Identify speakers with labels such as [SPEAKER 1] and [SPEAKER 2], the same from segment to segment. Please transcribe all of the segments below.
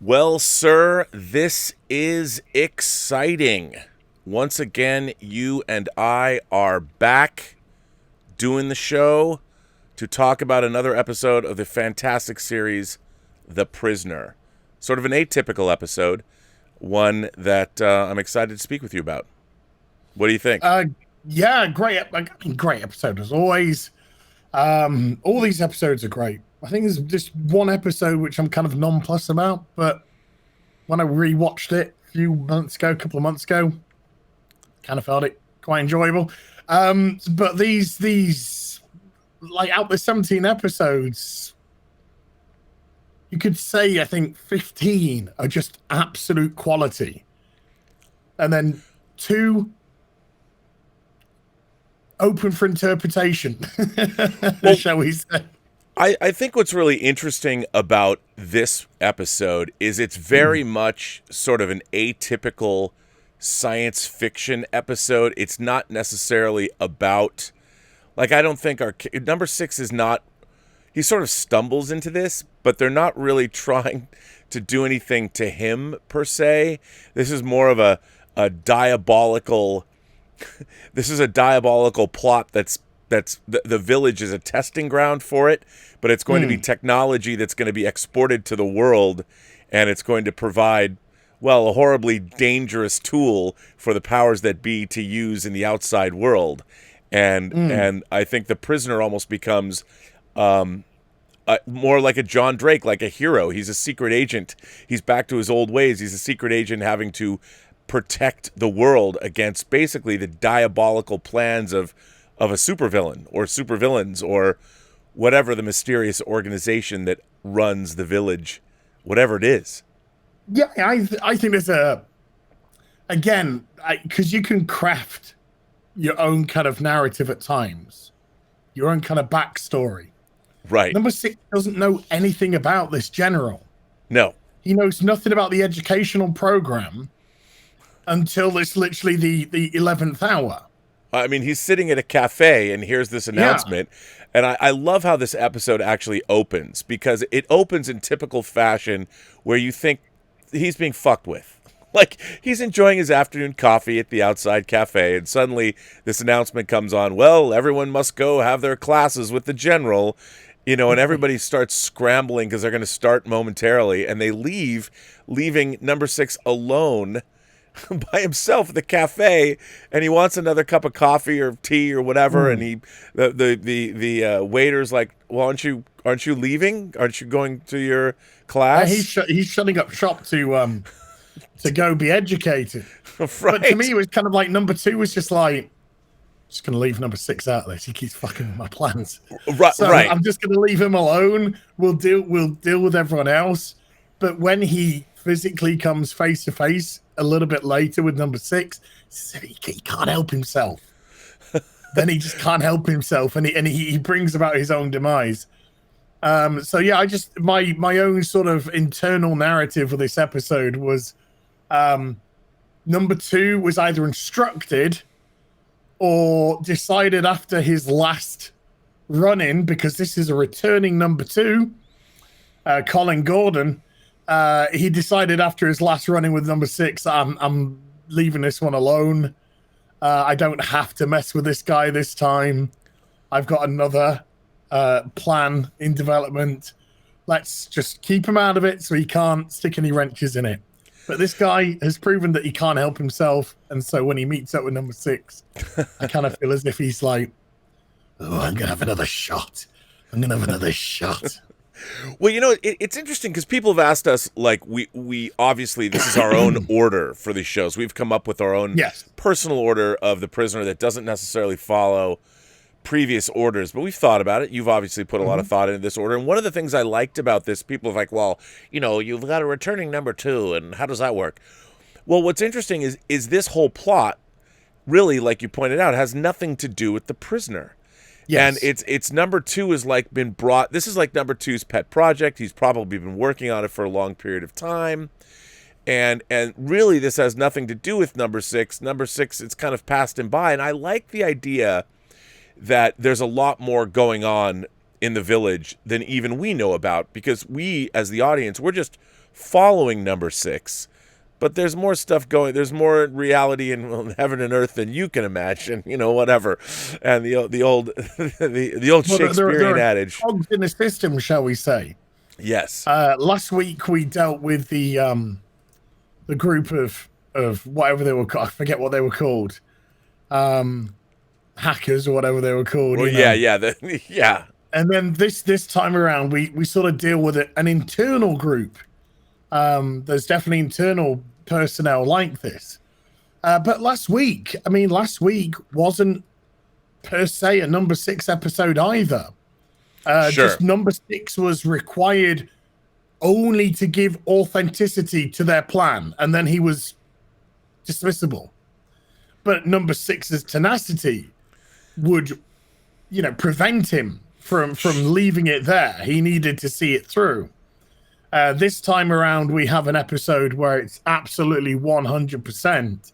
[SPEAKER 1] Well, sir, this is exciting. Once again, you and I are back doing the show to talk about another episode of the fantastic series, The Prisoner. Sort of an atypical episode, one that I'm excited to speak with you about. What do you think?
[SPEAKER 2] Yeah, great episode as always. All these episodes are great. I think there's just one episode which I'm kind of nonplussed about, but when I rewatched it a couple of months ago, kind of felt it quite enjoyable. But these like out the 17 episodes, you could say I think 15 are just absolute quality, and then 2 open for interpretation. Well, shall we say?
[SPEAKER 1] I think what's really interesting about this episode is it's very much sort of an atypical science fiction episode. It's not necessarily about, like, I don't think our number 6 is not, he sort of stumbles into this, but they're not really trying to do anything to him per se. This is more of a diabolical this is a diabolical plot that's the village is a testing ground for it, but it's going to be technology that's going to be exported to the world, and it's going to provide, well, a horribly dangerous tool for the powers that be to use in the outside world. And I think the prisoner almost becomes more like a John Drake, like a hero. He's a secret agent. He's back to his old ways. He's a secret agent having to protect the world against basically the diabolical plans of a supervillain or supervillains or whatever the mysterious organization that runs the village, whatever it is.
[SPEAKER 2] Yeah, I think there's because you can craft your own kind of narrative at times, your own kind of backstory.
[SPEAKER 1] Right.
[SPEAKER 2] Number 6 doesn't know anything about this general.
[SPEAKER 1] No.
[SPEAKER 2] He knows nothing about the educational program until it's literally the 11th hour.
[SPEAKER 1] I mean, he's sitting at a cafe and here's this announcement. Yeah. And I love how this episode actually opens, because it opens in typical fashion where you think he's being fucked with. Like, he's enjoying his afternoon coffee at the outside cafe, and suddenly this announcement comes on, well, everyone must go have their classes with the general, and everybody starts scrambling because they're going to start momentarily, and they leaving number 6 alone by himself at the cafe, and he wants another cup of coffee or tea or whatever, and the waiter's like, well, aren't you leaving? Aren't you going to your class?
[SPEAKER 2] He's shutting up shop to go be educated.
[SPEAKER 1] Right.
[SPEAKER 2] But to me, it was kind of like number 2 was just like, just gonna leave number 6 out of this. He keeps fucking with my plans.
[SPEAKER 1] Right.
[SPEAKER 2] So
[SPEAKER 1] right.
[SPEAKER 2] I'm just gonna leave him alone. We'll deal with everyone else. But when he physically comes face to face a little bit later with number 6, he can't help himself. Then he just can't help himself, and he brings about his own demise. So yeah, I just my own sort of internal narrative for this episode was number 2 was either instructed or decided after his last run-in, because this is a returning number 2, Colin Gordon. He decided after his last run-in with number 6, I'm leaving this one alone. I don't have to mess with this guy this time. I've got another plan in development. Let's just keep him out of it so he can't stick any wrenches in it. But this guy has proven that he can't help himself, and so when he meets up with number 6, I kind of feel as if he's like, oh, I'm gonna have another shot.
[SPEAKER 1] Well, it's interesting because people have asked us, like, we obviously, this is our own order for these shows. We've come up with our own personal order of The Prisoner that doesn't necessarily follow previous orders, but we've thought about it. You've obviously put a lot of thought into this order. And one of the things I liked about this, people are like, well, you've got a returning number 2, and how does that work? Well, what's interesting is this whole plot really, like you pointed out, has nothing to do with the prisoner. Yes. And it's number 2 is like been brought. This is like number 2's pet project. He's probably been working on it for a long period of time. And really this has nothing to do with number 6. Number 6, it's kind of passed him by. And I like the idea that there's a lot more going on in the village than even we know about, because we, as the audience, we're just following number 6. But there's more stuff going. There's more reality in heaven and earth than you can imagine. Whatever. And the old the old Shakespearean adage.
[SPEAKER 2] Cogs in the system, shall we say?
[SPEAKER 1] Yes.
[SPEAKER 2] Last week we dealt with the group of whatever they were called. I forget what they were called. Hackers or whatever they were called.
[SPEAKER 1] Well, yeah.
[SPEAKER 2] And then this time around, we sort of deal with an internal group. There's definitely internal personnel like this. But last week wasn't per se a number 6 episode either.
[SPEAKER 1] Sure.
[SPEAKER 2] Just number 6 was required only to give authenticity to their plan, and then he was dismissible. But number 6's tenacity would, prevent him from leaving it there. He needed to see it through. This time around, we have an episode where it's absolutely 100%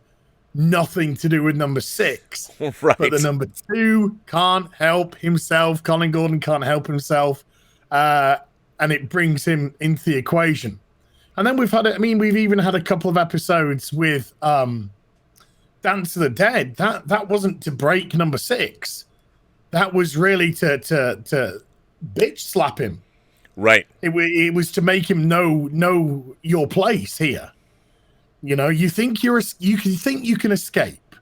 [SPEAKER 2] nothing to do with number 6.
[SPEAKER 1] Right.
[SPEAKER 2] But the number 2 can't help himself. Colin Gordon can't help himself. And it brings him into the equation. And then we've even had a couple of episodes with Dance of the Dead. That wasn't to break number 6. That was really to bitch slap him.
[SPEAKER 1] Right.
[SPEAKER 2] It was to make him know your place here. You think you can escape.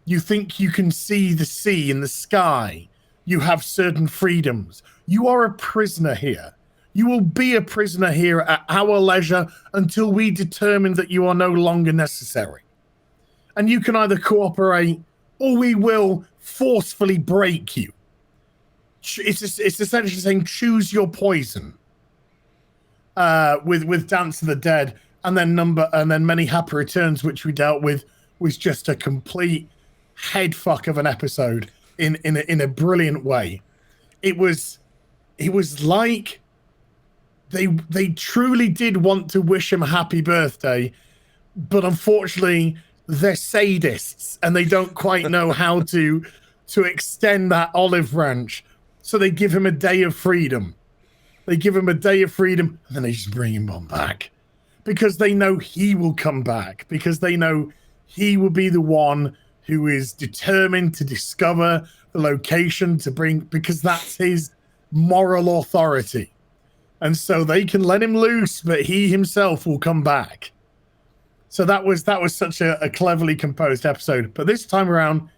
[SPEAKER 2] You think you can see the sea and the sky. You have certain freedoms. You are a prisoner here. You will be a prisoner here at our leisure until we determine that you are no longer necessary. And you can either cooperate or we will forcefully break you. It's essentially saying choose your poison. With Dance of the Dead, and then Many Happy Returns, which we dealt with, was just a complete head fuck of an episode in a brilliant way. It was like they truly did want to wish him a happy birthday, but unfortunately they're sadists and they don't quite know how to extend that olive branch. So they give him a day of freedom. They give him a day of freedom, and then they just bring him on back. Because they know he will come back. Because they know he will be the one who is determined to discover the location because that's his moral authority. And so they can let him loose, but he himself will come back. So that was such a cleverly composed episode. But this time around,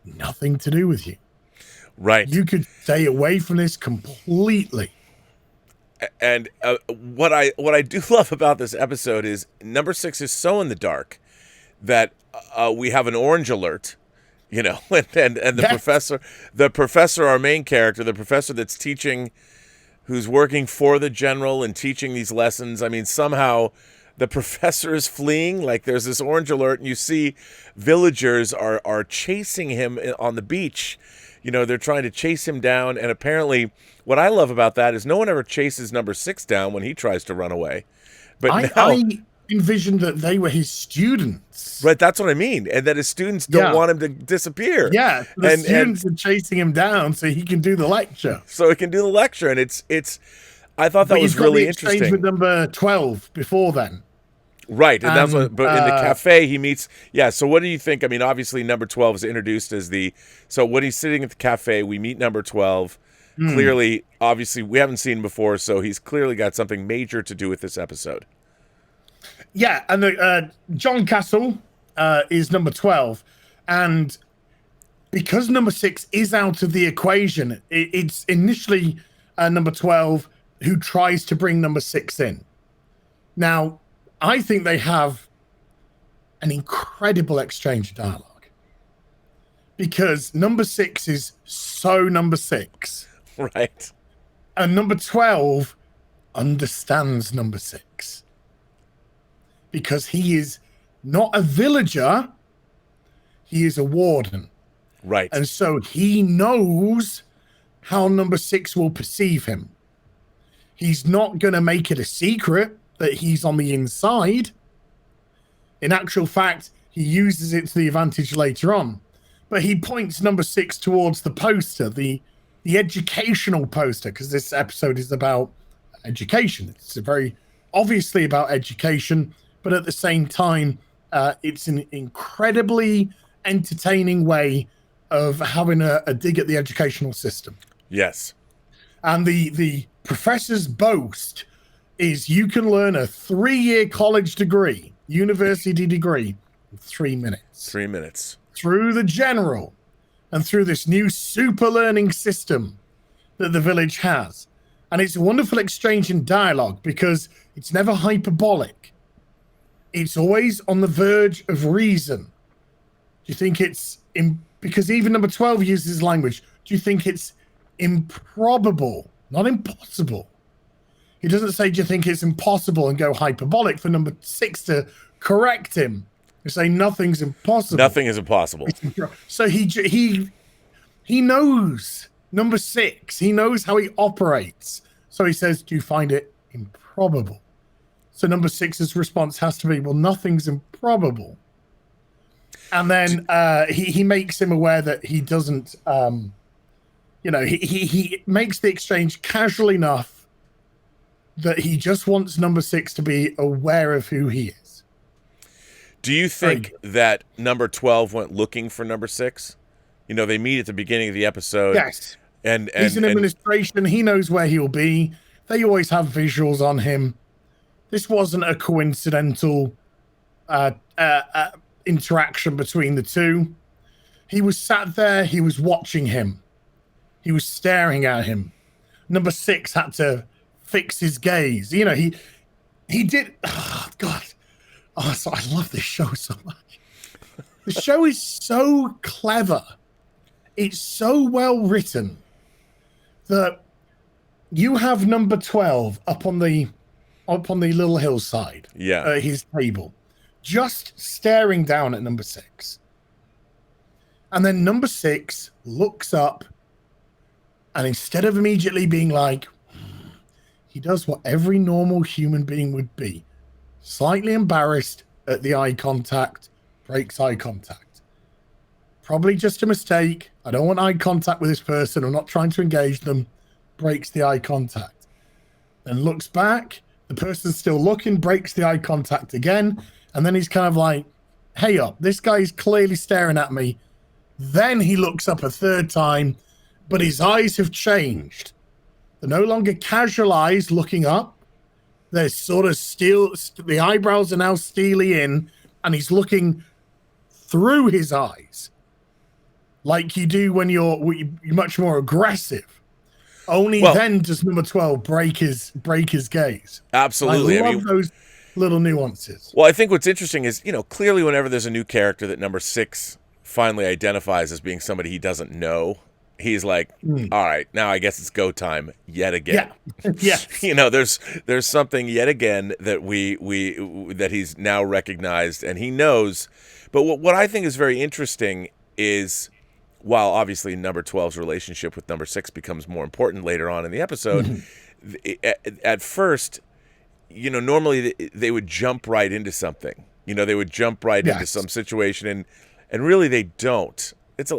[SPEAKER 2] nothing to do with you.
[SPEAKER 1] Right.
[SPEAKER 2] You could stay away from this completely.
[SPEAKER 1] And what I do love about this episode is number 6 is so in the dark that we have an orange alert, and the professor, our main character, the professor that's teaching, who's working for the general and teaching these lessons. I mean, somehow the professor is fleeing. Like there's this orange alert, and you see villagers are chasing him on the beach. They're trying to chase him down, and apparently what I love about that is no one ever chases number 6 down when he tries to run away. But
[SPEAKER 2] I envisioned that they were his students.
[SPEAKER 1] Right, that's what I mean, and that his students don't want him to disappear.
[SPEAKER 2] Yeah, the students are chasing him down so he can do the lecture.
[SPEAKER 1] And it's. I thought that was really interesting.
[SPEAKER 2] With number 12 before then.
[SPEAKER 1] Right, and that's what. But in the cafe, he meets. Yeah. So, what do you think? I mean, obviously, number 12 is introduced as the. So, when he's sitting at the cafe, we meet number 12. Clearly, obviously, we haven't seen him before, so he's clearly got something major to do with this episode.
[SPEAKER 2] Yeah, and John Castle is number 12, and because number 6 is out of the equation, it's initially number 12 who tries to bring number 6 in. Now, I think they have an incredible exchange of dialogue because number 6 is so number 6.
[SPEAKER 1] Right.
[SPEAKER 2] And number 12 understands number 6 because he is not a villager, he is a warden.
[SPEAKER 1] Right.
[SPEAKER 2] And so he knows how number 6 will perceive him. He's not going to make it a secret that he's on the inside. In actual fact, he uses it to the advantage later on. But he points number 6 towards the poster, the educational poster, because this episode is about education. It's a very obviously about education, but at the same time, it's an incredibly entertaining way of having a dig at the educational system.
[SPEAKER 1] Yes.
[SPEAKER 2] And the professor's boast is you can learn a 3-year college degree, university degree, in 3 minutes.
[SPEAKER 1] 3 minutes.
[SPEAKER 2] Through the general and through this new super learning system that the village has. And it's a wonderful exchange in dialogue because it's never hyperbolic. It's always on the verge of reason. Do you think it's because even number 12 uses language? Do you think it's improbable, not impossible? He doesn't say, do you think it's impossible, and go hyperbolic for number 6 to correct him. You say nothing's impossible.
[SPEAKER 1] Nothing is impossible.
[SPEAKER 2] So he knows number 6. He knows how he operates. So he says, do you find it improbable? So number 6's response has to be, well, nothing's improbable. And then he makes him aware that he doesn't, he makes the exchange casual enough that he just wants number 6 to be aware of who he is.
[SPEAKER 1] Do you think that number 12 went looking for number 6? You know, they meet at the beginning of the episode.
[SPEAKER 2] Yes.
[SPEAKER 1] And
[SPEAKER 2] he's in administration. He knows where he'll be. They always have visuals on him. This wasn't a coincidental interaction between the two. He was sat there. He was watching him. He was staring at him. Number 6 had to fix his gaze. You know, he did. Oh, God. Oh, so I love this show so much. The show is so clever. It's so well written that you have number 12 up on the little hillside.
[SPEAKER 1] Yeah.
[SPEAKER 2] His table, just staring down at number 6. And then number 6 looks up, and instead of immediately being like, he does what every normal human being would be. Slightly embarrassed at the eye contact, breaks eye contact. Probably just a mistake. I don't want eye contact with this person. I'm not trying to engage them. Breaks the eye contact. Then looks back. The person's still looking, breaks the eye contact again. And then he's kind of like, hey up, this guy's clearly staring at me. Then he looks up a third time, but his eyes have changed. They're no longer casual eyes looking up. They're sort of the eyebrows are now steely in, and he's looking through his eyes. Like you do when you're much more aggressive. Only then does number 12 break his gaze.
[SPEAKER 1] Absolutely.
[SPEAKER 2] I love those little nuances.
[SPEAKER 1] Well, I think what's interesting is, clearly whenever there's a new character that number 6 finally identifies as being somebody he doesn't know, he's like, all right, now I guess it's go time yet again.
[SPEAKER 2] Yeah.
[SPEAKER 1] There's something yet again that that he's now recognized and he knows. But what I think is very interesting is, while obviously number 12's relationship with number 6 becomes more important later on in the episode, at first, normally they would jump right into something. They would jump right into some situation, and really they don't. It's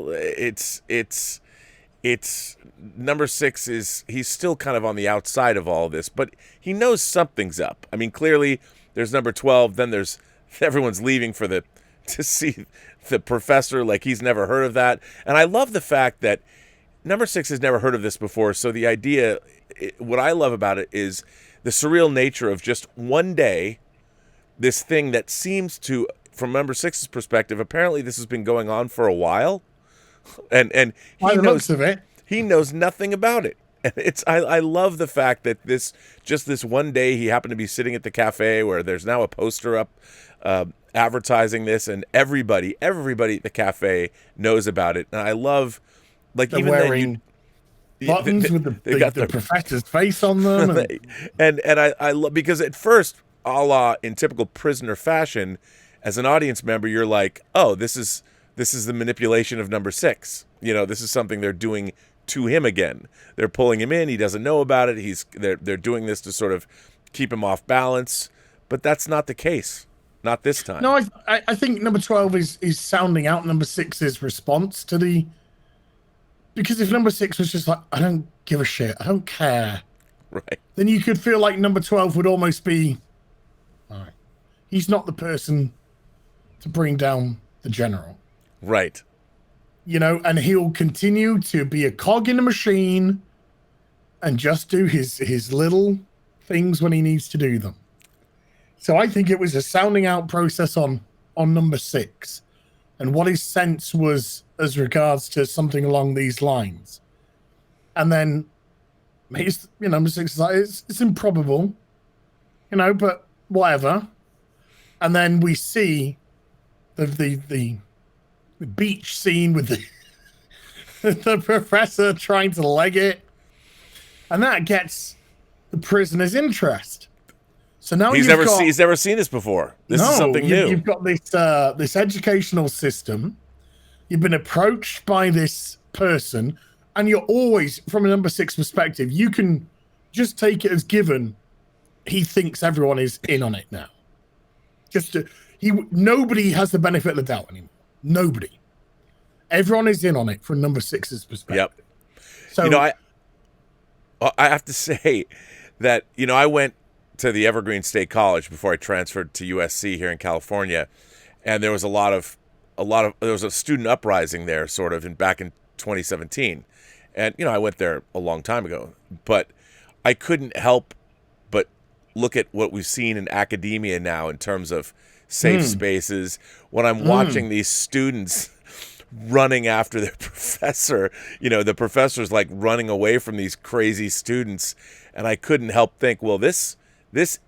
[SPEAKER 1] number 6 he's still kind of on the outside of all of this, but he knows something's up. I mean, clearly there's number 12, then there's everyone's leaving to see the professor, like he's never heard of that. And I love the fact that number 6 has never heard of this before. So the idea, what I love about it is the surreal nature of just one day, this thing that seems to, from number 6's perspective, apparently this has been going on for a while. And he knows
[SPEAKER 2] of it.
[SPEAKER 1] He knows nothing about it. And I love the fact that this one day he happened to be sitting at the cafe where there's now a poster up advertising this, and everybody at the cafe knows about it. And I love, like,
[SPEAKER 2] they're
[SPEAKER 1] even
[SPEAKER 2] wearing buttons with the professor's face on them,
[SPEAKER 1] and I love, because at first, a la in typical prisoner fashion, as an audience member, you're like, oh, this is the manipulation of number 6. This is something they're doing to him again. They're pulling him in. He doesn't know about it. They're doing this to sort of keep him off balance. But that's not the case. Not this time.
[SPEAKER 2] No, I think number 12 is sounding out number 6's response to the... Because if number 6 was just like, I don't give a shit, I don't care.
[SPEAKER 1] Right.
[SPEAKER 2] Then you could feel like number 12 would almost be All right. He's not the person to bring down the general.
[SPEAKER 1] Right.
[SPEAKER 2] You know, and he'll continue to be a cog in the machine and just do his little things when he needs to do them. So I think it was a sounding out process on number 6, and what his sense was as regards to something along these lines. And then he's, number 6 is like, it's improbable, but whatever. And then we see the beach scene with the professor trying to leg it, and that gets the prisoner's interest. So now
[SPEAKER 1] he's never seen this before. This is something new.
[SPEAKER 2] You've got this educational system. You've been approached by this person, and you're always, from a number 6 perspective, you can just take it as given. He thinks everyone is in on it now. Nobody has the benefit of the doubt anymore. Nobody. Everyone is in on it from number 6's perspective.
[SPEAKER 1] Yep.
[SPEAKER 2] So
[SPEAKER 1] I have to say that I went to the Evergreen State College before I transferred to USC here in California, and there was there was a student uprising there, sort of, back in 2017, and I went there a long time ago, but I couldn't help but look at what we've seen in academia now in terms of safe spaces when I'm watching these students running after their professor. The professor's like running away from these crazy students, and I couldn't help think, well, this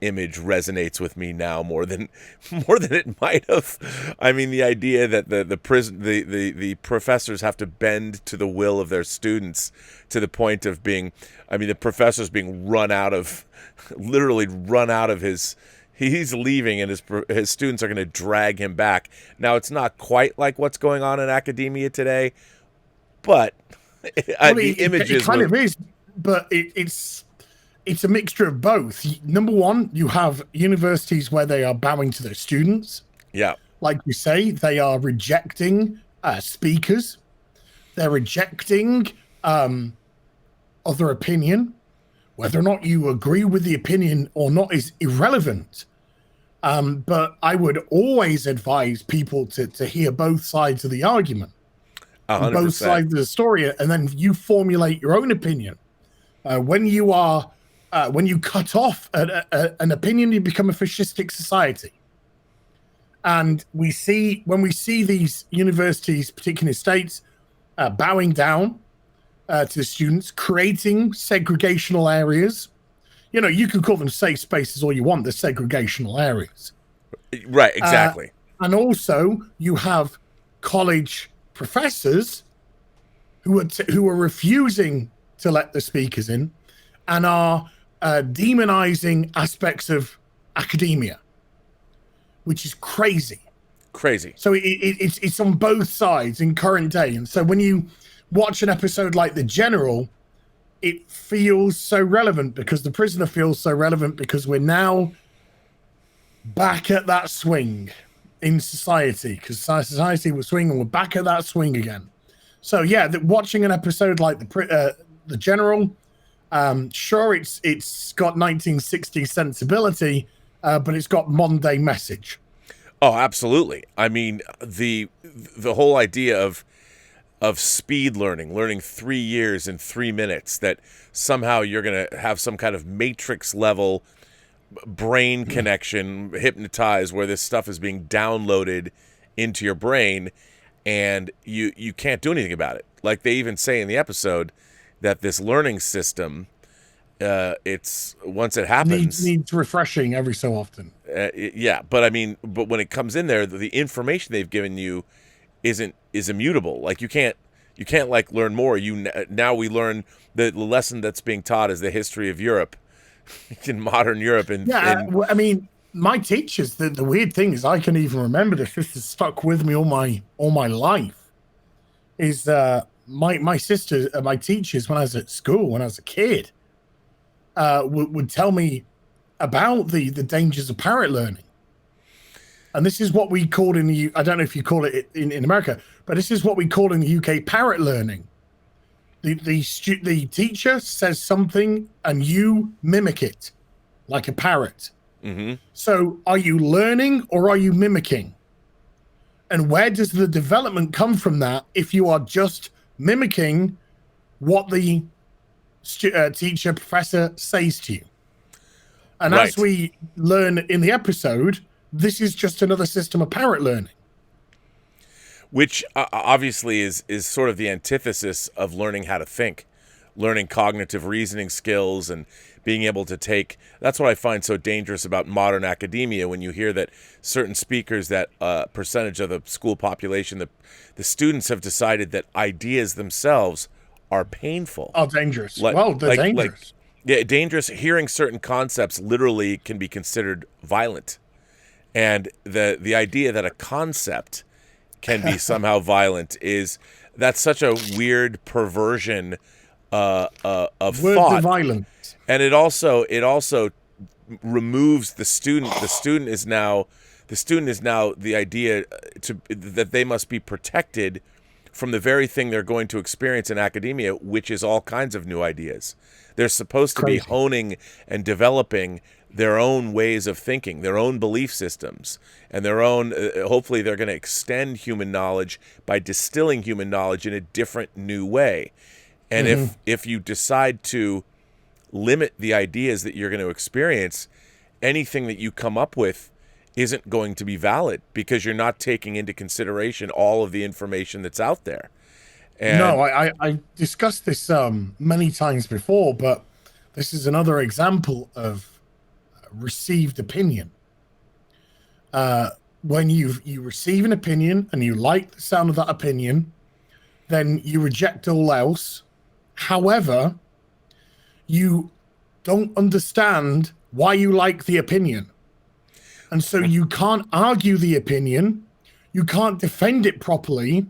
[SPEAKER 1] image resonates with me now more than it might have. I mean, the idea that the professors have to bend to the will of their students to the point of being, the professor's being literally run out of his. He's leaving, and his students are going to drag him back. Now, it's not quite like what's going on in academia today, but the images
[SPEAKER 2] it kind of is. But it's a mixture of both. Number one, you have universities where they are bowing to their students.
[SPEAKER 1] Yeah,
[SPEAKER 2] like you say, they are rejecting speakers. They're rejecting other opinion. Whether or not you agree with the opinion or not is irrelevant. But I would always advise people to hear both sides of the argument,
[SPEAKER 1] 100%.
[SPEAKER 2] Both sides of the story, and then you formulate your own opinion. When you cut off an opinion, you become a fascistic society. And when we see these universities, particularly states, bowing down to the students, creating segregational areas. You can call them safe spaces all you want. They're segregational areas.
[SPEAKER 1] Right, exactly.
[SPEAKER 2] And also, you have college professors who are refusing to let the speakers in and are demonizing aspects of academia, which is crazy.
[SPEAKER 1] Crazy.
[SPEAKER 2] So it's on both sides in current day. And so when you watch an episode like The General, it feels so relevant because the prisoner feels so relevant because we're now back at that swing in society, because society was swinging, we're back at that swing again. So yeah, watching an episode like The General, sure, it's got 1960s sensibility, but it's got modern day message.
[SPEAKER 1] Oh, absolutely. I mean, the whole idea of speed learning 3 years in 3 minutes, that somehow you're going to have some kind of matrix level brain connection, hypnotized, where this stuff is being downloaded into your brain and you can't do anything about it. Like they even say in the episode that this learning system, it's once it happens,
[SPEAKER 2] needs refreshing every so often.
[SPEAKER 1] Yeah, but when it comes in there, the information they've given you is immutable. Like you can't like learn more. Now we learn the lesson that's being taught is the history of Europe, in modern Europe. And
[SPEAKER 2] my teachers. The weird thing is, I can even remember this. This has stuck with me all my life. Is my sister, my teachers when I was at school, when I was a kid, would tell me about the dangers of parrot learning. And this is what we called I don't know if you call it in America, but this is what we call in the UK parrot learning. The teacher says something and you mimic it like a parrot. So are you learning or are you mimicking? And where does the development come from that if you are just mimicking what the teacher, professor says to you? And
[SPEAKER 1] Right.
[SPEAKER 2] as we learn in the episode, this is just another system of parrot learning.
[SPEAKER 1] Which obviously is sort of the antithesis of learning how to think, learning cognitive reasoning skills and being able to take. That's what I find so dangerous about modern academia, when you hear that certain speakers, that percentage of the school population, the students have decided that ideas themselves are painful.
[SPEAKER 2] Oh, dangerous. They're dangerous.
[SPEAKER 1] Yeah, dangerous. Hearing certain concepts literally can be considered violent. And the idea that a concept can be somehow violent that's such a weird perversion of
[SPEAKER 2] Words
[SPEAKER 1] thought.
[SPEAKER 2] of violence.
[SPEAKER 1] And it also removes the student. The student is now the idea that they must be protected from the very thing they're going to experience in academia, which is all kinds of new ideas. They're supposed to be honing and developing their own ways of thinking, their own belief systems, and their own, hopefully they're going to extend human knowledge by distilling human knowledge in a different, new way. And if you decide to limit the ideas that you're going to experience, anything that you come up with isn't going to be valid because you're not taking into consideration all of the information that's out there. And
[SPEAKER 2] no, I discussed this many times before, but this is another example of received opinion. When you receive an opinion and you like the sound of that opinion, then you reject all else. However, you don't understand why you like the opinion. And so you can't argue the opinion, you can't defend it properly,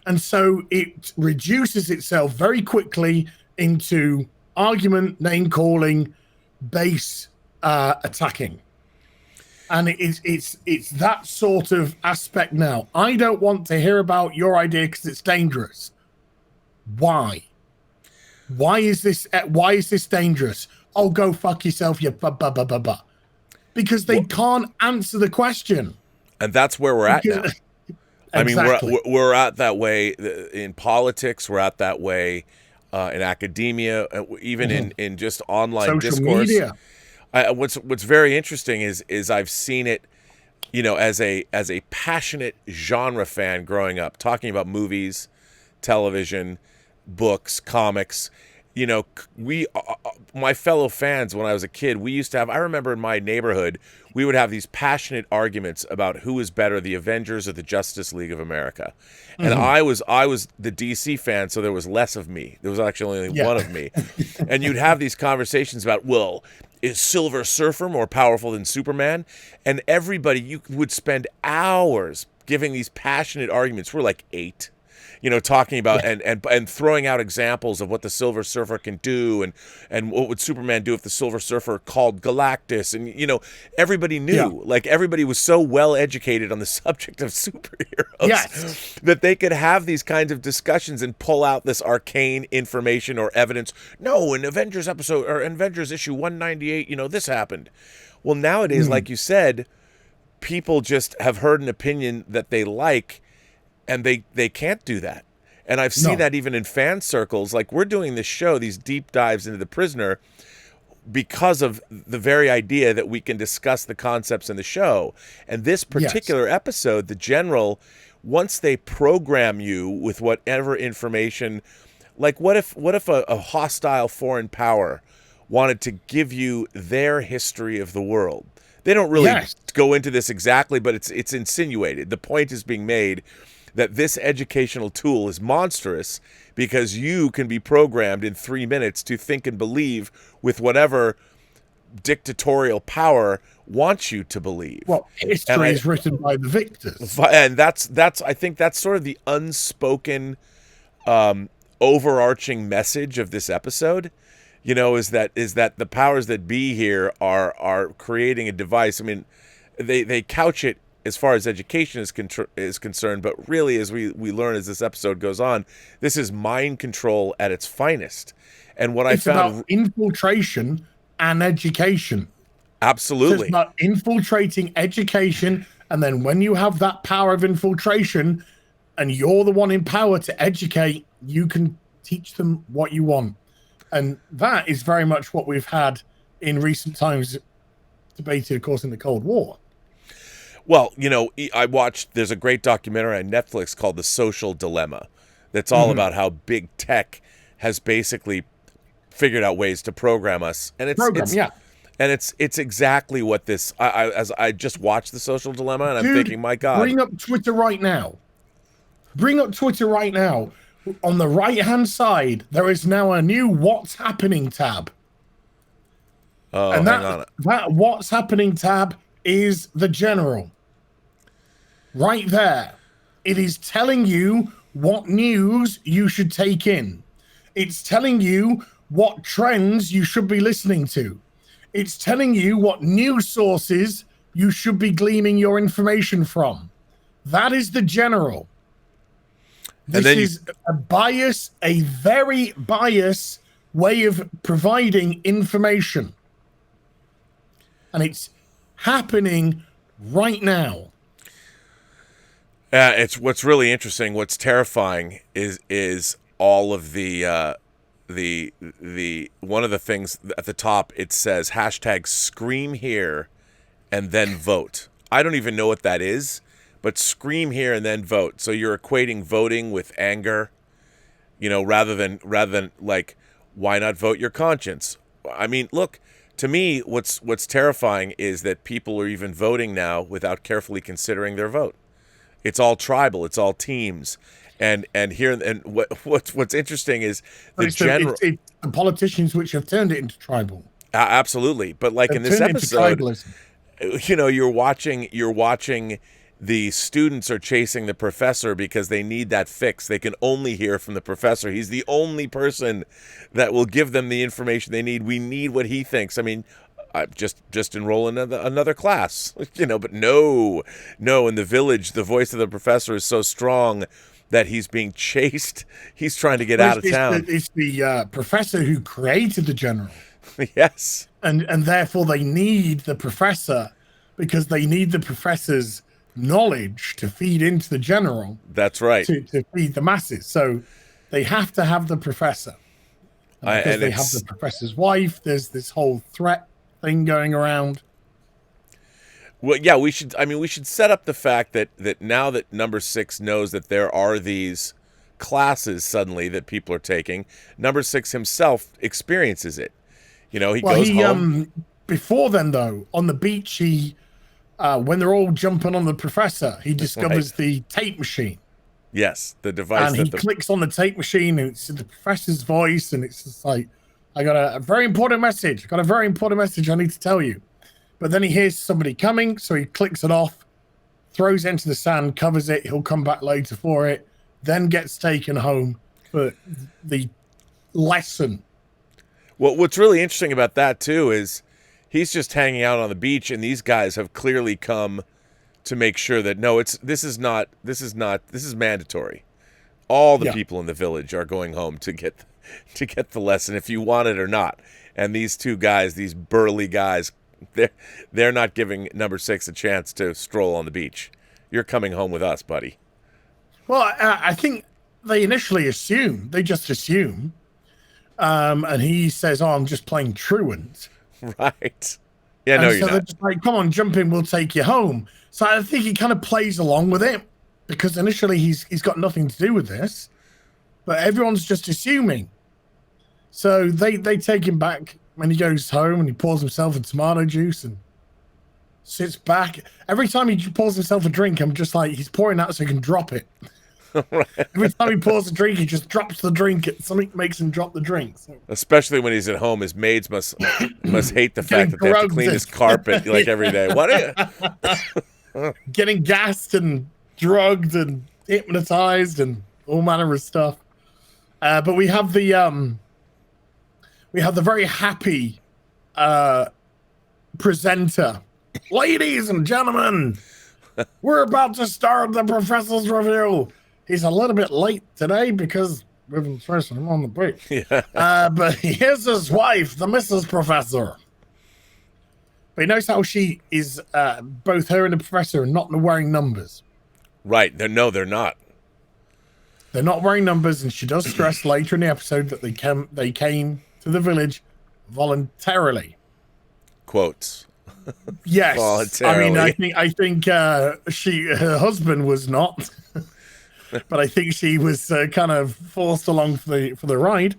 [SPEAKER 2] and so it reduces itself very quickly into argument, name calling, base attacking. And it's that sort of aspect now. I don't want to hear about your idea because it's dangerous. Why? Why is this dangerous? Oh, go fuck yourself, you ba. Because they can't answer the question.
[SPEAKER 1] And that's where we're at now.
[SPEAKER 2] Exactly.
[SPEAKER 1] I mean, we're at that way in politics. We're at that way in academia, even in just online
[SPEAKER 2] social
[SPEAKER 1] discourse.
[SPEAKER 2] Media.
[SPEAKER 1] What's very interesting is I've seen it, as a passionate genre fan growing up, talking about movies, television, books, comics. My fellow fans, when I was a kid, we used to have, I remember in my neighborhood, we would have these passionate arguments about who was better, the Avengers or the Justice League of America. And I was the DC fan, so there was less of me. There was actually only one of me. And you'd have these conversations about, well, is Silver Surfer more powerful than Superman? And everybody, you would spend hours giving these passionate arguments. We're like 8. Talking about and throwing out examples of what the Silver Surfer can do, and what would Superman do if the Silver Surfer called Galactus, and everybody knew, like everybody was so well educated on the subject of superheroes that they could have these kinds of discussions and pull out this arcane information or evidence. No, in Avengers episode or Avengers issue 198, this happened. Well, nowadays, like you said, people just have heard an opinion that they like. And they can't do that. And I've seen that even in fan circles. Like, we're doing this show, these deep dives into The Prisoner, because of the very idea that we can discuss the concepts in the show. And this particular episode, the general, once they program you with whatever information, like what if a hostile foreign power wanted to give you their history of the world? They don't really go into this exactly, but it's insinuated. The point is being made that this educational tool is monstrous because you can be programmed in 3 minutes to think and believe with whatever dictatorial power wants you to believe.
[SPEAKER 2] Well, history is written by the victors.
[SPEAKER 1] And that's I think that's sort of the unspoken overarching message of this episode, is that the powers that be here are creating a device. I mean, they couch it as far as education is concerned, but really, as we learn as this episode goes on, this is mind control at its finest. And what I found
[SPEAKER 2] about infiltration and education.
[SPEAKER 1] Absolutely.
[SPEAKER 2] So it's about infiltrating education, and then when you have that power of infiltration and you're the one in power to educate, you can teach them what you want. And that is very much what we've had in recent times, debated, of course, in the Cold War.
[SPEAKER 1] Well, there's a great documentary on Netflix called The Social Dilemma that's all about how big tech has basically figured out ways to program us. And it's exactly what this, as I just watched The Social Dilemma, and I'm thinking, my God.
[SPEAKER 2] Bring up Twitter right now. On the right-hand side, there is now a new What's Happening tab.
[SPEAKER 1] Oh,
[SPEAKER 2] and
[SPEAKER 1] hang on.
[SPEAKER 2] that What's Happening tab is the general. Right there. It is telling you what news you should take in. It's telling you what trends you should be listening to. It's telling you what news sources you should be gleaning your information from. That is the general. This is a very biased way of providing information. And it's happening right now.
[SPEAKER 1] It's what's really interesting. What's terrifying is all of the one of the things at the top. It says hashtag scream here and then vote. I don't even know what that is, but scream here and then vote. So you're equating voting with anger, rather than like, why not vote your conscience? I mean, look, to me, what's terrifying is that people are even voting now without carefully considering their vote. It's all tribal. It's all teams, and what's interesting is
[SPEAKER 2] it's the politicians which have turned it into tribal.
[SPEAKER 1] Absolutely, but like in this episode, you're watching the students are chasing the professor because they need that fix. They can only hear from the professor. He's the only person that will give them the information they need. We need what he thinks. I mean, just enroll in another class, but no, in the village, the voice of the professor is so strong that he's being chased. He's trying to get out of town.
[SPEAKER 2] It's the professor who created the general.
[SPEAKER 1] Yes.
[SPEAKER 2] And therefore they need the professor because they need the professor's knowledge to feed into the general.
[SPEAKER 1] That's right.
[SPEAKER 2] To feed the masses. So they have to have the professor. Because they have the professor's wife. There's this whole threat thing going around.
[SPEAKER 1] Well, yeah, we should set up the fact that now that number 6 knows that there are these classes suddenly that people are taking, number 6 himself experiences it. He goes home.
[SPEAKER 2] Before then, though, on the beach, he when they're all jumping on the professor, he discovers the tape machine.
[SPEAKER 1] Yes, the device.
[SPEAKER 2] And he clicks on the tape machine, and it's the professor's voice, and it's just like, I got a very important message. I need to tell you. But then he hears somebody coming, so he clicks it off, throws it into the sand, covers it. He'll come back later for it, then gets taken home for the lesson.
[SPEAKER 1] Well, what's really interesting about that, too, is he's just hanging out on the beach, and these guys have clearly come to make sure that, no, this is mandatory. All the people in the village are going home to get the lesson, if you want it or not. And these two guys, these burly guys, they're not giving number 6 a chance to stroll on the beach. You're coming home with us, buddy.
[SPEAKER 2] Well, I think they initially just assume. And he says, I'm just playing truant.
[SPEAKER 1] Right. Yeah, no, you're not.
[SPEAKER 2] They're just like, come on, jump in, we'll take you home. So I think he kind of plays along with it because initially he's got nothing to do with this, but everyone's just assuming. So they take him back when he goes home and he pours himself a tomato juice and sits back. Every time he pours himself a drink, I'm just like, he's pouring that so he can drop it.
[SPEAKER 1] Right.
[SPEAKER 2] Every time he pours a drink, he just drops the drink. Something makes him drop the drink. So.
[SPEAKER 1] Especially when he's at home, his maids must hate the fact that they have to clean his carpet like every day. What are you?
[SPEAKER 2] Getting gassed and drugged and hypnotized and all manner of stuff. But we have the very happy presenter. Ladies and gentlemen, we're about to start the professor's review. He's a little bit late today because we've been stressing him on the beach. Yeah. But here's his wife, the Mrs. Professor. But you notice how she is, both her and the professor are not wearing numbers.
[SPEAKER 1] Right. They're not.
[SPEAKER 2] They're not wearing numbers, and she does stress later in the episode that they came to the village voluntarily.
[SPEAKER 1] Quotes.
[SPEAKER 2] Yes.
[SPEAKER 1] Voluntarily.
[SPEAKER 2] I mean, I think her husband was not, but I think she was kind of forced along for the ride.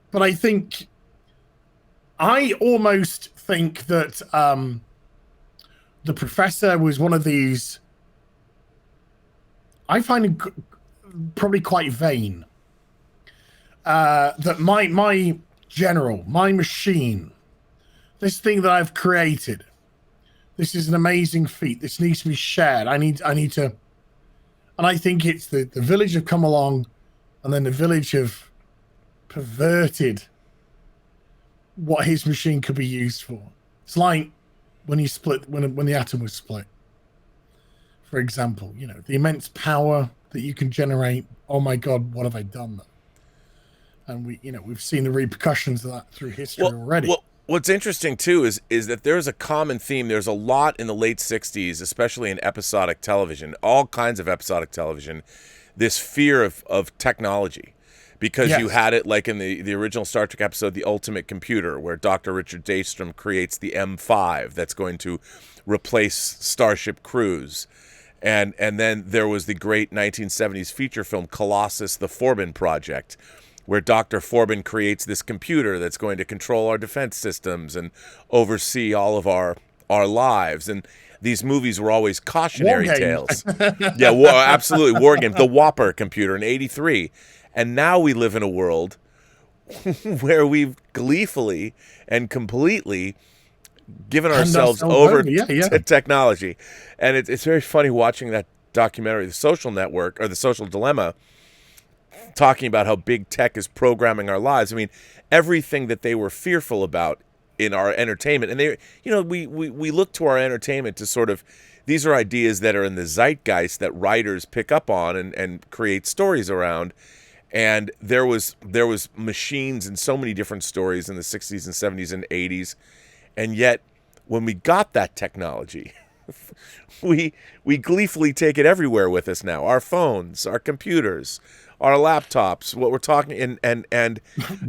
[SPEAKER 2] But I almost think that the professor was one of these. I find him probably quite vain. That my general, my machine, this thing that I've created, this is an amazing feat. This needs to be shared. I need to, and I think it's the village have come along, and then the village have perverted what his machine could be used for. It's like when you split, when the atom was split, for example, the immense power that you can generate. Oh my God, what have I done? And we've seen the repercussions of that through history already.
[SPEAKER 1] Well, what's interesting too is that there's a common theme. There's a lot in the late 60s, especially in episodic television, all kinds of episodic television, this fear of technology. Because you had it like in the original Star Trek episode, The Ultimate Computer, where Dr. Richard Daystrom creates the M5 that's going to replace Starship crews. And then there was the great 1970s feature film Colossus, the Forbin Project, where Dr. Forbin creates this computer that's going to control our defense systems and oversee all of our lives. And these movies were always cautionary tales. Yeah, absolutely. War Games, the Whopper computer in 1983. And now we live in a world where we've gleefully and completely given ourselves over to technology. And it's very funny watching that documentary, The Social Network, or The Social Dilemma, talking about how big tech is programming our lives. I mean, everything that they were fearful about in our entertainment. And they, we look to our entertainment to sort of, these are ideas that are in the zeitgeist that writers pick up on and create stories around. And there was machines in so many different stories in the 60s and 70s and 80s. And yet, when we got that technology, we gleefully take it everywhere with us now. Our phones, our computers, our laptops, what we're talking. And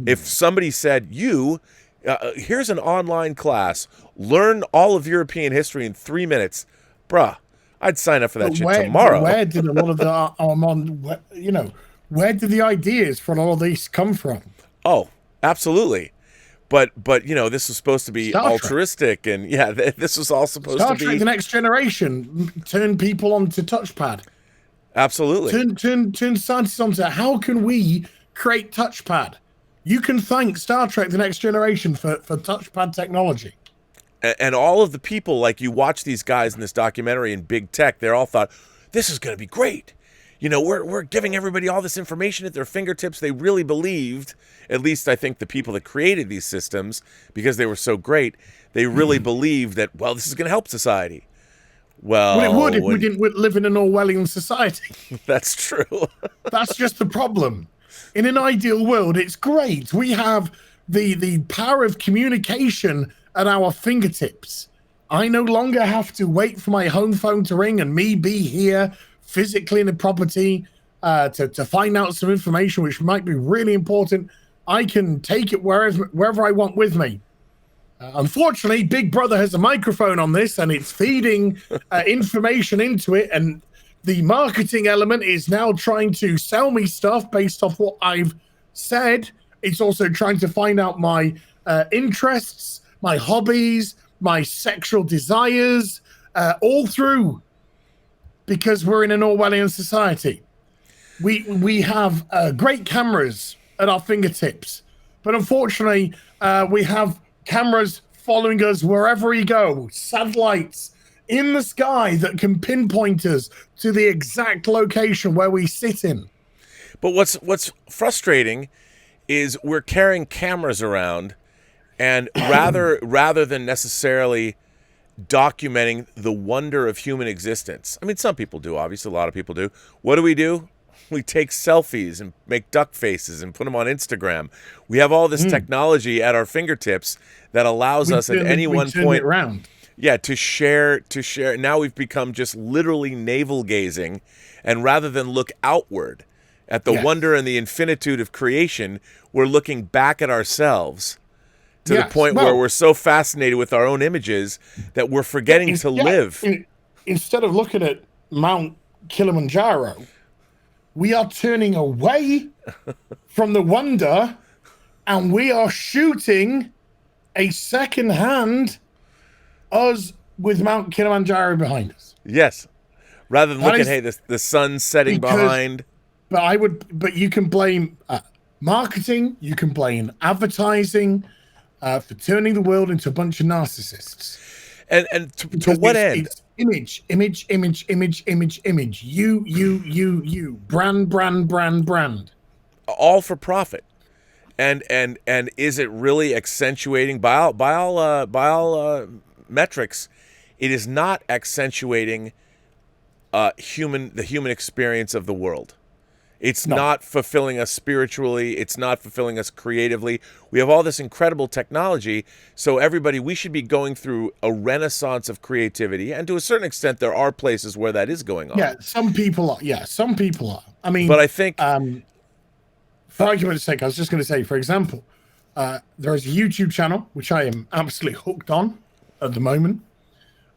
[SPEAKER 1] if somebody said, here's an online class, learn all of European history in 3 minutes, bruh, I'd sign up for that shit tomorrow.
[SPEAKER 2] Where did a lot of the, where did the ideas for all of these come from?
[SPEAKER 1] Oh, absolutely. But this was supposed to be altruistic, and this was all supposed to be
[SPEAKER 2] Star Trek: The Next Generation. Turn people onto touchpad.
[SPEAKER 1] Absolutely.
[SPEAKER 2] Turn scientists onto how can we create touchpad? You can thank Star Trek: The Next Generation for touchpad technology.
[SPEAKER 1] And all of the people, like you watch these guys in this documentary in big tech, they all thought, this is going to be great. We're giving everybody all this information at their fingertips. They really believed, at least I think the people that created these systems, because they were so great, they really believed that, well, this is going to help society. Well,
[SPEAKER 2] it would if we didn't live in an Orwellian society.
[SPEAKER 1] That's true.
[SPEAKER 2] That's just the problem. In an ideal world, it's great. We have the power of communication at our fingertips. I no longer have to wait for my home phone to ring and me be here physically in the property to find out some information which might be really important. I can take it wherever I want with me. Unfortunately, Big Brother has a microphone on this and it's feeding information into it, and the marketing element is now trying to sell me stuff based off what I've said. It's also trying to find out my interests, my hobbies, my sexual desires, all through, because we're in an Orwellian society. We have great cameras at our fingertips, but unfortunately, we have cameras following us wherever we go, satellites in the sky that can pinpoint us to the exact location where we sit in.
[SPEAKER 1] But what's frustrating is we're carrying cameras around, and rather than necessarily documenting the wonder of human existence. I mean, some people do, obviously, a lot of people do. What do? We take selfies and make duck faces and put them on Instagram. We have all this technology at our fingertips that allows us at any one point, to share. Now we've become just literally navel gazing, and rather than look outward at the wonder and the infinitude of creation, we're looking back at ourselves to the point where we're so fascinated with our own images that we're forgetting to live.
[SPEAKER 2] Instead of looking at Mount Kilimanjaro, we are turning away from the wonder, and we are shooting a second-hand us with Mount Kilimanjaro behind us.
[SPEAKER 1] Yes. Rather than looking, the sun's setting behind.
[SPEAKER 2] But you can blame marketing, you can blame advertising for turning the world into a bunch of narcissists.
[SPEAKER 1] And to what end?
[SPEAKER 2] It's image. You. Brand.
[SPEAKER 1] All for profit. And is it really accentuating by all metrics? It is not accentuating the human experience of the world. It's not fulfilling us spiritually. It's not fulfilling us creatively. We have all this incredible technology. So everybody, we should be going through a renaissance of creativity. And to a certain extent, there are places where that is going on.
[SPEAKER 2] Yeah, some people are. I mean,
[SPEAKER 1] but I think,
[SPEAKER 2] for argument's sake, I was just going to say, for example, there is a YouTube channel, which I am absolutely hooked on at the moment.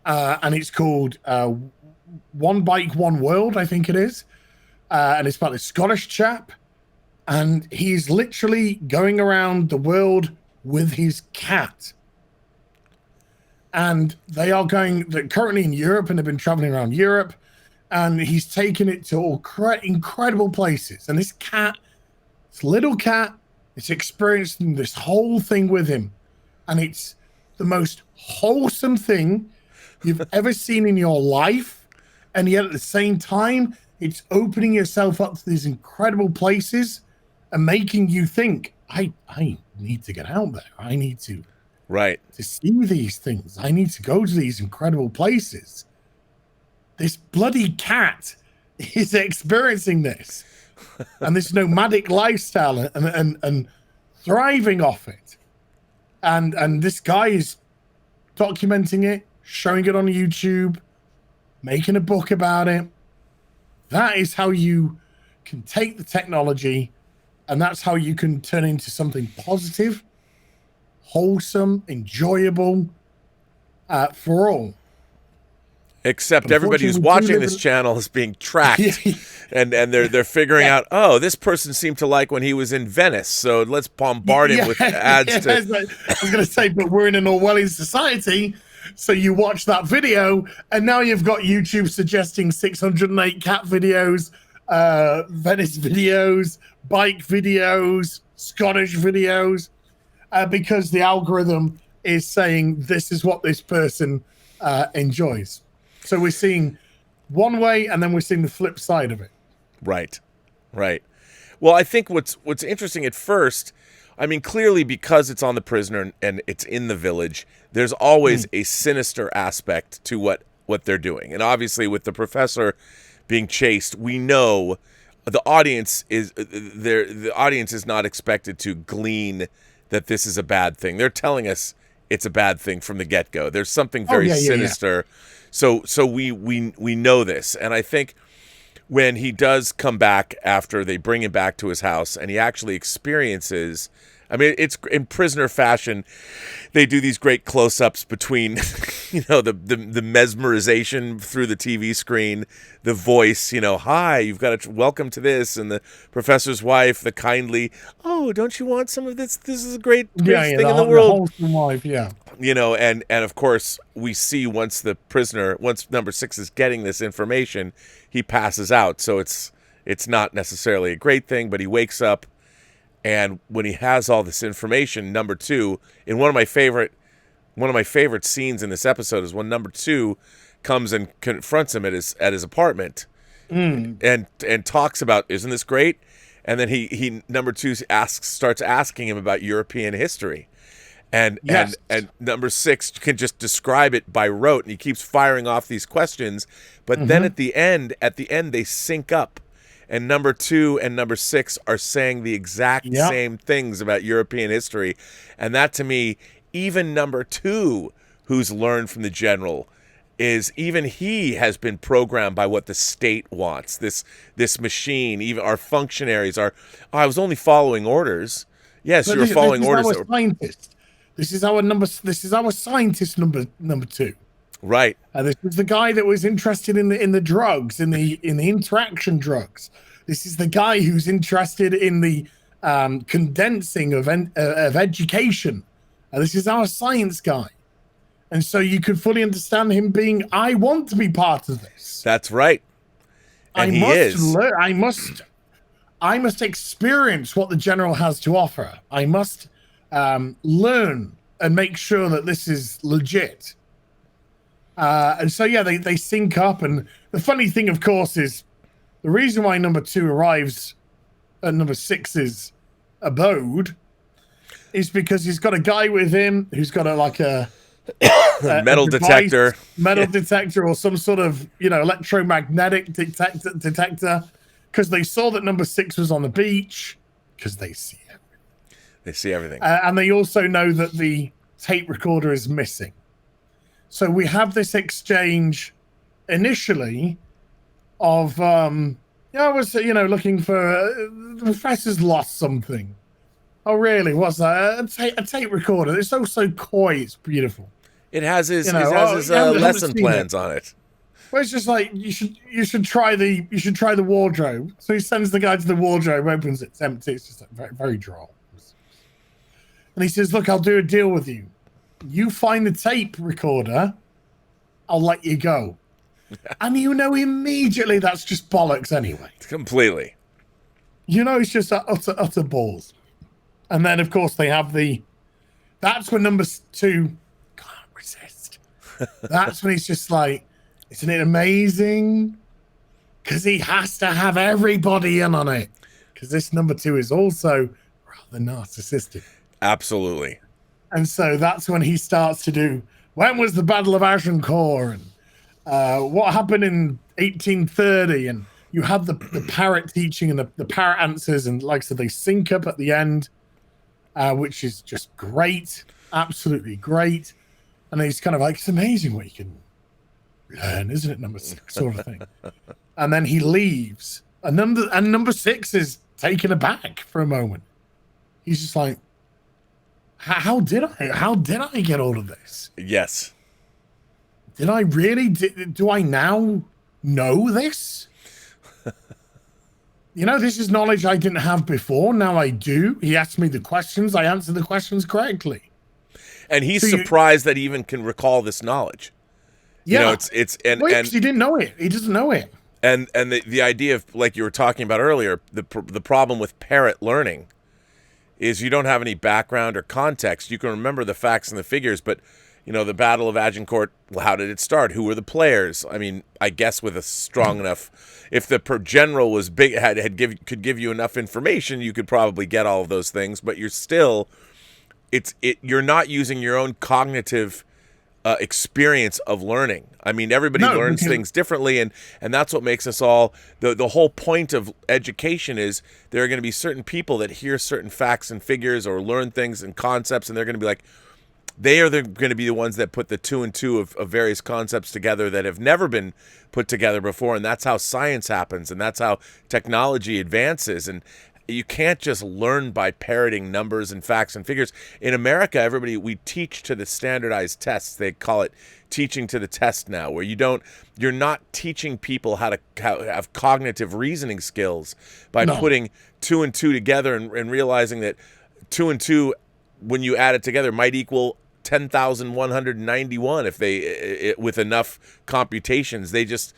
[SPEAKER 2] And it's called One Bike, One World, I think it is. And it's about this Scottish chap, and he's literally going around the world with his cat. And they're currently in Europe, and they've been traveling around Europe, and he's taken it to all incredible places. And this little cat, is experiencing this whole thing with him. And it's the most wholesome thing you've ever seen in your life. And yet at the same time, it's opening yourself up to these incredible places and making you think, I need to get out there. I need to see these things. I need to go to these incredible places. This bloody cat is experiencing this and this nomadic lifestyle and thriving off it. And this guy is documenting it, showing it on YouTube, making a book about it. That is how you can take the technology, and that's how you can turn into something positive, wholesome, enjoyable for all.
[SPEAKER 1] Except everybody who's watching this channel is being tracked, and they're figuring out, oh, this person seemed to like when he was in Venice, so let's bombard him with ads. I was
[SPEAKER 2] going to say, but we're in an Orwellian society. So you watch that video, and now you've got YouTube suggesting 608 cat videos, Venice videos, bike videos, Scottish videos, because the algorithm is saying this is what this person enjoys. So we're seeing one way, and then we're seeing the flip side of it.
[SPEAKER 1] Right. Well, I think what's interesting at first, I mean, clearly because it's on the prisoner and it's in the village, there's always a sinister aspect to what they're doing. And obviously with the professor being chased, we know the audience is not expected to glean that this is a bad thing. They're telling us it's a bad thing from the get-go. There's something very sinister. Yeah. So we know this. And I think when he does come back after they bring him back to his house and he actually experiences, I mean, it's in prisoner fashion. They do these great close-ups between, the mesmerization through the TV screen, the voice, hi, you've got to welcome to this, and the professor's wife, the kindly, oh, don't you want some of this? This is a great thing in the world.
[SPEAKER 2] The wholesome wife, yeah.
[SPEAKER 1] And of course we see once number 6 is getting this information, he passes out. So it's not necessarily a great thing, but he wakes up. And when he has all this information, number 2, in one of my favorite scenes in this episode is when number 2 comes and confronts him at his apartment and talks about, isn't this great? And then he number 2 starts asking him about European history. And number 6 can just describe it by rote, and he keeps firing off these questions. But then at the end they sync up. and number 2 and number 6 are saying the exact
[SPEAKER 2] Yep.
[SPEAKER 1] same things about European history. And that, to me, even number 2, who's learned from the general, is even he has been programmed by what the state wants. This machine, even our functionaries are, I was only following orders. Yes, you were following orders.
[SPEAKER 2] This is our scientist. This is our scientist number 2.
[SPEAKER 1] Right.
[SPEAKER 2] This was the guy that was interested in the drugs, in the interaction drugs. This is the guy who's interested in the condensing of education. This is our science guy. And so you could fully understand him being, I want to be part of this.
[SPEAKER 1] That's right. And he is.
[SPEAKER 2] I must experience what the general has to offer. I must learn and make sure that this is legit. And so, yeah, they sync up. And the funny thing, of course, is the reason why number 2 arrives at number 6's abode is because he's got a guy with him who's got a
[SPEAKER 1] metal detector,
[SPEAKER 2] detector, or some sort of electromagnetic detector, because they saw that number 6 was on the beach, because they see everything.
[SPEAKER 1] They see everything,
[SPEAKER 2] and they also know that the tape recorder is missing. So we have this exchange initially of I was looking for the professor's lost something. Oh really? What's that? A tape recorder. It's so coy. It's beautiful.
[SPEAKER 1] It has his lesson plans on it.
[SPEAKER 2] Well, it's just like you should try the wardrobe. So he sends the guy to the wardrobe, opens it, it's empty. It's just like very, very droll. And he says, "Look, I'll do a deal with you. You find the tape recorder, I'll let you go." And immediately that's just bollocks anyway.
[SPEAKER 1] Completely.
[SPEAKER 2] It's just utter balls. And then of course they have that's when number 2 can't resist. That's when he's just like, isn't it amazing? Because he has to have everybody in on it. Because this number 2 is also rather narcissistic.
[SPEAKER 1] Absolutely.
[SPEAKER 2] And so that's when he starts to do, when was the Battle of Agincourt? And what happened in 1830? And you have the Parrot teaching and the Parrot answers. And like I said, they sync up at the end, which is just great. Absolutely great. And he's kind of like, it's amazing what you can learn, isn't it? Number 6 sort of thing. And then he leaves. And number 6 is taken aback for a moment. He's just like, how did I get all of this?
[SPEAKER 1] Yes.
[SPEAKER 2] Did I really? Do I now know this? This is knowledge I didn't have before. Now I do. He asked me the questions. I answered the questions correctly.
[SPEAKER 1] And he's surprised that he even can recall this knowledge.
[SPEAKER 2] Yeah.
[SPEAKER 1] And
[SPEAKER 2] he didn't know it. He doesn't know it.
[SPEAKER 1] And the idea of, like you were talking about earlier, the problem with Parrot learning is you don't have any background or context. You can remember the facts and the figures, but the Battle of Agincourt, how did it start? Who were the players? I mean, I guess with a strong enough, if the general was big, could give you enough information, you could probably get all of those things. But you're still, you're not using your own cognitive experience of learning. I mean, everybody learns things differently, and that's what makes us all, the whole point of education is there are going to be certain people that hear certain facts and figures or learn things and concepts, and they're going to be like, they are going to be the ones that put the 2 and 2 of various concepts together that have never been put together before, and that's how science happens, and that's how technology advances. And you can't just learn by parroting numbers and facts and figures. In America, we teach to the standardized tests. They call it teaching to the test now, where you're not teaching people how to have cognitive reasoning skills by putting 2 and 2 together and realizing that 2 and 2, when you add it together, might equal 10,191 if with enough computations. They just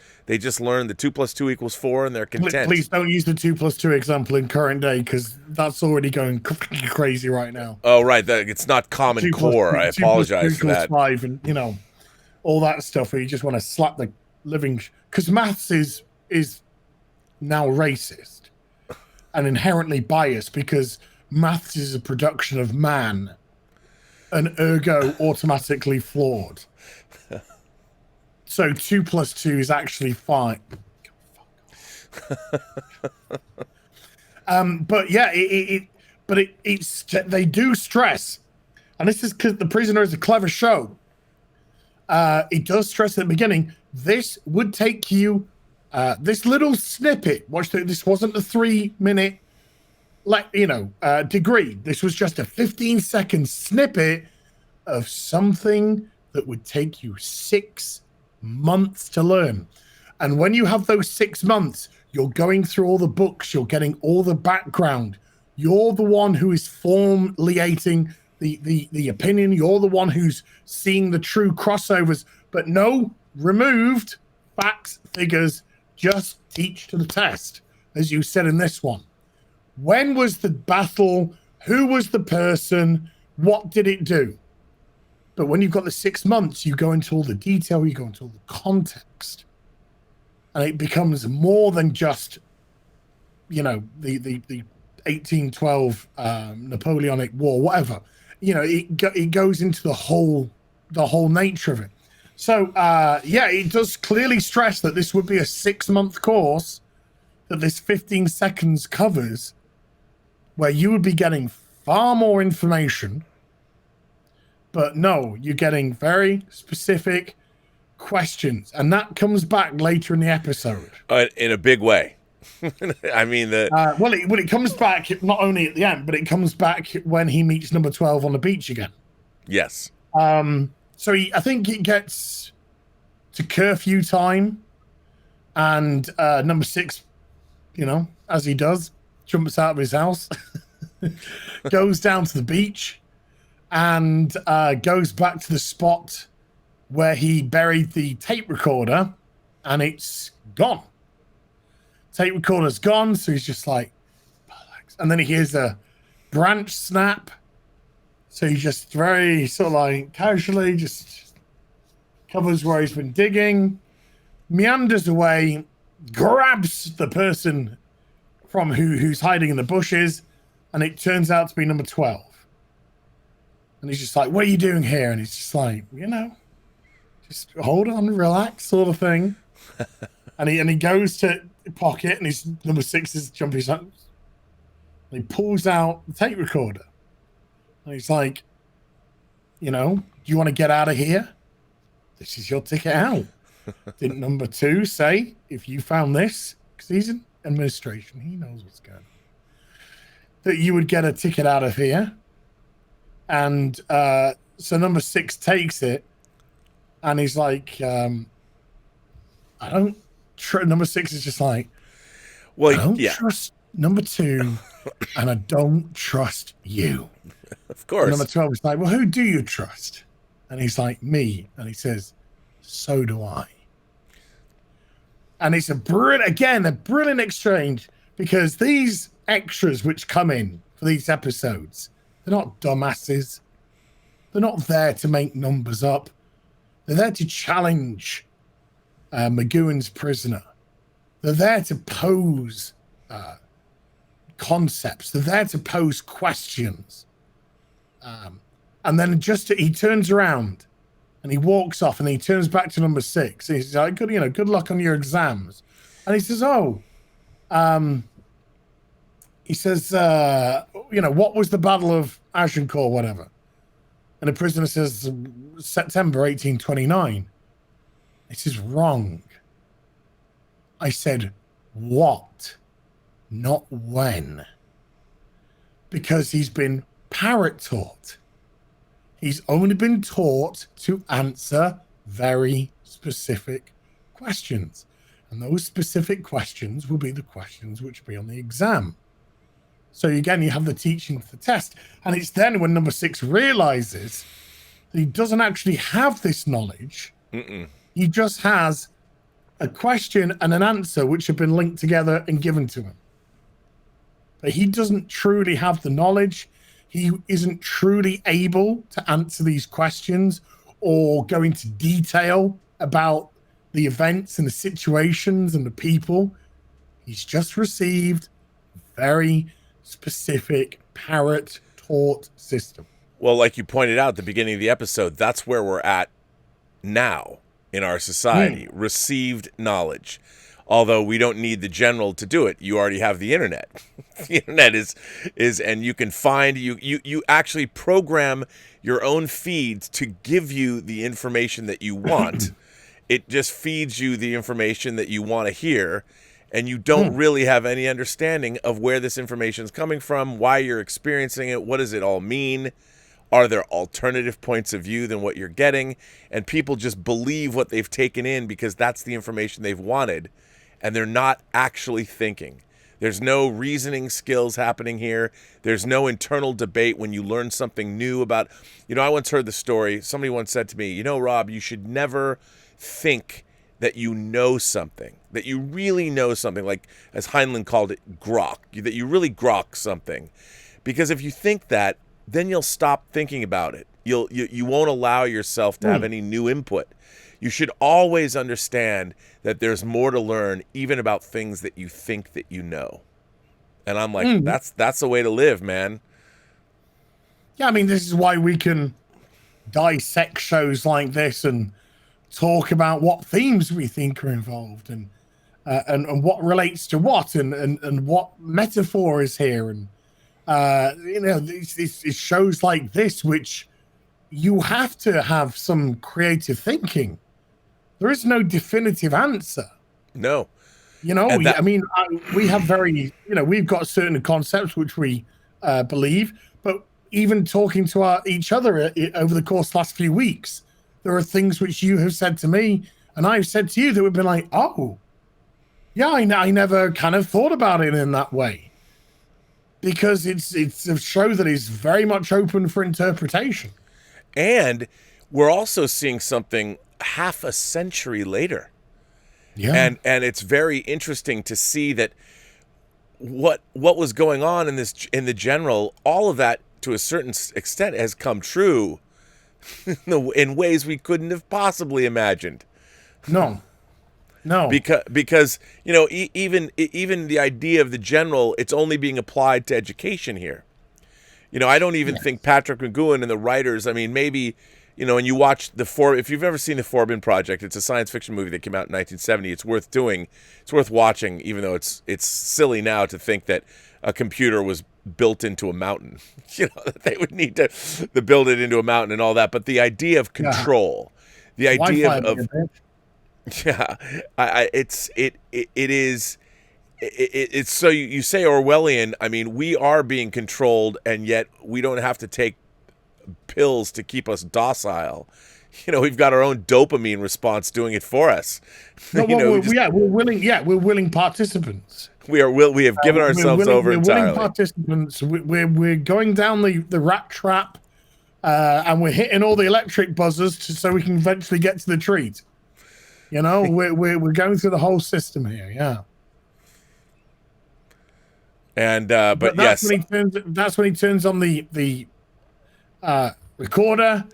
[SPEAKER 1] learn the 2 + 2 = 4 and they're content.
[SPEAKER 2] Please don't use the 2 + 2 example in current day, because that's already going crazy right now.
[SPEAKER 1] Oh right, it's not Common Core. I apologize for that.
[SPEAKER 2] 5 and all that stuff where you just want to slap the living, because maths is now racist and inherently biased, because maths is a production of man and ergo automatically flawed. So 2 + 2 is actually 5. But yeah, it's they do stress, and this is because The Prisoner is a clever show. It does stress at the beginning. This would take you, this little snippet. This wasn't a 3-minute, degree. This was just a 15-second snippet of something that would take you 6 months to learn. And when you have those 6 months, you're going through all the books, you're getting all the background. You're the one who is formulating the opinion. You're the one who's seeing the true crossovers. But no, removed facts, figures, just teach to the test, as you said in this one. When was the battle? Who was the person? What did it do? But when you've got the 6 months, you go into all the detail, you go into all the context. And it becomes more than just, the 1812 Napoleonic War, whatever. It goes into the whole nature of it. So, it does clearly stress that this would be a 6-month course that this 15 seconds covers, where you would be getting far more information. But no, you're getting very specific questions, and that comes back later in the episode
[SPEAKER 1] in a big way. I mean,
[SPEAKER 2] it comes back not only at the end, but it comes back when he meets number 12 on the beach again.
[SPEAKER 1] Yes.
[SPEAKER 2] So I think it gets to curfew time, and number 6, as he does, jumps out of his house, goes down to the beach, and goes back to the spot where he buried the tape recorder, and it's gone. Tape recorder's gone, so he's just like, and then he hears a branch snap. So he just very sort of like casually just covers where he's been digging, meanders away, grabs the person from who's hiding in the bushes, and it turns out to be number 12. And he's just like, what are you doing here? And he's just like, just hold on, relax, sort of thing. and he goes to pocket, and his number 6 is jumping his hands. And he pulls out the tape recorder. And he's like, do you want to get out of here? This is your ticket out. Didn't number 2 say, if you found this, because he's in administration, he knows what's going on, that you would get a ticket out of here? And so number 6 takes it, and he's like, I don't number 6 is just like, I don't trust number 2, and I don't trust you.
[SPEAKER 1] Of course.
[SPEAKER 2] And number 12 is like, well, who do you trust? And he's like, me. And he says, so do I. And it's a brilliant exchange, because these extras which come in for these episodes, they're not dumbasses. They're not there to make numbers up. They're there to challenge McGoohan's prisoner. They're there to pose concepts. They're there to pose questions. And then he turns around and he walks off, and he turns back to number 6. He's like, good luck on your exams. And he says, he says, what was the Battle of Agincourt, whatever? And the prisoner says, September 1829. He says, wrong. I said, what? Not when. Because he's been Parrot taught. He's only been taught to answer very specific questions. And those specific questions will be the questions which will be on the exam. So again, you have the teaching for the test. And it's then when number 6 realizes that he doesn't actually have this knowledge. He just has a question and an answer which have been linked together and given to him. But he doesn't truly have the knowledge. He isn't truly able to answer these questions or go into detail about the events and the situations and the people. He's just received very specific Parrot taught system.
[SPEAKER 1] Well, like you pointed out at the beginning of the episode, that's where we're at now in our society. Received knowledge. Although we don't need the general to do it. You already have the internet. The internet is and you can find you actually program your own feeds to give you the information that you want. It just feeds you the information that you want to hear, and you don't really have any understanding of where this information is coming from, why you're experiencing it, what does it all mean? Are there alternative points of view than what you're getting? And people just believe what they've taken in because that's the information they've wanted, and they're not actually thinking. There's no reasoning skills happening here. There's no internal debate when you learn something new about... I once heard the story. Somebody once said to me, Rob, you should never think that you know something, that you really know something, like as Heinlein called it, grok, that you really grok something. Because if you think that, then you'll stop thinking about it. You won't allow yourself to have any new input. You should always understand that there's more to learn, even about things that you think that you know. And I'm like, that's the way to live, man.
[SPEAKER 2] Yeah, I mean, this is why we can dissect shows like this and talk about what themes we think are involved and what relates to what and what metaphor is here. And it's shows like this which you have to have some creative thinking. There is no definitive answer.
[SPEAKER 1] No.
[SPEAKER 2] We have very, we've got certain concepts which we believe, but even talking to each other over the course of the last few weeks, there are things which you have said to me and I've said to you that would be like, oh, yeah, I never kind of thought about it in that way. Because it's a show that is very much open for interpretation.
[SPEAKER 1] And we're also seeing something half a century later. Yeah. And it's very interesting to see that what was going on in the general, all of that to a certain extent has come true in ways we couldn't have possibly imagined.
[SPEAKER 2] No.
[SPEAKER 1] Because even the idea of the general, it's only being applied to education here. I don't even think Patrick McGoohan and the writers, I mean, maybe, and you watch if you've ever seen the Forbin Project, it's a science fiction movie that came out in 1970. It's worth doing. It's worth watching, even though it's silly now to think that a computer was built into a mountain. That they would need to build it into a mountain and all that. But the idea of control, the idea of yeah, it's so you say Orwellian. I mean, we are being controlled, and yet we don't have to take pills to keep us docile. We've got our own dopamine response doing it for us.
[SPEAKER 2] No, we're willing participants.
[SPEAKER 1] We have given ourselves over entirely.
[SPEAKER 2] We're willing participants. We're going down the rat trap, and we're hitting all the electric buzzers so we can eventually get to the treat. We're going through the whole system here, yeah.
[SPEAKER 1] And but
[SPEAKER 2] that's
[SPEAKER 1] yes,
[SPEAKER 2] that's when he turns on the recorder,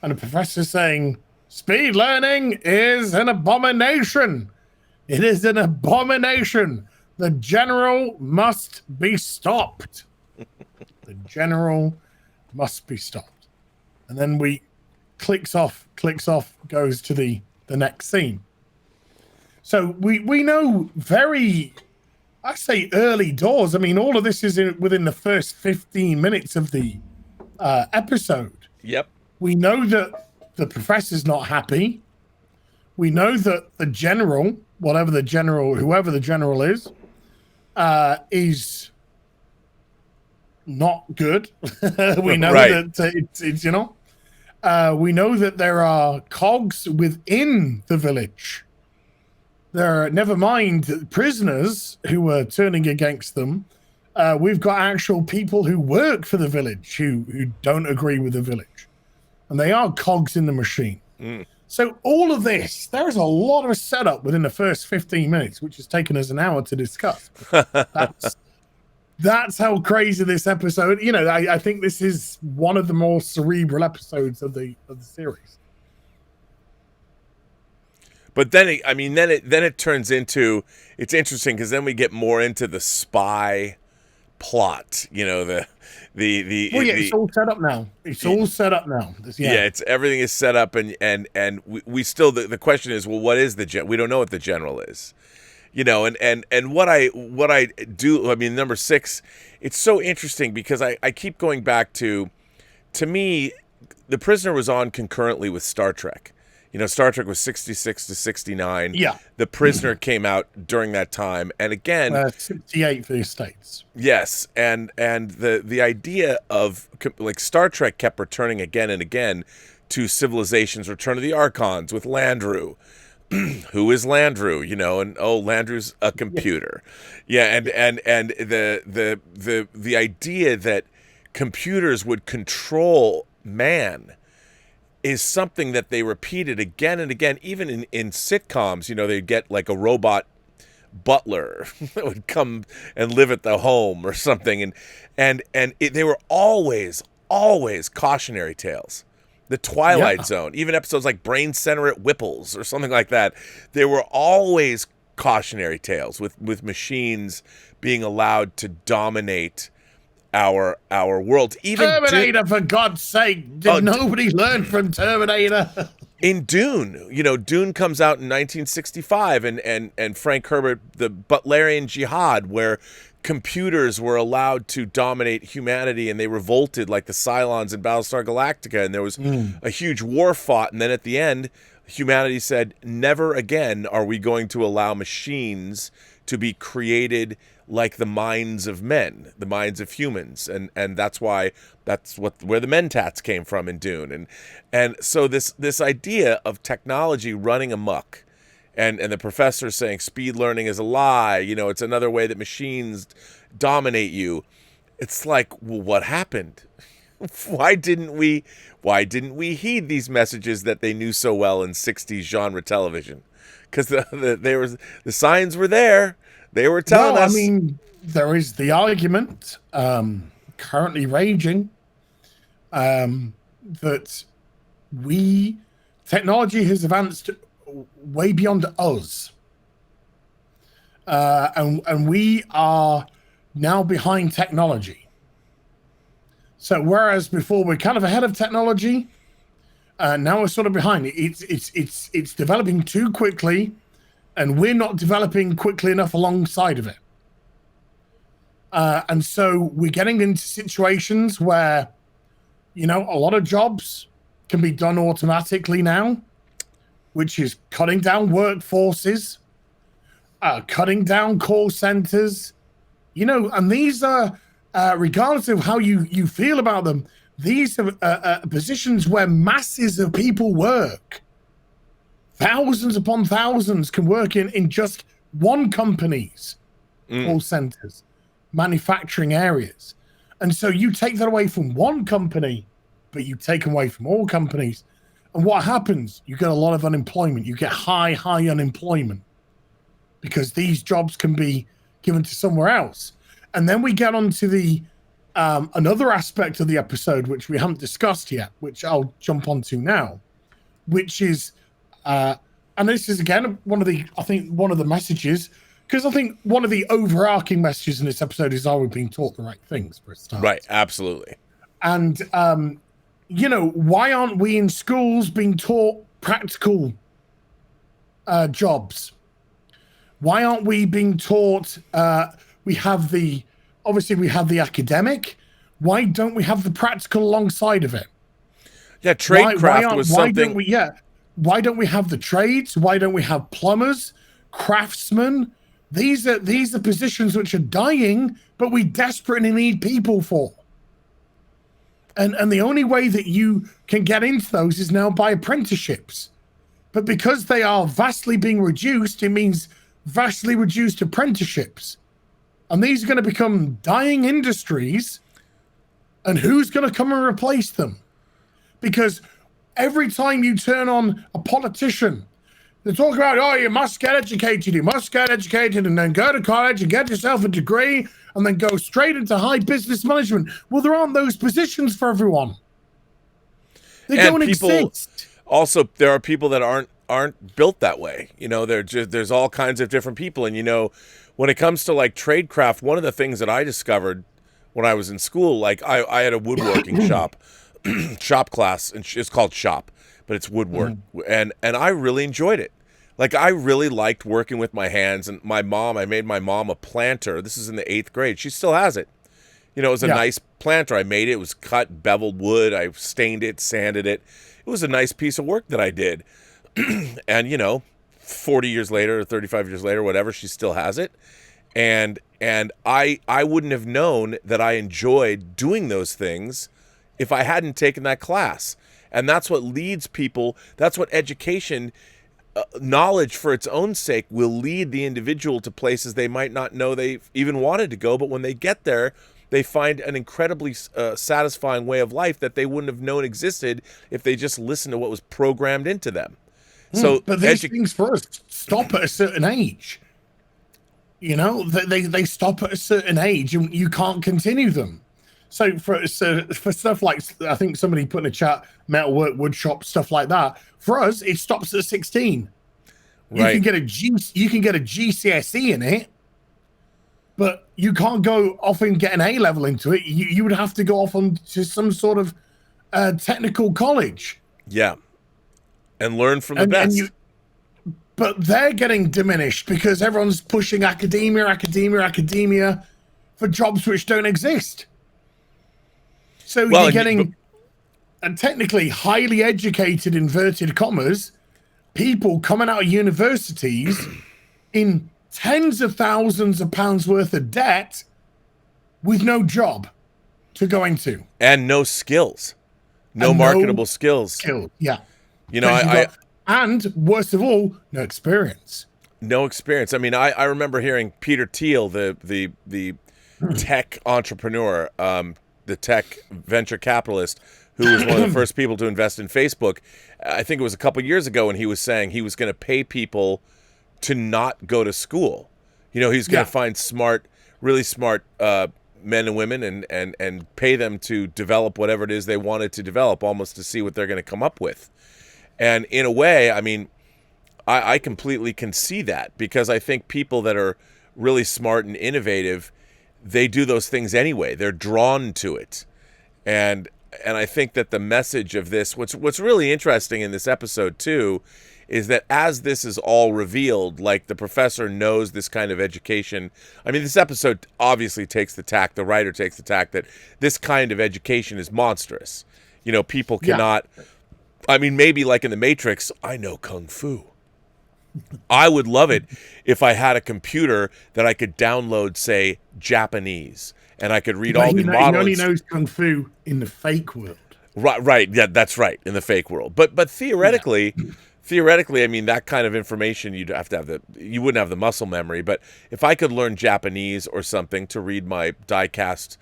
[SPEAKER 2] and the professor's saying, "Speed learning is an abomination. It is an abomination. The general must be stopped. The general must be stopped." And then clicks off, goes to the next scene. So we know very, I say early doors. I mean, all of this is within the first 15 minutes of the episode.
[SPEAKER 1] Yep.
[SPEAKER 2] We know that the professor's not happy. We know that the general, whoever the general is not good. We know that it's we know that there are cogs within the village. There are, never mind prisoners who are turning against them. We've got actual people who work for the village who don't agree with the village. And they are cogs in the machine. So all of this, there's a lot of setup within the first 15 minutes, which has taken us an hour to discuss. That's how crazy this episode. I think this is one of the more cerebral episodes of the series.
[SPEAKER 1] But then it turns into, it's interesting because then we get more into the spy plot.
[SPEAKER 2] It's all set up now.
[SPEAKER 1] It's everything is set up, and we still the question is, well, what is we don't know what the general is. And what I do, I mean, number 6, it's so interesting because I keep going back to me, The Prisoner was on concurrently with Star Trek. Star Trek was 66 to 69.
[SPEAKER 2] Yeah.
[SPEAKER 1] The Prisoner came out during that time. And again,
[SPEAKER 2] 68 for the States.
[SPEAKER 1] yes. And the idea of, like, Star Trek kept returning again and again to Civilization's Return of the Archons with Landru. Who is Landru? And Landru's a computer. Yeah, and the idea that computers would control man is something that they repeated again and again, even in sitcoms. They'd get like a robot butler that would come and live at the home or something, and they were always cautionary tales. The Twilight Zone, even episodes like Brain Center at Whipple's or something like that, they were always cautionary tales with machines being allowed to dominate our world. Even
[SPEAKER 2] Terminator, for God's sake! Did nobody learn from Terminator?
[SPEAKER 1] In Dune, Dune comes out in 1965, and Frank Herbert, the Butlerian Jihad, where computers were allowed to dominate humanity, and they revolted like the Cylons in Battlestar Galactica, and there was a huge war fought, and then at the end, humanity said, never again are we going to allow machines to be created like the minds of men, the minds of humans, and that's where the Mentats came from in Dune, and so this idea of technology running amok, and the professor saying speed learning is a lie, it's another way that machines dominate you. It's like, well, what happened? Why didn't we heed these messages that they knew so well in 60s genre television? Because the signs were there. They were telling us.
[SPEAKER 2] I mean, there is the argument currently raging that technology has advanced way beyond us, and we are now behind technology. So whereas before we're kind of ahead of technology, now we're sort of behind. It's developing too quickly, and we're not developing quickly enough alongside of it. And so we're getting into situations where, a lot of jobs can be done automatically now, which is cutting down workforces, cutting down call centers, and these are, regardless of how you feel about them, these are positions where masses of people work. Thousands upon thousands can work in just one company's call centers, manufacturing areas. And so you take that away from one company, but you take away from all companies. And what happens? You get a lot of unemployment. You get high unemployment because these jobs can be given to somewhere else. And then we get onto the another aspect of the episode, which we haven't discussed yet, which I'll jump onto now, which is, and this is again one of the messages, because I think one of the overarching messages in this episode is, are we being taught the right things for a start?
[SPEAKER 1] Right, absolutely.
[SPEAKER 2] And why aren't we in schools being taught practical jobs? Why aren't we being taught? We have the academic. Why don't we have the practical alongside of it?
[SPEAKER 1] Yeah, tradecraft was something.
[SPEAKER 2] Why don't we have the trades? Why don't we have plumbers, craftsmen? These are positions which are dying, but we desperately need people for. And the only way that you can get into those is now by apprenticeships. But because they are vastly being reduced, it means vastly reduced apprenticeships. And these are going to become dying industries. And who's going to come and replace them? Because every time you turn on a politician, they talk about, you must get educated, and then go to college and get yourself a degree, and then go straight into high business management. Well, there aren't those positions for everyone. They don't exist.
[SPEAKER 1] Also, there are people that aren't built that way. There's all kinds of different people. And, when it comes to like tradecraft, one of the things that I discovered when I was in school, like I had a woodworking shop class, and it's called shop, but it's woodwork. And I really enjoyed it. Like, I really liked working with my hands, and I made my mom a planter. This is in the 8th grade. She still has it. You know, it was a nice planter. I made it. It was cut, beveled wood. I stained it, sanded it. It was a nice piece of work that I did. And, you know, 40 years later or 35 years later, whatever, she still has it. And I wouldn't have known that I enjoyed doing those things if I hadn't taken that class. And that's what leads people. That's what education, knowledge for its own sake, will lead the individual to places they might not know they even wanted to go. But when they get there, they find an incredibly satisfying way of life that they wouldn't have known existed if they just listened to what was programmed into them. So,
[SPEAKER 2] but these things for us stop at a certain age. You know, they stop at a certain age, and you can't continue them. So for stuff like, I think somebody put in a chat, metalwork, woodshop, stuff like that. For us, it stops at 16. Right. You can get a GCSE in it, but you can't go off and get an A level into it. You would have to go off on to some sort of technical college.
[SPEAKER 1] Yeah. And learn from the best.
[SPEAKER 2] But they're getting diminished because everyone's pushing academia for jobs which don't exist. So you're getting technically highly educated, inverted commas, people coming out of universities in tens of thousands of pounds worth of debt with no job to go into.
[SPEAKER 1] And no skills. No marketable skills.
[SPEAKER 2] Yeah.
[SPEAKER 1] You know,
[SPEAKER 2] and worst of all, no experience.
[SPEAKER 1] No experience. I mean, I remember hearing Peter Thiel, the tech entrepreneur, the tech venture capitalist, who was one of the first people to invest in Facebook. I think it was a couple years ago, and he was saying he was going to pay people to not go to school. You know, he's going to find really smart men and women and pay them to develop whatever it is they wanted to develop, almost to see what they're going to come up with. And in a way, I mean, I completely can see that, because I think people that are really smart and innovative, they do those things anyway. They're drawn to it. And I think that the message of this, what's really interesting in this episode too, is that as this is all revealed, like the professor knows this kind of education. I mean, this episode obviously takes the tack, the writer takes the tack that this kind of education is monstrous. You know, people cannot... I mean, maybe like in The Matrix, I know Kung Fu. I would love it if I had a computer that I could download, say, Japanese, and I could read all the models.
[SPEAKER 2] He only knows Kung Fu in the fake world.
[SPEAKER 1] Right. Yeah, that's right, in the fake world. But theoretically, I mean, that kind of information, you'd have to have you wouldn't have the muscle memory. But if I could learn Japanese or something to read my die-cast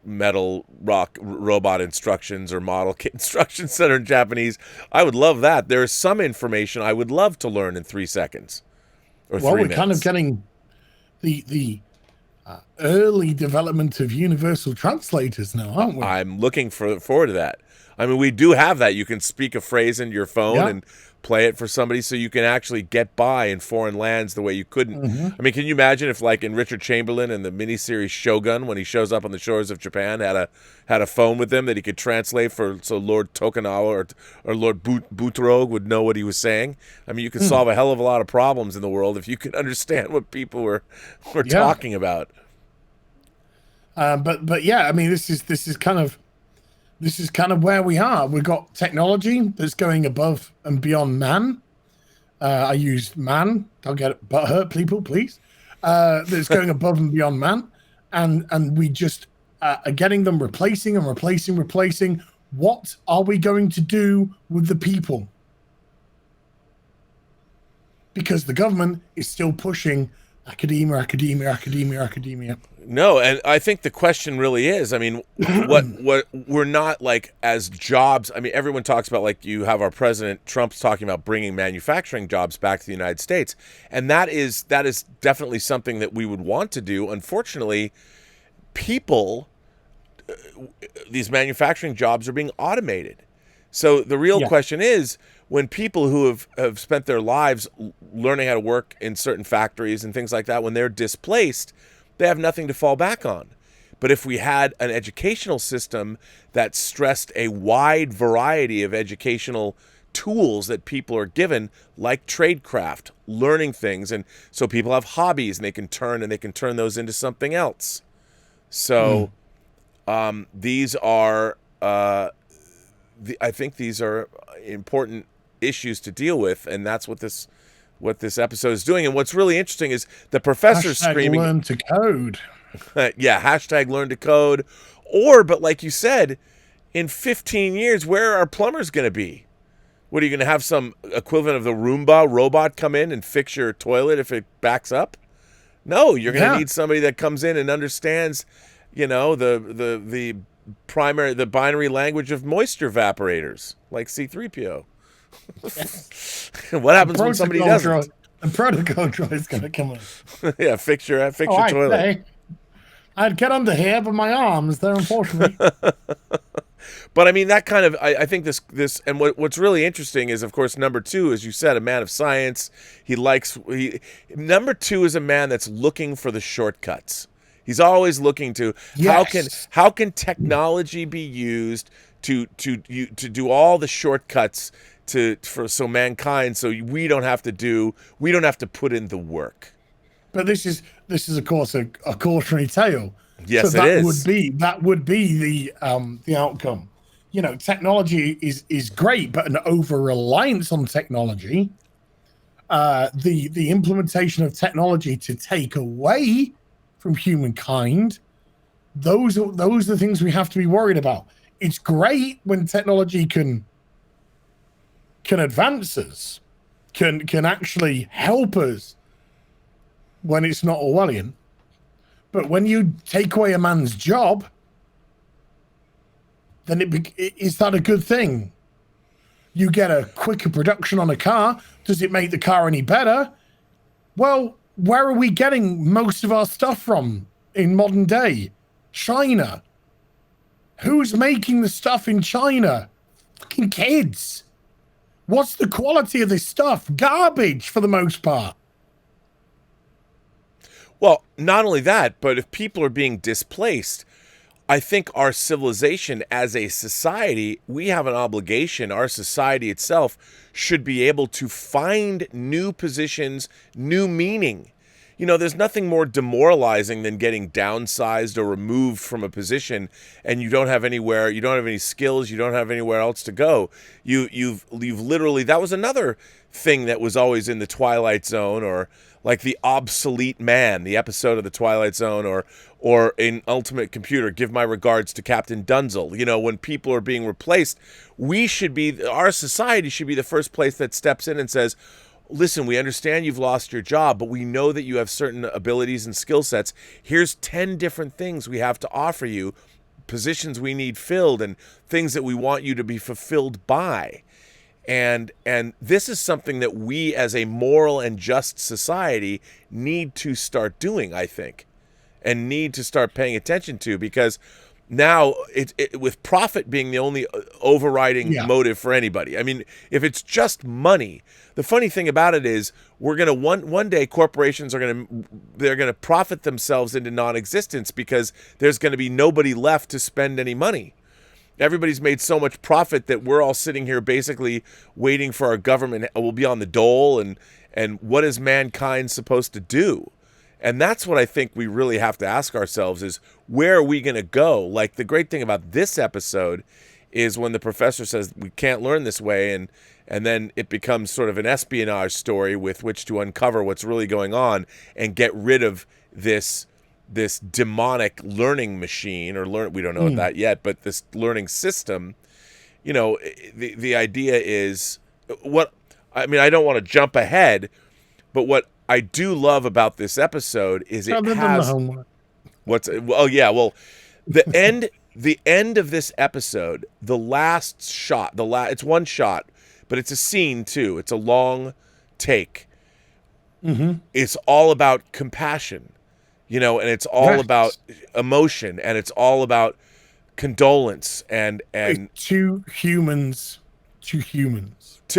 [SPEAKER 1] metal rock robot instructions or model kit instructions that are in Japanese, I would love that. There is some information I would love to learn in 3 seconds or 3 minutes. We're
[SPEAKER 2] kind of getting the early development of universal translators now, aren't we?
[SPEAKER 1] I'm looking forward to that. I mean, we do have that. You can speak a phrase in your phone and play it for somebody, so you can actually get by in foreign lands the way you couldn't. I mean, can you imagine if, like in Richard Chamberlain in the miniseries Shogun, when he shows up on the shores of Japan, had a phone with him that he could translate so Lord Tokugawa or Lord Butrog would know what he was saying? I mean, you could solve a hell of a lot of problems in the world if you could understand what people were talking about.
[SPEAKER 2] But yeah, I mean, this is kind of where we are. We've got technology that's going above and beyond man. I used man. Don't get butthurt, people, please. That's going above and beyond man. And we just are getting them replacing. What are we going to do with the people? Because the government is still pushing academia.
[SPEAKER 1] No, and I think the question really is, I mean, what we're not like as jobs. I mean, everyone talks about, like, you have our president Trump's talking about bringing manufacturing jobs back to the United States, and that is definitely something that we would want to do. Unfortunately, these manufacturing jobs are being automated. So the real question is, when people who have spent their lives learning how to work in certain factories and things like that, when they're displaced, they have nothing to fall back on. But if we had an educational system that stressed a wide variety of educational tools that people are given, like tradecraft, learning things, and so people have hobbies and they can turn those into something else. So these are I think these are important issues to deal with, and that's what this episode is doing. And what's really interesting is the professor's screaming,
[SPEAKER 2] "Learn to code."
[SPEAKER 1] Yeah, hashtag learn to code. But like you said, in 15 years, where are plumbers going to be? What, are you going to have some equivalent of the Roomba robot come in and fix your toilet if it backs up? No, you're going to need somebody that comes in and understands, the binary language of moisture evaporators, like C-3PO. What happens when somebody doesn't?
[SPEAKER 2] The protocol droid is going to come in.
[SPEAKER 1] Yeah, fix your toilet.
[SPEAKER 2] I'd get under here, but my arms, they're unfortunately.
[SPEAKER 1] But I mean, that kind of, I think this, and what's really interesting is, of course, number 2, as you said, a man of science. Number 2 is a man that's looking for the shortcuts. He's always looking to how can technology be used to do all the shortcuts so mankind, so we don't have to put in the work.
[SPEAKER 2] But this is of course a cautionary tale.
[SPEAKER 1] Yes,
[SPEAKER 2] so
[SPEAKER 1] it is.
[SPEAKER 2] That would be the outcome. Technology is great, but an over reliance on technology, the implementation of technology to take away from humankind, those are the things we have to be worried about. It's great when technology can advance us, can actually help us when it's not Orwellian. But when you take away a man's job, then is that a good thing? You get a quicker production on a car. Does it make the car any better? Well, where are we getting most of our stuff from in modern day? China. Who's making the stuff in China? Fucking kids. What's the quality of this stuff? Garbage for the most part.
[SPEAKER 1] Well, not only that, but if people are being displaced, I think our civilization as a society, we have an obligation. Our society itself should be able to find new positions, new meaning. There's nothing more demoralizing than getting downsized or removed from a position and you don't have any skills, you don't have anywhere else to go. You've literally, that was another thing that was always in the Twilight Zone, or like the obsolete man, the episode of the Twilight Zone, or in Ultimate Computer, give my regards to Captain Dunzel. When people are being replaced, our society should be the first place that steps in and says, listen, we understand you've lost your job, but we know that you have certain abilities and skill sets. Here's 10 different things we have to offer you, positions we need filled, and things that we want you to be fulfilled by. And this is something that we as a moral and just society need to start doing, I think, and need to start paying attention to, because now with profit being the only overriding motive for anybody. I mean, if it's just money, the funny thing about it is we're going to one day corporations they're going to profit themselves into non-existence, because there's going to be nobody left to spend any money. Everybody's made so much profit that we're all sitting here basically waiting for our government. We'll be on the dole, and what is mankind supposed to do? And that's what I think we really have to ask ourselves is, where are we going to go? Like, the great thing about this episode is when the professor says we can't learn this way, and then it becomes sort of an espionage story with which to uncover what's really going on and get rid of this demonic learning machine, we don't know that yet, but this learning system. The idea is I don't want to jump ahead, but what I do love about this episode is the end of this episode, the last shot, it's one shot, but it's a scene too. It's a long take. Mm-hmm. It's all about compassion, and it's all about emotion, and it's all about condolence and
[SPEAKER 2] two humans.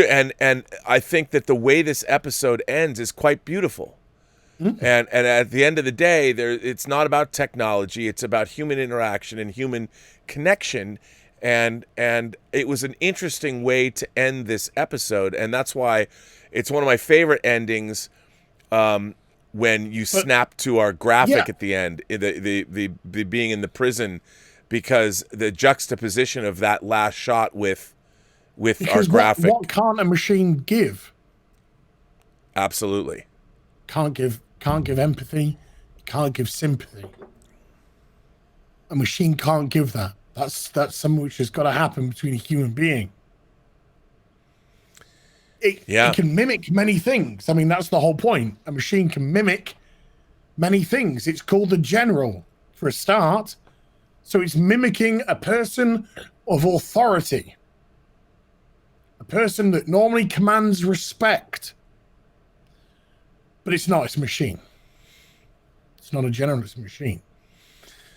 [SPEAKER 1] And I think that the way this episode ends is quite beautiful. Mm-hmm. And at the end of the day, it's not about technology. It's about human interaction and human connection. and it was an interesting way to end this episode, and that's why it's one of my favorite endings. When you snap to our graphic at the end, the being in the prison, because the juxtaposition of that last shot with our graphic.
[SPEAKER 2] What can't a machine give?
[SPEAKER 1] Absolutely.
[SPEAKER 2] Can't give empathy, can't give sympathy. A machine can't give that. That's something which has got to happen between a human being. It can mimic many things. I mean, that's the whole point. A machine can mimic many things. It's called a general for a start. So it's mimicking a person of authority. A person that normally commands respect. But it's not, it's a machine. It's not a general, it's a machine.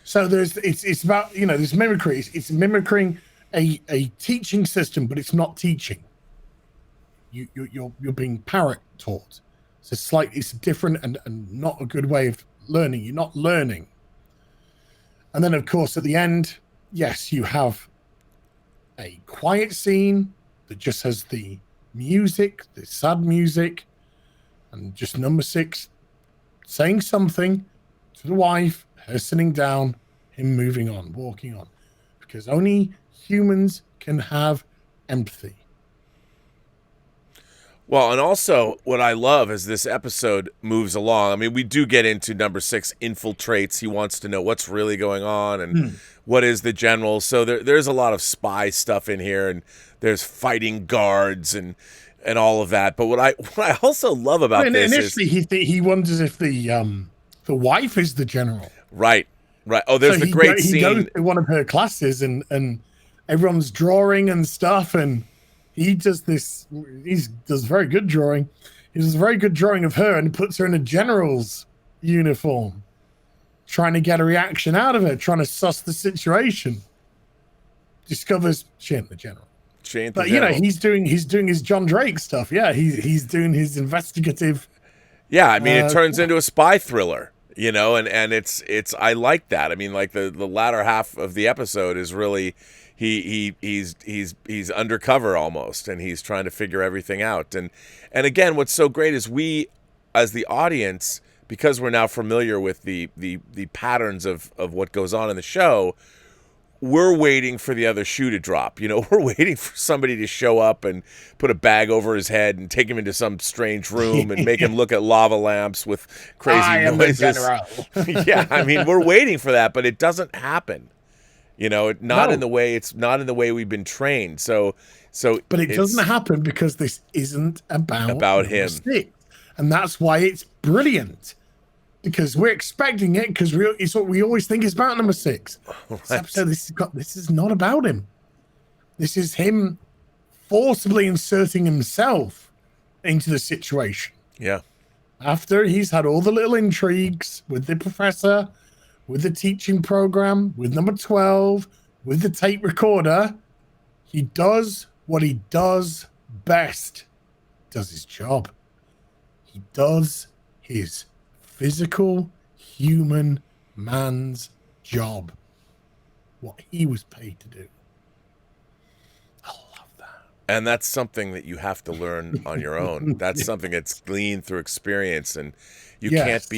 [SPEAKER 2] So it's about, there's mimicry. It's mimicking a teaching system, but it's not teaching. You're being Parrot taught. It's different and not a good way of learning. You're not learning. And then, of course, at the end, yes, you have a quiet scene that just has the music, the sad music, and just number 6 saying something to the wife, her sitting down, him moving on, walking on. Because only humans can have empathy.
[SPEAKER 1] Well, and also what I love as this episode moves along, I mean, we do get into number 6, infiltrates. He wants to know what's really going on and what is the general. So there's a lot of spy stuff in here, and there's fighting guards and all of that. But what I also love about this
[SPEAKER 2] initially
[SPEAKER 1] is
[SPEAKER 2] he wonders if the wife is the general.
[SPEAKER 1] Right. Oh, there's the great scene.
[SPEAKER 2] He goes to one of her classes and everyone's drawing and stuff, and he does this. He does very good drawing. He does a very good drawing of her and puts her in a general's uniform, trying to get a reaction out of her, trying to suss the situation. Discovers she ain't the general. But he's doing his John Drake stuff. Yeah, he's doing his investigative.
[SPEAKER 1] Yeah, I mean, it turns into a spy thriller, and it's I like that. I mean, like the latter half of the episode is really he's undercover almost, and he's trying to figure everything out. And again, what's so great is we, as the audience, because we're now familiar with the patterns of what goes on in the show, we're waiting for the other shoe to drop. We're waiting for somebody to show up and put a bag over his head and take him into some strange room and make him look at lava lamps with crazy noises. Yeah, I mean, we're waiting for that, but it doesn't happen. In the way we've been trained. But it doesn't happen because this isn't about him. And that's why it's brilliant. Because we're expecting it, because it's what we always think is about number 6. This episode, this is not about him. This is him forcibly inserting himself into the situation. Yeah.
[SPEAKER 2] After he's had all the little intrigues with the professor, with the teaching program, with number 12, with the tape recorder, he does what he does best. He does his job. He does his physical human man's job. What he was paid to do. I love that.
[SPEAKER 1] And that's something that you have to learn on your own. That's something that's gleaned through experience, and you can't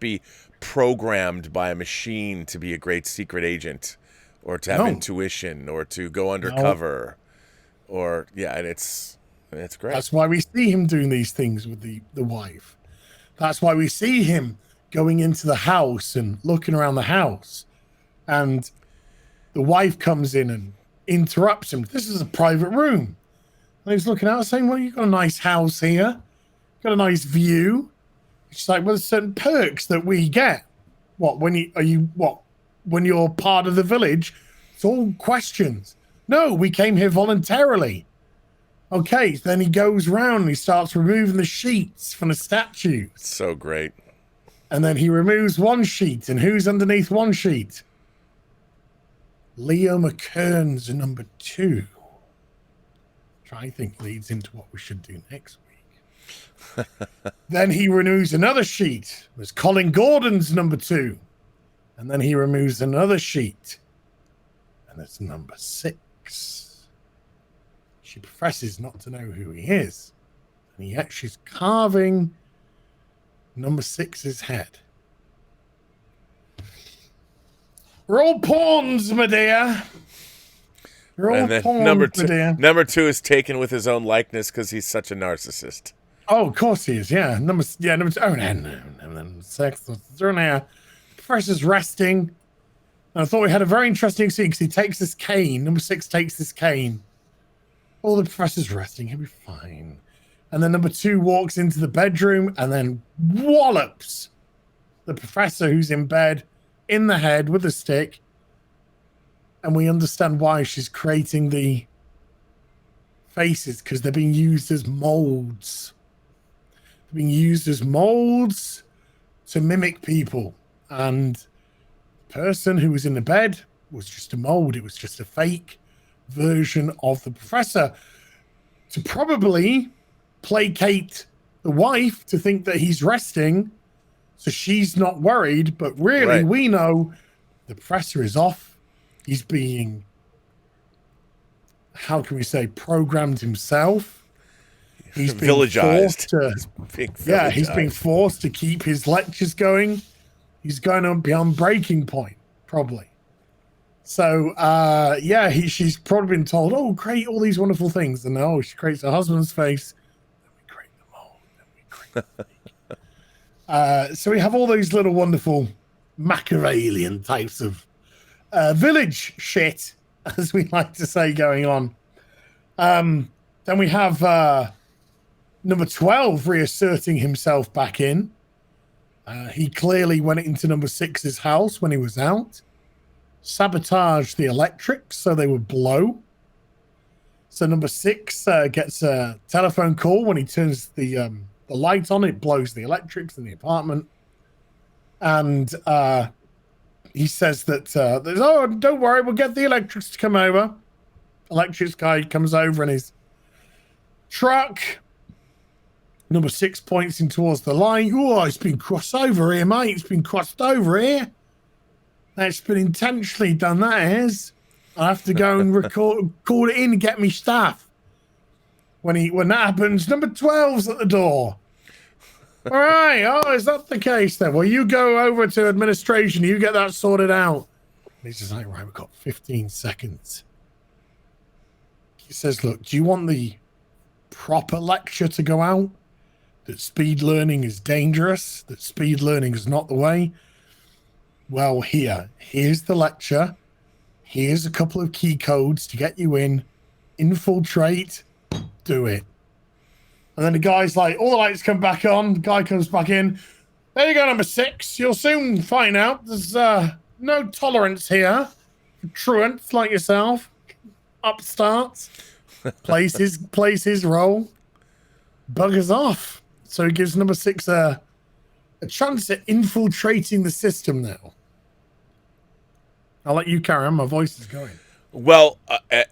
[SPEAKER 1] be programmed by a machine to be a great secret agent or to have intuition or to go undercover and it's great.
[SPEAKER 2] That's why we see him doing these things with the wife. That's why we see him going into the house and looking around the house, and the wife comes in and interrupts him. This is a private room. And he's looking out saying, well, you've got a nice house here. You've got a nice view. She's like, well, there's certain perks that we get. When you're part of the village? It's all questions. No, we came here voluntarily. Okay, then he goes around and he starts removing the sheets from the statues.
[SPEAKER 1] So great.
[SPEAKER 2] And then he removes one sheet, and who's underneath one sheet? Leo McKern's number 2. Which I think leads into what we should do next week. Then he removes another sheet. There's Colin Gordon's number 2. And then he removes another sheet. And And it's number 6. She professes not to know who he is. And yet she's carving number 6's head. We're all pawns, my dear. We're all
[SPEAKER 1] And then
[SPEAKER 2] pawns, my dear.
[SPEAKER 1] number 2 is taken with his own likeness because he's such a narcissist.
[SPEAKER 2] Oh, of course he is. Yeah, number 2. Oh, no, 6. The professor's resting. And I thought we had a very interesting scene because he takes this cane. Number 6 takes this cane. Oh, the professor's resting. He'll be fine. And then number 2 walks into the bedroom and then wallops the professor who's in bed in the head with a stick. And we understand why she's creating the faces, because they're being used as molds. They're being used as molds to mimic people. And the person who was in the bed was just a mold. It was just a fake version of the professor to probably placate the wife to think that he's resting so she's not worried. But really, we know the professor is off. He's being, how can we say, programmed himself. He's being
[SPEAKER 1] villagized.
[SPEAKER 2] He's being forced to keep his lectures going. He's going to be on breaking point, probably. So, she's probably been told, oh, create all these wonderful things. And she creates her husband's face. Then we create the mold. Then we create the so we have all those little wonderful Machiavellian types of village shit, as we like to say, going on. Then we have number 12 reasserting himself back in. He clearly went into number 6's house when he was out. Sabotage the electrics so they would blow. So number 6 gets a telephone call. When he turns the light on, it blows the electrics in the apartment. And he says that, don't worry, we'll get the electrics to come over. Electrics guy comes over in his truck. Number 6 points him towards the line. Oh, it's been crossed over here, mate. It's been crossed over here. That's been intentionally done, that is. I have to go and call it in and get me stuff. When that happens, number 12's at the door. All right. Oh, is that the case then? Well, you go over to administration. You get that sorted out. And he's just like, right, we've got 15 seconds. He says, look, do you want the proper lecture to go out? That speed learning is dangerous? That speed learning is not the way? Well, here's the lecture. Here's a couple of key codes to get you in. Infiltrate. Do it. And then the guy's like, all the lights come back on. The guy comes back in. There you go, number 6. You'll soon find out. There's no tolerance here for truants like yourself. Upstarts. Places roll. Buggers off. So he gives number 6 a chance at infiltrating the system now. I'll let you carry on. My voice is going.
[SPEAKER 1] Well,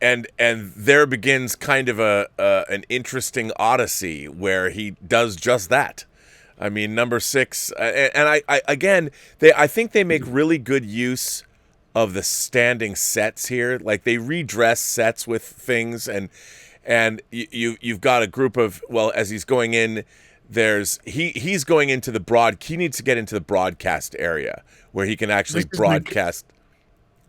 [SPEAKER 1] and there begins kind of an interesting odyssey where he does just that. I mean, number 6, and I think they make really good use of the standing sets here. Like they redress sets with things, and you've got a group of, well, as he's going in, he's going into he needs to get into the broadcast area where he can actually broadcast.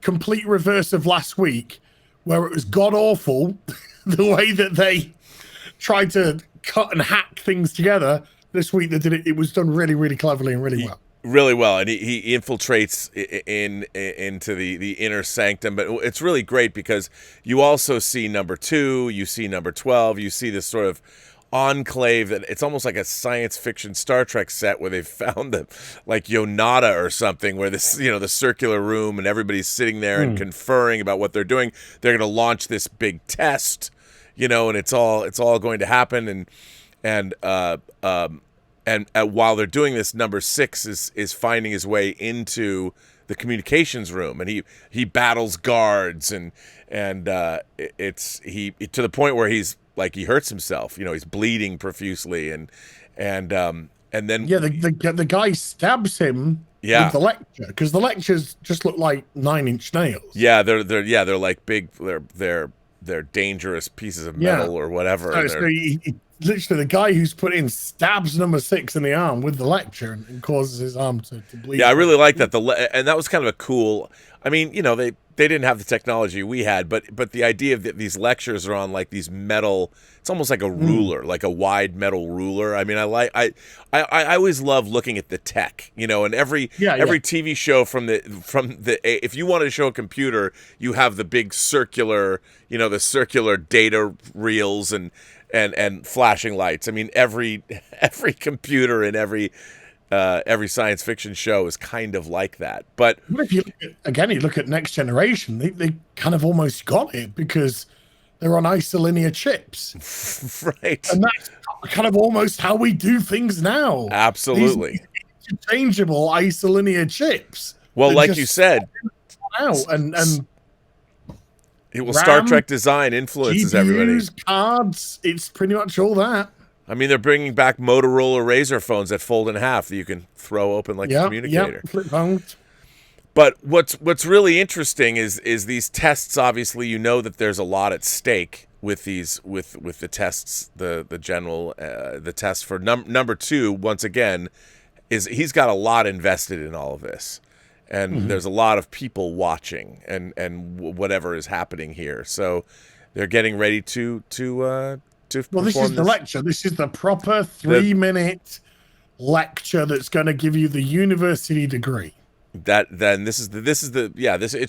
[SPEAKER 2] Complete reverse of last week, where it was god awful the way that they tried to cut and hack things together. This week they did it. It was done really, really cleverly and really well.
[SPEAKER 1] Really well, and he infiltrates into the inner sanctum. But it's really great because you also see number 2, you see number 12, you see this sort of enclave that it's almost like a science fiction Star Trek set where they found like Yonada or something, where this, the circular room and everybody's sitting there and conferring about what they're doing. They're going to launch this big test, and it's all going to happen. And while they're doing this, number 6 is finding his way into the communications room, and he battles guards and it's to the point where he's like he hurts himself. He's bleeding profusely, and then
[SPEAKER 2] the guy stabs him
[SPEAKER 1] Yeah.
[SPEAKER 2] with the lecture, because the lectures just look like 9-inch nails.
[SPEAKER 1] Yeah, they're like big. They're dangerous pieces of metal or whatever.
[SPEAKER 2] So he literally, the guy who's put in stabs number 6 in the arm with the lecture and causes his arm to bleed.
[SPEAKER 1] Yeah, I really like that. And that was kind of a cool. I mean, they didn't have the technology we had, but the idea of that these lectures are on like these metal. It's almost like a ruler, like a wide metal ruler. I mean, I always love looking at the tech, and every TV show from the if you wanted to show a computer, you have the big circular, the circular data reels and flashing lights. I mean, every computer in every science fiction show is kind of like that. But
[SPEAKER 2] if you look at Next Generation, they kind of almost got it because they're on isolinear chips.
[SPEAKER 1] Right.
[SPEAKER 2] And that's kind of almost how we do things now.
[SPEAKER 1] Absolutely.
[SPEAKER 2] These interchangeable isolinear chips.
[SPEAKER 1] Well, like you said,
[SPEAKER 2] out and
[SPEAKER 1] Star Trek design influences
[SPEAKER 2] GPUs,
[SPEAKER 1] everybody.
[SPEAKER 2] Cards, it's pretty much all that.
[SPEAKER 1] I mean, they're bringing back Motorola Razr phones that fold in half that you can throw open like a communicator.
[SPEAKER 2] Flip phones.
[SPEAKER 1] But what's really interesting is these tests. Obviously, that there's a lot at stake with these with the tests. The general the test for number 2 once again is he's got a lot invested in all of this, and there's a lot of people watching and whatever is happening here. So they're getting ready to
[SPEAKER 2] this is the lecture. This is the proper 3-minute lecture that's going to give you the university degree.
[SPEAKER 1] It's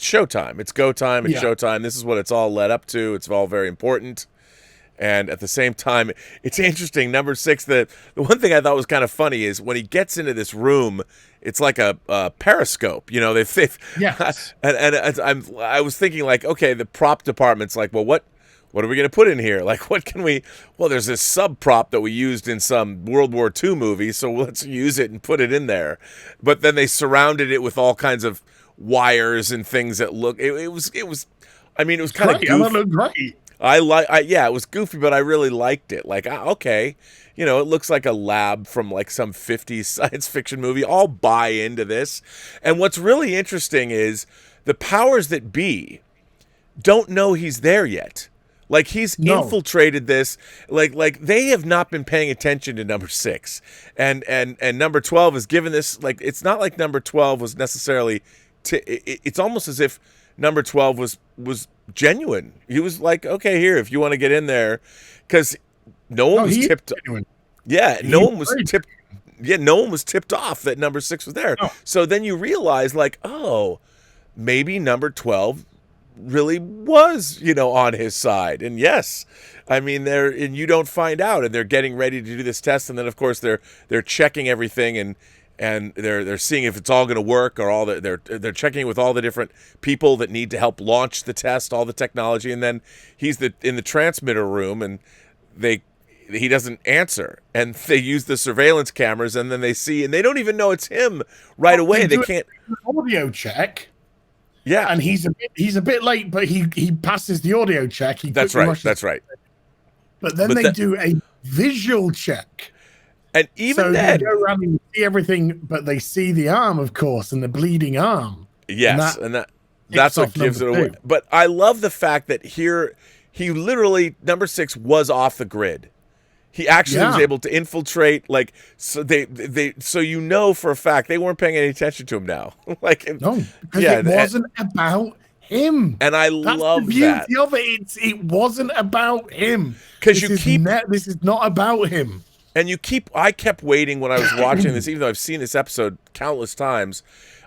[SPEAKER 1] showtime. It's go time. It's showtime. This is what it's all led up to. It's all very important. And at the same time, it's interesting. Number 6, the one thing I thought was kind of funny is when he gets into this room, it's like a periscope.
[SPEAKER 2] Yes.
[SPEAKER 1] I was thinking like, okay, the prop department's like, well, what are we going to put in here? Like, what can we... Well, there's this sub-prop that we used in some World War II movie, so let's use it and put it in there. But then they surrounded it with all kinds of wires and things that look... It was kind of goofy.
[SPEAKER 2] It looked great.
[SPEAKER 1] It was goofy, but I really liked it. Like, okay, it looks like a lab from like some 50s science fiction movie. I'll buy into this. And what's really interesting is the powers that be don't know he's there yet. Like he's infiltrated this, like they have not been paying attention to number 6, and number 12 is given this. Like it's not like number 12 was necessarily. It's almost as if number 12 was genuine. He was like, okay, here if you want to get in there, because no one was tipped. Yeah, no one was tipped. Yeah, no one was tipped off that number 6 was there. No. So then you realize, like, oh, maybe number 12. Really was, on his side. And yes, I mean you don't find out, and they're getting ready to do this test, and then of course they're checking everything and they're seeing if it's all going to work, or they're checking with all the different people that need to help launch the test, all the technology, and then he's in the transmitter room, and he doesn't answer, and they use the surveillance cameras, and then they see, and they don't even know it's him right away. They can't
[SPEAKER 2] audio check.
[SPEAKER 1] Yeah,
[SPEAKER 2] and he's a bit late, but he passes the audio check.
[SPEAKER 1] That's right.
[SPEAKER 2] But then they do a visual check,
[SPEAKER 1] and even then,
[SPEAKER 2] they go around and see everything, but they see the arm, of course, and the bleeding arm.
[SPEAKER 1] Yes, and that's what gives it away. But I love the fact that here he literally number 6 was off the grid. He actually was able to infiltrate, like, so they so for a fact they weren't paying any attention to him now.
[SPEAKER 2] Because it wasn't about him.
[SPEAKER 1] And I love
[SPEAKER 2] the beauty of it. It wasn't about him.
[SPEAKER 1] Because
[SPEAKER 2] this is not about him.
[SPEAKER 1] And I kept waiting when I was watching this, even though I've seen this episode countless times.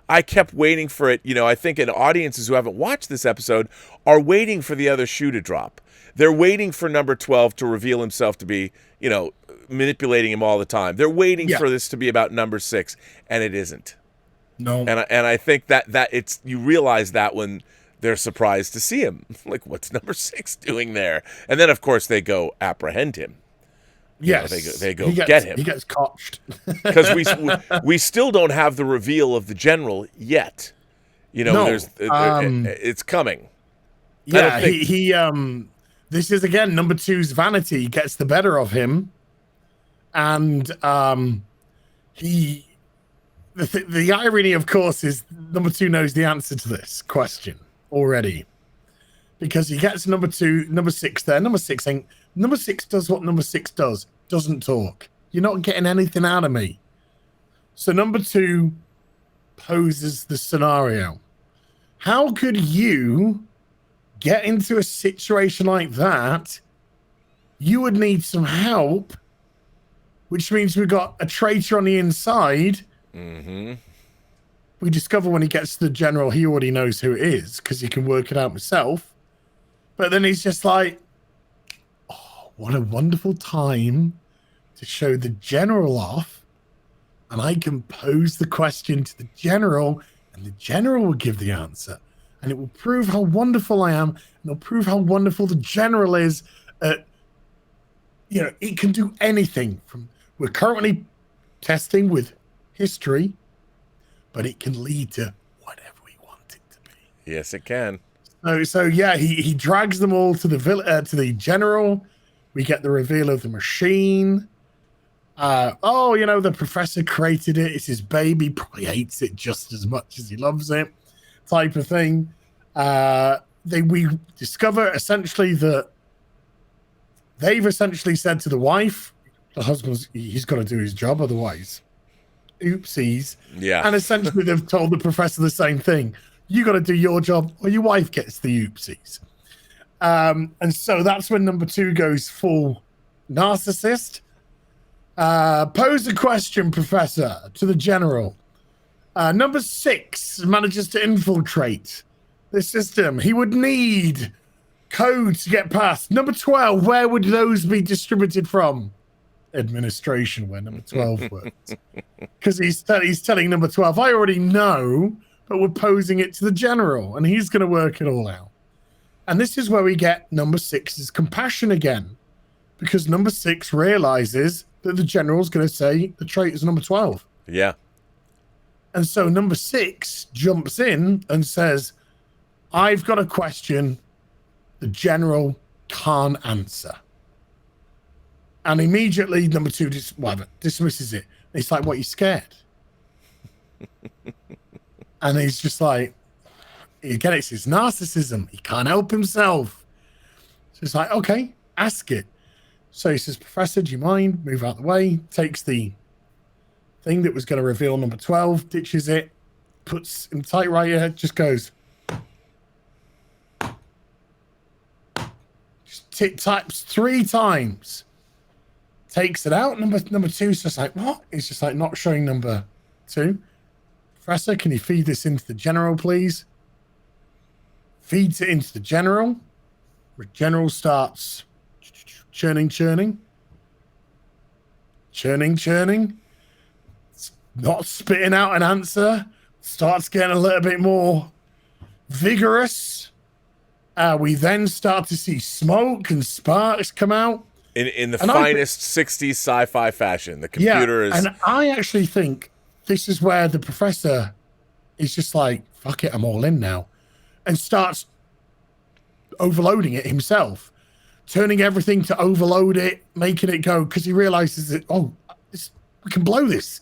[SPEAKER 1] I kept waiting for it. I think audiences who haven't watched this episode are waiting for the other shoe to drop. They're waiting for number 12 to reveal himself to be, manipulating him all the time. They're waiting for this to be about number 6, and it isn't.
[SPEAKER 2] No.
[SPEAKER 1] And I think that it's, you realize that when they're surprised to see him. Like, what's number 6 doing there? And then, of course, they go apprehend him.
[SPEAKER 2] Yes.
[SPEAKER 1] They go get him.
[SPEAKER 2] He gets cotched.
[SPEAKER 1] Because we still don't have the reveal of the general yet. It's coming.
[SPEAKER 2] Yeah, he this is again number 2's vanity gets the better of him, and he the irony, of course, is number 2 knows the answer to this question already, because he gets number 6 there. Number 6 does what number 6 does, doesn't talk. You're not getting anything out of me. So number 2 poses the scenario. How could you get into a situation like that? You would need some help, which means we've got a traitor on the inside.
[SPEAKER 1] Mm-hmm.
[SPEAKER 2] We discover when he gets to the general, he already knows who it is because he can work it out himself. But then he's just like, oh, what a wonderful time to show the general off. And I can pose the question to the general, and the general will give the answer. And it will prove how wonderful I am, and it'll prove how wonderful the general is. It can do anything. We're currently testing with history, but it can lead to whatever we want it to be.
[SPEAKER 1] Yes, it can.
[SPEAKER 2] So yeah, he drags them all to the general. We get the reveal of the machine. The professor created it. It's his baby. Probably hates it just as much as he loves it, type of thing. We discover essentially that they've essentially said to the wife, the husband's, he's got to do his job, otherwise, oopsies.
[SPEAKER 1] Yeah.
[SPEAKER 2] And essentially they've told the professor the same thing. You got to do your job or your wife gets the oopsies. And so that's when number 2 goes full narcissist. Pose a question, Professor, to the general. Number 6 manages to infiltrate the system. He would need code to get past. Number 12, where would those be distributed from? Administration, where number 12 works. Because he's telling number 12, I already know, but we're posing it to the general, and he's going to work it all out. And this is where we get number 6's compassion again, because number 6 realizes that the general's going to say the trait is number 12.
[SPEAKER 1] Yeah.
[SPEAKER 2] And so number 6 jumps in and says, I've got a question the general can't answer. And immediately number 2 dismisses it. It's like, what, you scared? And he's just like, again, it's his narcissism. He can't help himself. So it's like, okay, ask it. So he says, Professor, do you mind? Move out the way. Takes the thing that was going to reveal number 12, ditches it, puts him tight right here, just goes. Just types 3 times. Takes it out. Number 2 is just like, what? It's just like not showing number 2. Professor, can you feed this into the general, please? Feeds it into the general. The general starts churning. It's not spitting out an answer. Starts getting a little bit more vigorous. We then start to see smoke and sparks come out.
[SPEAKER 1] In the finest 60s sci-fi fashion. The computer is...
[SPEAKER 2] And I actually think this is where the professor is just like, fuck it, I'm all in now. And starts overloading it himself. Turning everything to overload it, making it go, because he realizes that, we can blow this.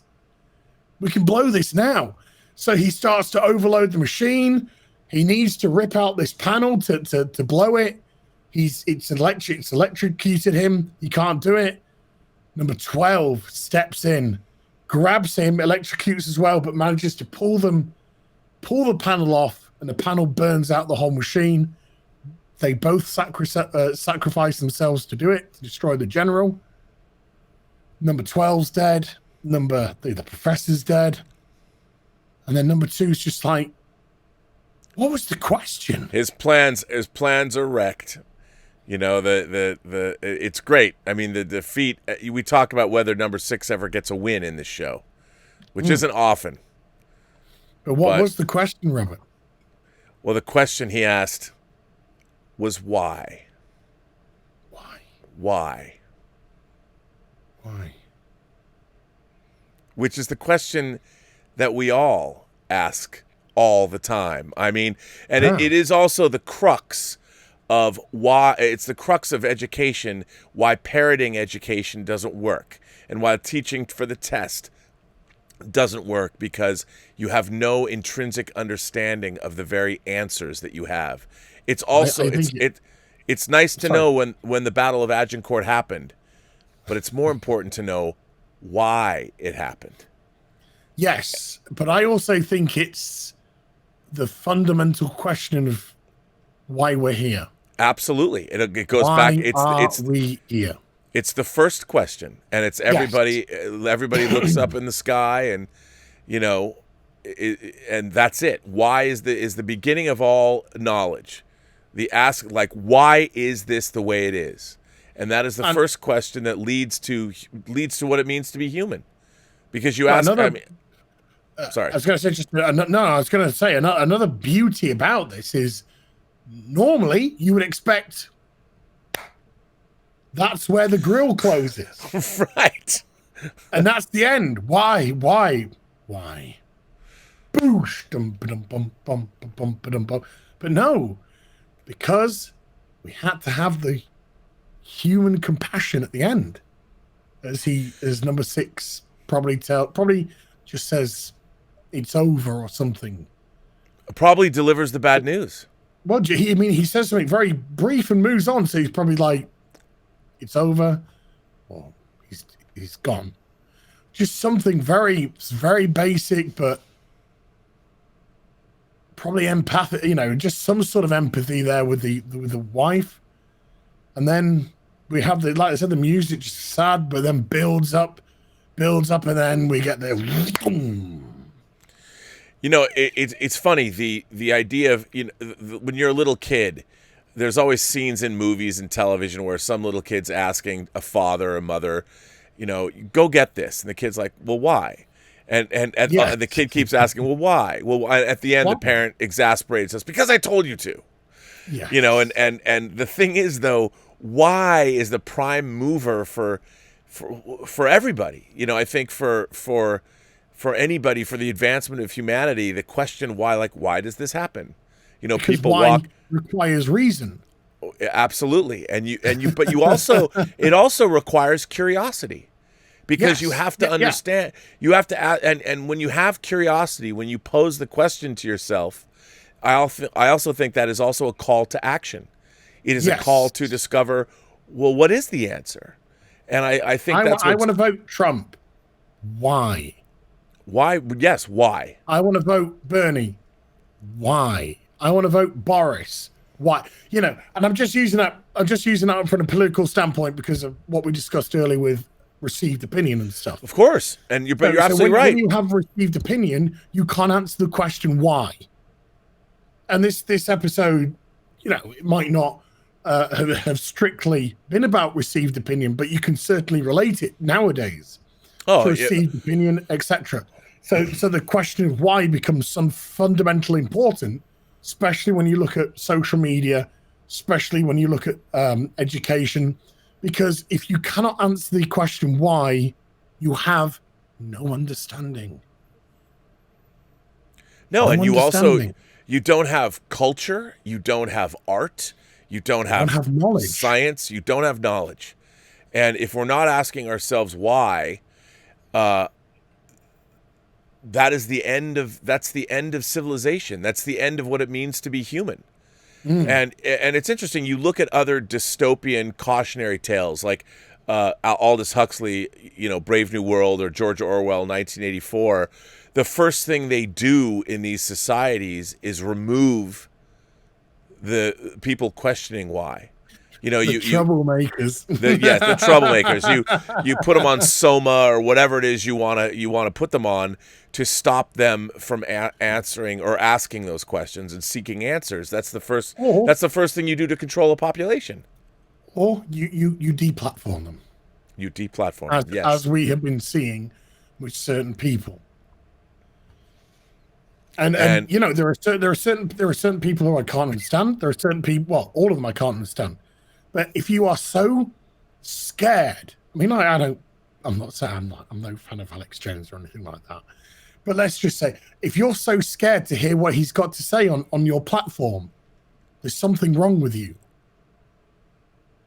[SPEAKER 2] We can blow this now. So he starts to overload the machine. He needs to rip out this panel to blow it. It's electrocuted him. He can't do it. Number 12 steps in, grabs him, electrocutes as well, but manages to pull the panel off, and the panel burns out the whole machine. They both sacrifice themselves to do it, to destroy the general. Number 12's dead. The professor's dead. And then number 2's just like, what was the question?
[SPEAKER 1] His plans are wrecked. You know, it's great. I mean, the defeat, we talk about whether number 6 ever gets a win in this show, which isn't often.
[SPEAKER 2] But what was the question, Robert?
[SPEAKER 1] Well, the question he asked was why? Why? Which is the question that we all ask all the time. I mean, and it is also the crux of why, it's the crux of education, why parroting education doesn't work, and why teaching for the test doesn't work because you have no intrinsic understanding of the very answers that you have. It's also
[SPEAKER 2] I think
[SPEAKER 1] it's nice to
[SPEAKER 2] sorry.
[SPEAKER 1] know when the Battle of Agincourt happened, but it's more important to know why it happened.
[SPEAKER 2] Yes, but I also think it's the fundamental question of why we're here.
[SPEAKER 1] Absolutely. It goes back.
[SPEAKER 2] Why are we here?
[SPEAKER 1] It's the first question, and it's everybody. Everybody looks up in the sky, and and that's it. Why is the beginning of all knowledge? The ask, like, why is this the way it is? And that is the first question that leads to what it means to be human. Because you ask. Sorry.
[SPEAKER 2] I was going to say I was going to say another beauty about this is normally you would expect that's where the grill closes.
[SPEAKER 1] Right.
[SPEAKER 2] And that's the end. Why? Boosh. Dum, ba-dum, bum, bum, ba-dum, ba-dum, bum. But no, because we had to have the human compassion at the end. As number 6 probably just says it's over or something.
[SPEAKER 1] Probably delivers the bad news.
[SPEAKER 2] Well, he says something very brief and moves on. So he's probably like, it's over, or he's gone. Just something very, very basic, but probably empathic. Just some sort of empathy there with the wife. And then we have like I said, the music just sad, but then builds up, and then we get the.
[SPEAKER 1] It's funny the idea of when you're a little kid. There's always scenes in movies and television where some little kid's asking a father or mother, go get this. And the kid's like, well, why? And the kid keeps asking, well, why? Well, at the end, the parent exasperates us because I told you to. Yeah. And the thing is, though, why is the prime mover for everybody? I think for anybody, for the advancement of humanity, the question why does this happen?
[SPEAKER 2] Because
[SPEAKER 1] people
[SPEAKER 2] why requires reason.
[SPEAKER 1] Absolutely. But you also, it also requires curiosity, because you have to understand, you have to ask, and when you have curiosity, when you pose the question to yourself, I also think that is also a call to action. It is a call to discover, well, what is the answer? And I think I
[SPEAKER 2] want to vote Trump. Why?
[SPEAKER 1] Why? Yes. Why?
[SPEAKER 2] I want to vote Bernie. Why? I want to vote Boris. Why? And I'm just using that from a political standpoint because of what we discussed earlier with received opinion and stuff.
[SPEAKER 1] Of course. And you're absolutely right.
[SPEAKER 2] When you have received opinion, you can't answer the question why. And this episode, it might not have strictly been about received opinion, but you can certainly relate it nowadays to received opinion, etc. So the question of why becomes some fundamentally important, especially when you look at social media, especially when you look at education, because if you cannot answer the question why, you have no understanding.
[SPEAKER 1] No, and you don't have culture, you don't have art, you don't have
[SPEAKER 2] knowledge.
[SPEAKER 1] Science, you don't have knowledge. And if we're not asking ourselves why, that's the end of civilization. That's the end of what it means to be human. And it's interesting. You look at other dystopian cautionary tales like Aldous Huxley, Brave New World, or George Orwell, 1984. The first thing they do in these societies is remove the people questioning why.
[SPEAKER 2] Troublemakers.
[SPEAKER 1] The troublemakers. You put them on Soma or whatever it is you want to put them on to stop them from answering or asking those questions and seeking answers. That's the first. That's the first thing you do to control a population.
[SPEAKER 2] Or you deplatform them.
[SPEAKER 1] You deplatform them. Yes.
[SPEAKER 2] As we have been seeing with certain people. And there are certain people who I can't understand. There are certain people. Well, all of them I can't understand. But if you are so scared, I'm not saying I'm no fan of Alex Jones or anything like that. But let's just say, if you're so scared to hear what he's got to say on your platform, there's something wrong with you.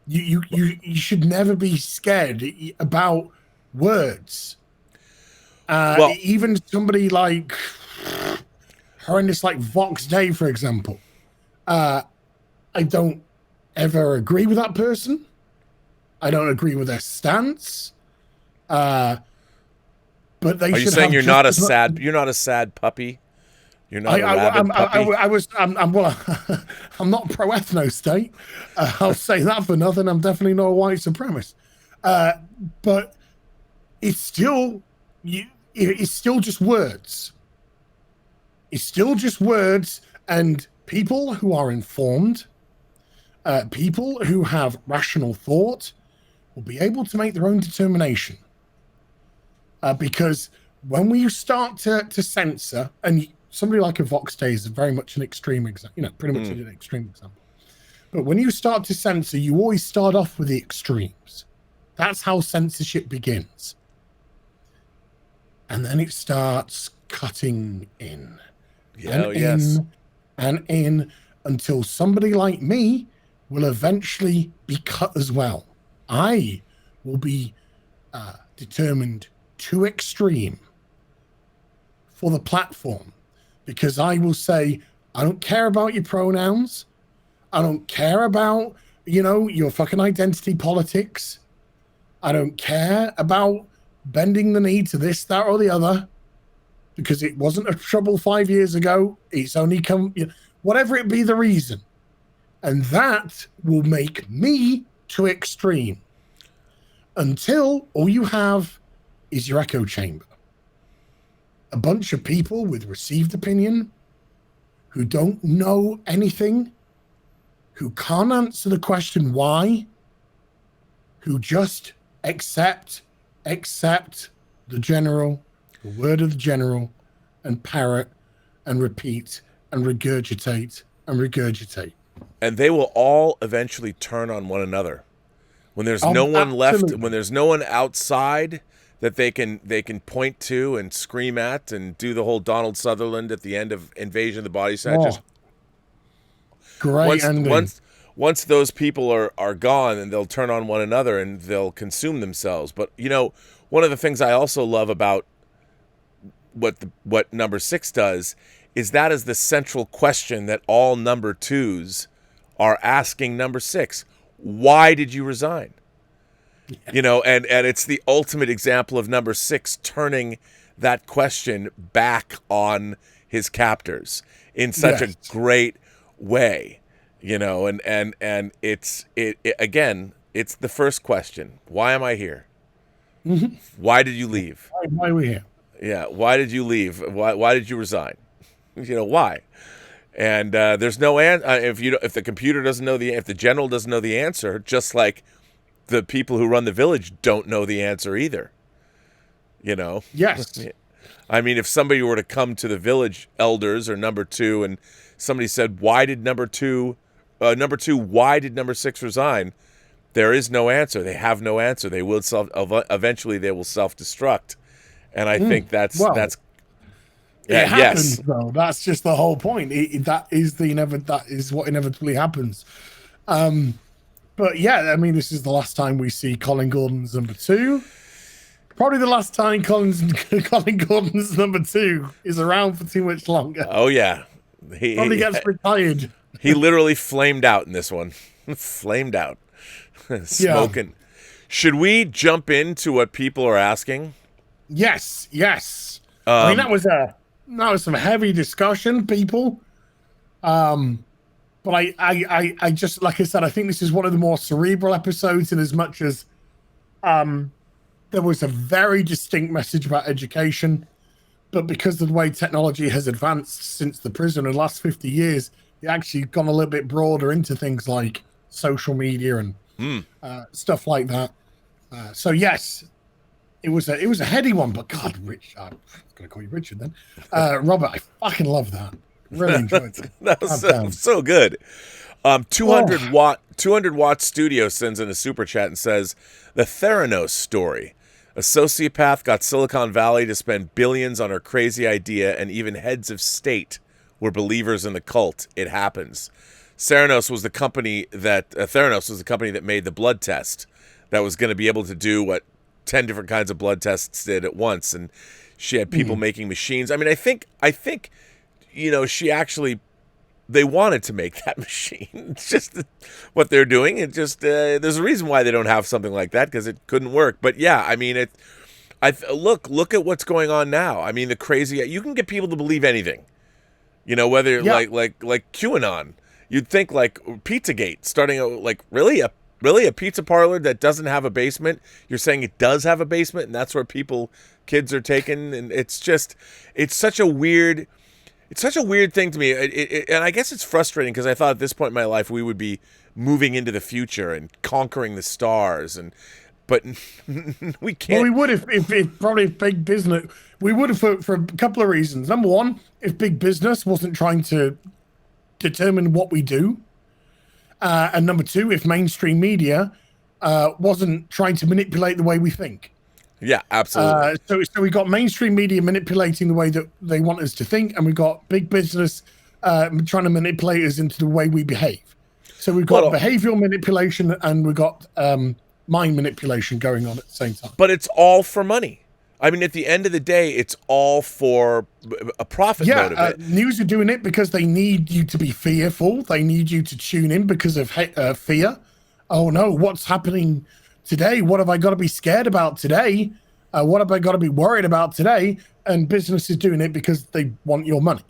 [SPEAKER 2] You should never be scared about words.
[SPEAKER 1] Well,
[SPEAKER 2] Even somebody like horrendous, like Vox Day, for example. I don't ever agree with that person. I don't agree with their stance. But they
[SPEAKER 1] are you
[SPEAKER 2] should
[SPEAKER 1] saying
[SPEAKER 2] have
[SPEAKER 1] you're
[SPEAKER 2] just
[SPEAKER 1] not a
[SPEAKER 2] as much.
[SPEAKER 1] sad? You're not a sad puppy. You're not a rabid puppy.
[SPEAKER 2] I was, well, I'm not pro ethno state. I'll say that for nothing. I'm definitely not a white supremacist. But it's still, it's still just words. It's still just words, and people who are informed, people who have rational thought, will be able to make their own determination. Because when we start to censor, and somebody like a Vox Day is very much an extreme example, pretty much an extreme example. But when you start to censor, you always start off with the extremes. That's how censorship begins. And then it starts cutting in. And in until somebody like me will eventually be cut as well. I will be determined too extreme for the platform, because I will say, I don't care about your pronouns. I don't care about, your fucking identity politics. I don't care about bending the knee to this, that, or the other, because it wasn't a trouble 5 years ago. It's only come, whatever it be the reason. And that will make me too extreme until all you have is your echo chamber. A bunch of people with received opinion who don't know anything, who can't answer the question why, who just accept the general, the word of the general, and parrot and repeat and regurgitate and regurgitate.
[SPEAKER 1] And they will all eventually turn on one another. When there's no one left, when there's no one outside that they can point to and scream at and do the whole Donald Sutherland at the end of Invasion of the Body Snatchers.
[SPEAKER 2] Great ending.
[SPEAKER 1] Once those people are gone, and they'll turn on one another and they'll consume themselves. But one of the things I also love about what number 6 does is that is the central question that all number 2s are asking number 6. Why did you resign? Yeah. And it's the ultimate example of number 6 turning that question back on his captors in such a great way. And it's again, it's the first question. Why am I here?
[SPEAKER 2] Mm-hmm.
[SPEAKER 1] Why did you leave?
[SPEAKER 2] Why are we here?
[SPEAKER 1] Yeah. Why did you leave? Why did you resign? Why? And there's no answer. If the computer doesn't know if the general doesn't know the answer, just like the people who run the village don't know the answer either.
[SPEAKER 2] Yes.
[SPEAKER 1] I mean, if somebody were to come to the village elders or number 2 and somebody said, why did number 2, why did number 6 resign? There is no answer. They have no answer. They will eventually they will self-destruct. And I think that's
[SPEAKER 2] it happens though. That's just the whole point. That is what inevitably happens. But yeah, I mean, this is the last time we see Colin Gordon's number 2. Probably the last time Colin Gordon's number 2 is around for too much longer.
[SPEAKER 1] Oh yeah,
[SPEAKER 2] he probably gets retired.
[SPEAKER 1] He literally flamed out in this one. Flamed out, smoking. Yeah. Should we jump into what people are asking?
[SPEAKER 2] Yes. I mean, that was some heavy discussion, people. But I just, like I said, I think this is one of the more cerebral episodes, in as much as there was a very distinct message about education, but because of the way technology has advanced since the prison in the last 50 years, it actually gone a little bit broader into things like social media and stuff like that. So yes, it was a heady one, but God, Rich, I'm going to call you Richard then. Robert, I fucking love that. Really enjoyed it.
[SPEAKER 1] That was so good. 200 Watt Studio sends in a super chat and says, the Theranos story. A sociopath got Silicon Valley to spend billions on her crazy idea, and even heads of state were believers in the cult. It happens. Theranos was the company that made the blood test that was going to be able to do what 10 different kinds of blood tests did at once. And She had people making machines. I mean, I think, she actually, they wanted to make that machine. It's just what they're doing. It just, there's a reason why they don't have something like that, because it couldn't work. But yeah, I mean, look at what's going on now. I mean, the crazy, you can get people to believe anything, whether like QAnon. You'd think like Pizzagate starting really a pizza parlor that doesn't have a basement. You're saying it does have a basement, and that's where kids are taken. And it's such a weird thing to me. And I guess it's frustrating, because I thought at this point in my life we would be moving into the future and conquering the stars, but we can't.
[SPEAKER 2] Well, we would if probably if big business. We would have for a couple of reasons. Number one, if big business wasn't trying to determine what we do, and number two, if mainstream media wasn't trying to manipulate the way we think.
[SPEAKER 1] Yeah, absolutely.
[SPEAKER 2] So we got mainstream media manipulating the way that they want us to think, and we got big business trying to manipulate us into the way we behave. So we've got behavioral manipulation, and we've got mind manipulation going on at the same time.
[SPEAKER 1] But it's all for money. I mean, at the end of the day, it's all for a profit motive.
[SPEAKER 2] News are doing it because they need you to be fearful. They need you to tune in because of fear. Oh no, what's happening today? What have I got to be scared about today? What have I got to be worried about today? And business is doing it because they want your money.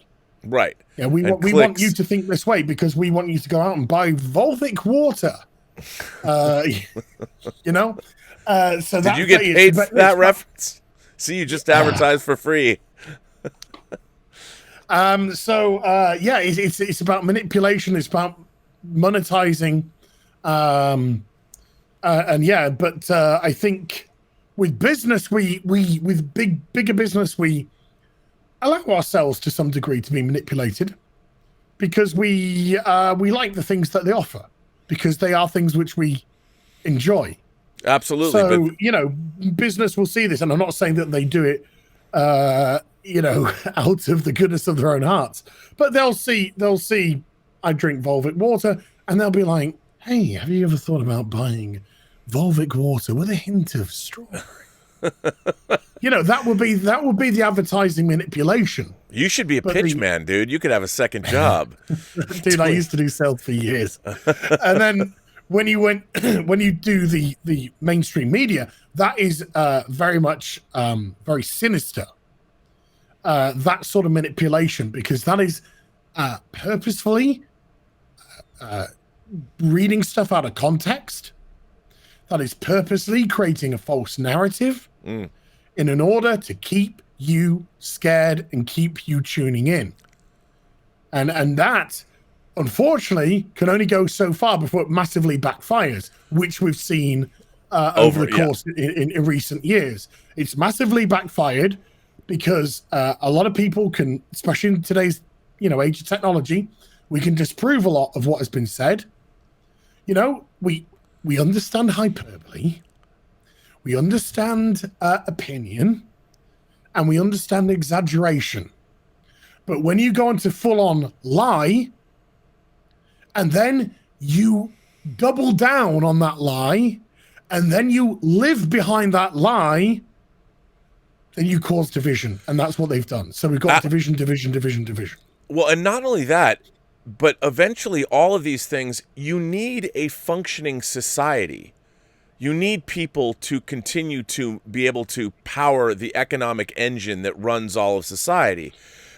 [SPEAKER 1] Right.
[SPEAKER 2] Yeah, we want you to think this way because we want you to go out and buy Volvic water. So
[SPEAKER 1] did you get paid for that reference? See, you just advertised for free.
[SPEAKER 2] It's about manipulation. It's about monetizing. I think with business, with bigger business, we allow ourselves to some degree to be manipulated because we like the things that they offer because they are things which we enjoy.
[SPEAKER 1] Absolutely.
[SPEAKER 2] So, business will see this, and I'm not saying that they do it, out of the goodness of their own hearts, but they'll see I drink Volvic water, and they'll be like, hey, have you ever thought about buying Volvic water with a hint of strawberry? That would be the advertising manipulation.
[SPEAKER 1] You should be a pitch man, dude. You could have a second job.
[SPEAKER 2] Dude, I used to do sales for years. And then when you do the mainstream media, that is very much very sinister. That sort of manipulation, because that is purposefully reading stuff out of context. That is purposely creating a false narrative in an order to keep you scared and keep you tuning in. And that, unfortunately, can only go so far before it massively backfires, which we've seen over the course in recent years. It's massively backfired because a lot of people can, especially in today's age of technology, we can disprove a lot of what has been said. We understand hyperbole, we understand opinion, and we understand exaggeration. But when you go into full-on lie, and then you double down on that lie, and then you live behind that lie, then you cause division. And that's what they've done. So we've got division.
[SPEAKER 1] Well, and not only that, but eventually all of these things, you need a functioning society. You need people to continue to be able to power the economic engine that runs all of society.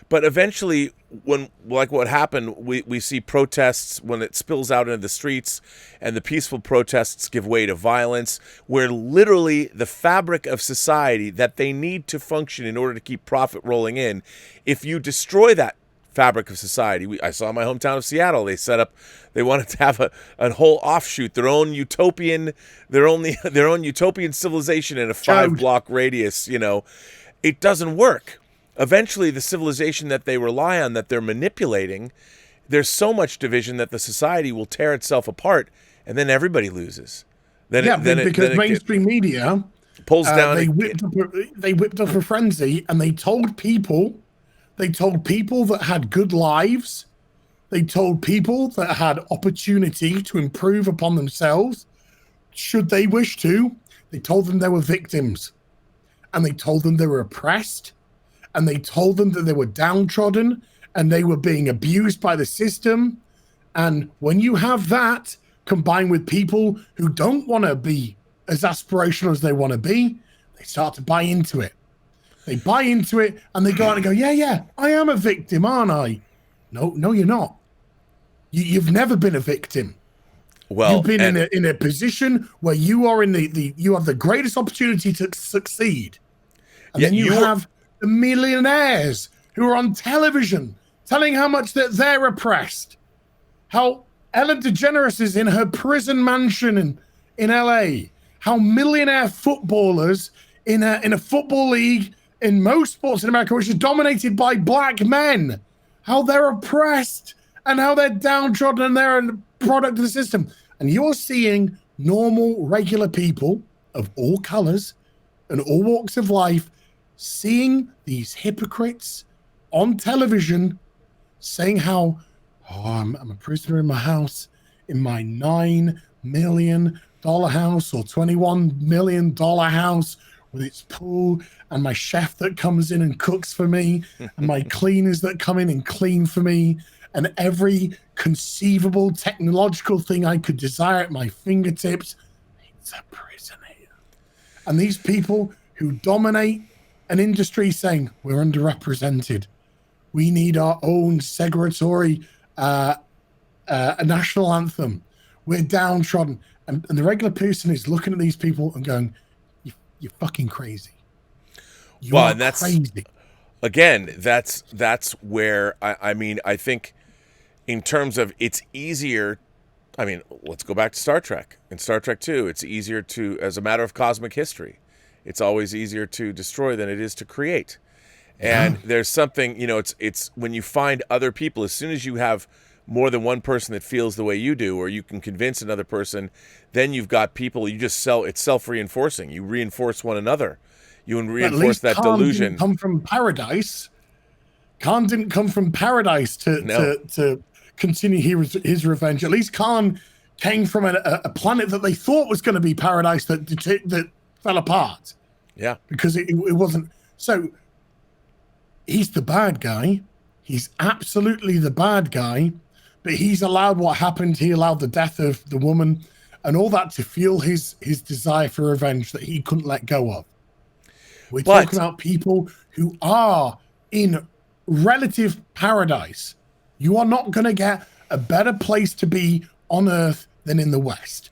[SPEAKER 1] But eventually, when, like what happened, we see protests when it spills out into the streets, and the peaceful protests give way to violence, where literally the fabric of society that they need to function in order to keep profit rolling in, if you destroy that fabric of society, I saw in my hometown of Seattle, they wanted to have a whole offshoot, their own utopian civilization in a 5-block radius. It doesn't work. Eventually, the civilization that they rely on, that they're manipulating, there's so much division that the society will tear itself apart, and then everybody loses.
[SPEAKER 2] Because mainstream media
[SPEAKER 1] pulls down.
[SPEAKER 2] They whipped up a frenzy, and they told people that had good lives, they told people that had opportunity to improve upon themselves, should they wish to. They told them they were victims. and they told them they were oppressed, and they told them that they were downtrodden and they were being abused by the system. And when you have that combined with people who don't want to be as aspirational as they want to be, they start to buy into it. They buy into it and they go out and go, yeah, I am a victim, aren't I? No, you're not. You've never been a victim.
[SPEAKER 1] Well,
[SPEAKER 2] you've been in a position where you are in you have the greatest opportunity to succeed. And then you have the millionaires who are on television telling how much that they're oppressed. How Ellen DeGeneres is in her prison mansion in LA. How millionaire footballers in a football league in most sports in America, which is dominated by black men, how they're oppressed and how they're downtrodden and they're a product of the system. And you're seeing normal, regular people of all colors and all walks of life seeing these hypocrites on television saying how, I'm a prisoner in my house, in my $9 million house or $21 million house with its pool and my chef that comes in and cooks for me and my cleaners that come in and clean for me and every conceivable technological thing I could desire at my fingertips. It's a prison here. And these people who dominate an industry saying we're underrepresented. We need our own segregatory a national anthem. We're downtrodden. And the regular person is looking at these people and going, you're fucking crazy. You are crazy.
[SPEAKER 1] Again, that's where I think in terms of it's easier. I mean, let's go back to Star Trek. In Star Trek 2, it's easier to, as a matter of cosmic history, it's always easier to destroy than it is to create. And there's something, it's when you find other people, as soon as you have more than one person that feels the way you do, or you can convince another person, then you've got people, it's self-reinforcing. You reinforce one another. You reinforce that
[SPEAKER 2] Khan
[SPEAKER 1] delusion.
[SPEAKER 2] Didn't come from paradise. Khan didn't come from paradise to continue his revenge. At least Khan came from a planet that they thought was going to be paradise that fell apart.
[SPEAKER 1] Yeah.
[SPEAKER 2] Because it wasn't. So he's the bad guy. He's absolutely the bad guy. But he's allowed what happened. He allowed the death of the woman and all that to fuel his desire for revenge that he couldn't let go of. We're talking about people who are in relative paradise. You are not going to get a better place to be on Earth than in the West.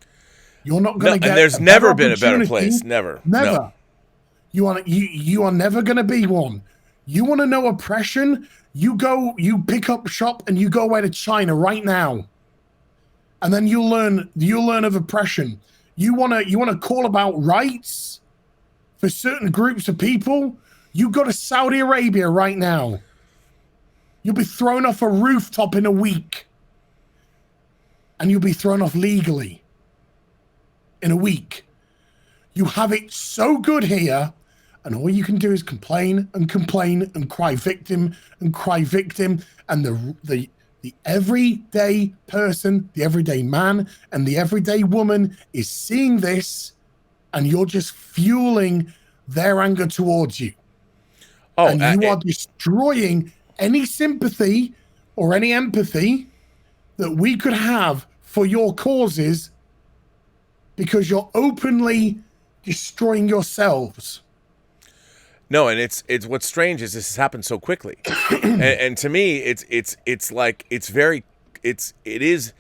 [SPEAKER 2] You're not going to get.
[SPEAKER 1] And there's never been a better place. Never.
[SPEAKER 2] No. You are never going to be one. You want to know oppression? You pick up shop and you go away to China right now, and then you'll learn of oppression. You want to call about rights for certain groups of people? You go to Saudi Arabia right now. You'll be thrown off a rooftop in a week, and you'll be thrown off legally in a week. You have it so good here. And all you can do is complain and complain and cry victim and cry victim. And the everyday person, the everyday man and the everyday woman is seeing this, and you're just fueling their anger towards you. Oh, and you are destroying any sympathy or any empathy that we could have for your causes because you're openly destroying yourselves.
[SPEAKER 1] No, and it's what's strange is this has happened so quickly, and to me, it is.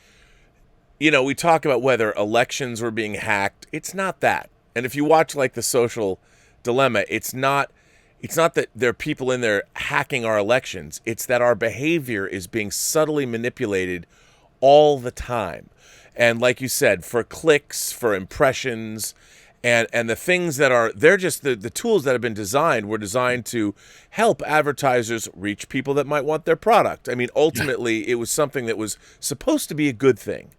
[SPEAKER 1] We talk about whether elections were being hacked. It's not that, and if you watch like the Social Dilemma, it's not that there are people in there hacking our elections. It's that our behavior is being subtly manipulated all the time, and like you said, for clicks, for impressions. And the things they're just the tools that have been designed were designed to help advertisers reach people that might want their product. I mean, ultimately, it was something that was supposed to be a good thing.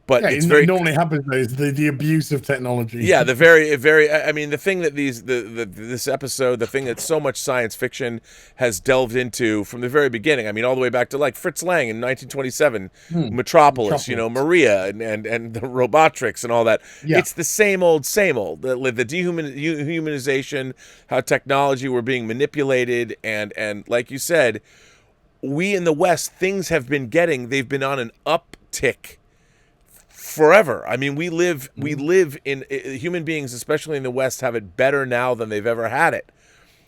[SPEAKER 1] But
[SPEAKER 2] Yeah,
[SPEAKER 1] it's
[SPEAKER 2] it
[SPEAKER 1] very
[SPEAKER 2] normally happens though, is the abuse of technology.
[SPEAKER 1] Yeah, the very. I mean, the thing that this episode, the thing that so much science fiction has delved into from the very beginning. I mean, all the way back to like Fritz Lang in 1927, Metropolis. You know,
[SPEAKER 2] Metropolis.
[SPEAKER 1] Maria and the Robotrics and all that.
[SPEAKER 2] Yeah.
[SPEAKER 1] It's the same old, same old. The dehumanization, how technology were being manipulated, and like you said, we in the West, they've been on an uptick forever. I mean, we live in human beings, especially in the West, have it better now than they've ever had it.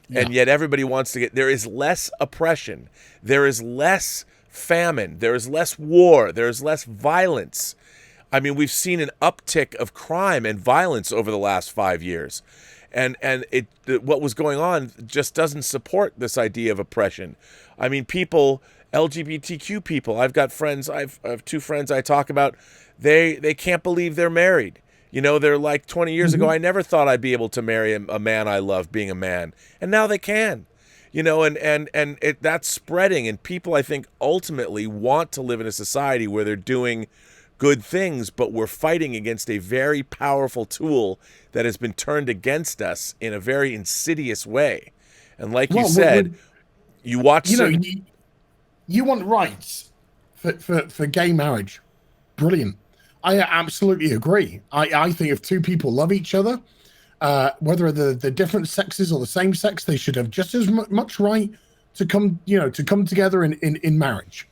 [SPEAKER 1] Yeah. And yet everybody wants to there is less oppression. There is less famine. There is less war. There is less violence. I mean, we've seen an uptick of crime and violence over the last 5 years. And what was going on just doesn't support this idea of oppression. I mean, LGBTQ people, I've got friends, I have two friends I talk about, they can't believe they're married. You know, they're like 20 years ago, I never thought I'd be able to marry a man I love being a man. And now they can. You know, and that's spreading. And people, I think, ultimately want to live in a society where they're doing good things, but we're fighting against a very powerful tool that has been turned against us in a very insidious way. And like you said, you watch...
[SPEAKER 2] You want rights for gay marriage. Brilliant. I absolutely agree. I think if two people love each other, whether the different sexes or the same sex, they should have just as much right to come together in marriage.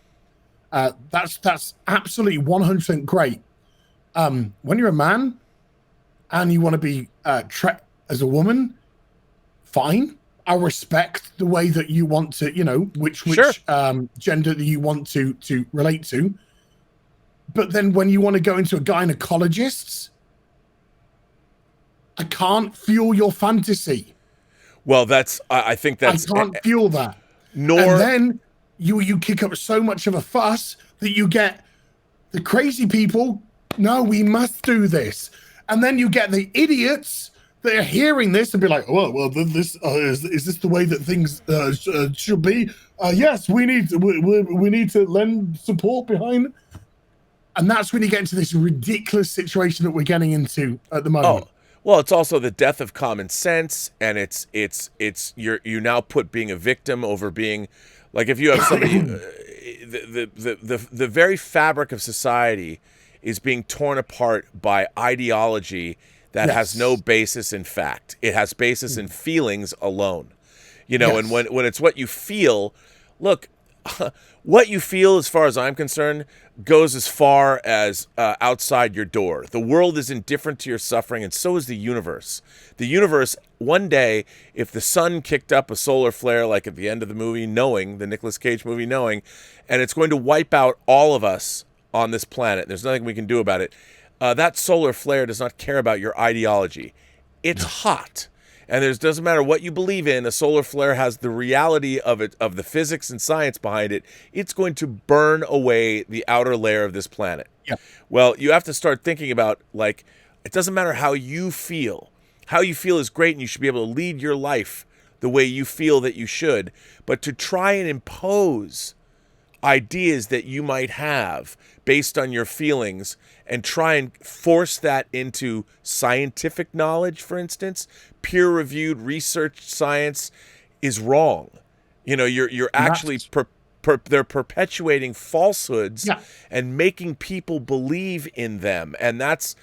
[SPEAKER 2] That's absolutely 100% great. When you're a man and you want to be as a woman, fine. I respect the way that you want to, which gender that you want to relate to. But then when you want to go into a gynecologist, I can't fuel your fantasy.
[SPEAKER 1] Well, I think that's...
[SPEAKER 2] I can't fuel that. And then you kick up so much of a fuss that you get the crazy people, no, we must do this. And then you get the idiots that are hearing this and be like, well, this is this the way that things should be? Yes, we need to lend support behind. And that's when you get into this ridiculous situation that we're getting into at the moment.
[SPEAKER 1] Oh, well, it's also the death of common sense, and it's you now put being a victim over being, like, if you have somebody, the very fabric of society is being torn apart by ideology that has no basis in fact. It has basis in feelings alone. You know, and when it's what you feel, look, what you feel, as far as I'm concerned, goes as far as outside your door. The world is indifferent to your suffering, and so is the universe. The universe, one day, if the sun kicked up a solar flare, like at the end of the movie, the Nicolas Cage movie, and it's going to wipe out all of us on this planet, there's nothing we can do about it, that solar flare does not care about your ideology. It's hot. And it doesn't matter what you believe in, a solar flare has the reality of the physics and science behind it. It's going to burn away the outer layer of this planet.
[SPEAKER 2] Yeah.
[SPEAKER 1] Well, you have to start thinking about, like, it doesn't matter how you feel. How you feel is great, and you should be able to lead your life the way you feel that you should. But to try and impose ideas that you might have based on your feelings and try and force that into scientific knowledge, for instance, peer-reviewed research science, is wrong. You know, you're actually they're perpetuating falsehoods and making people believe in them, and that's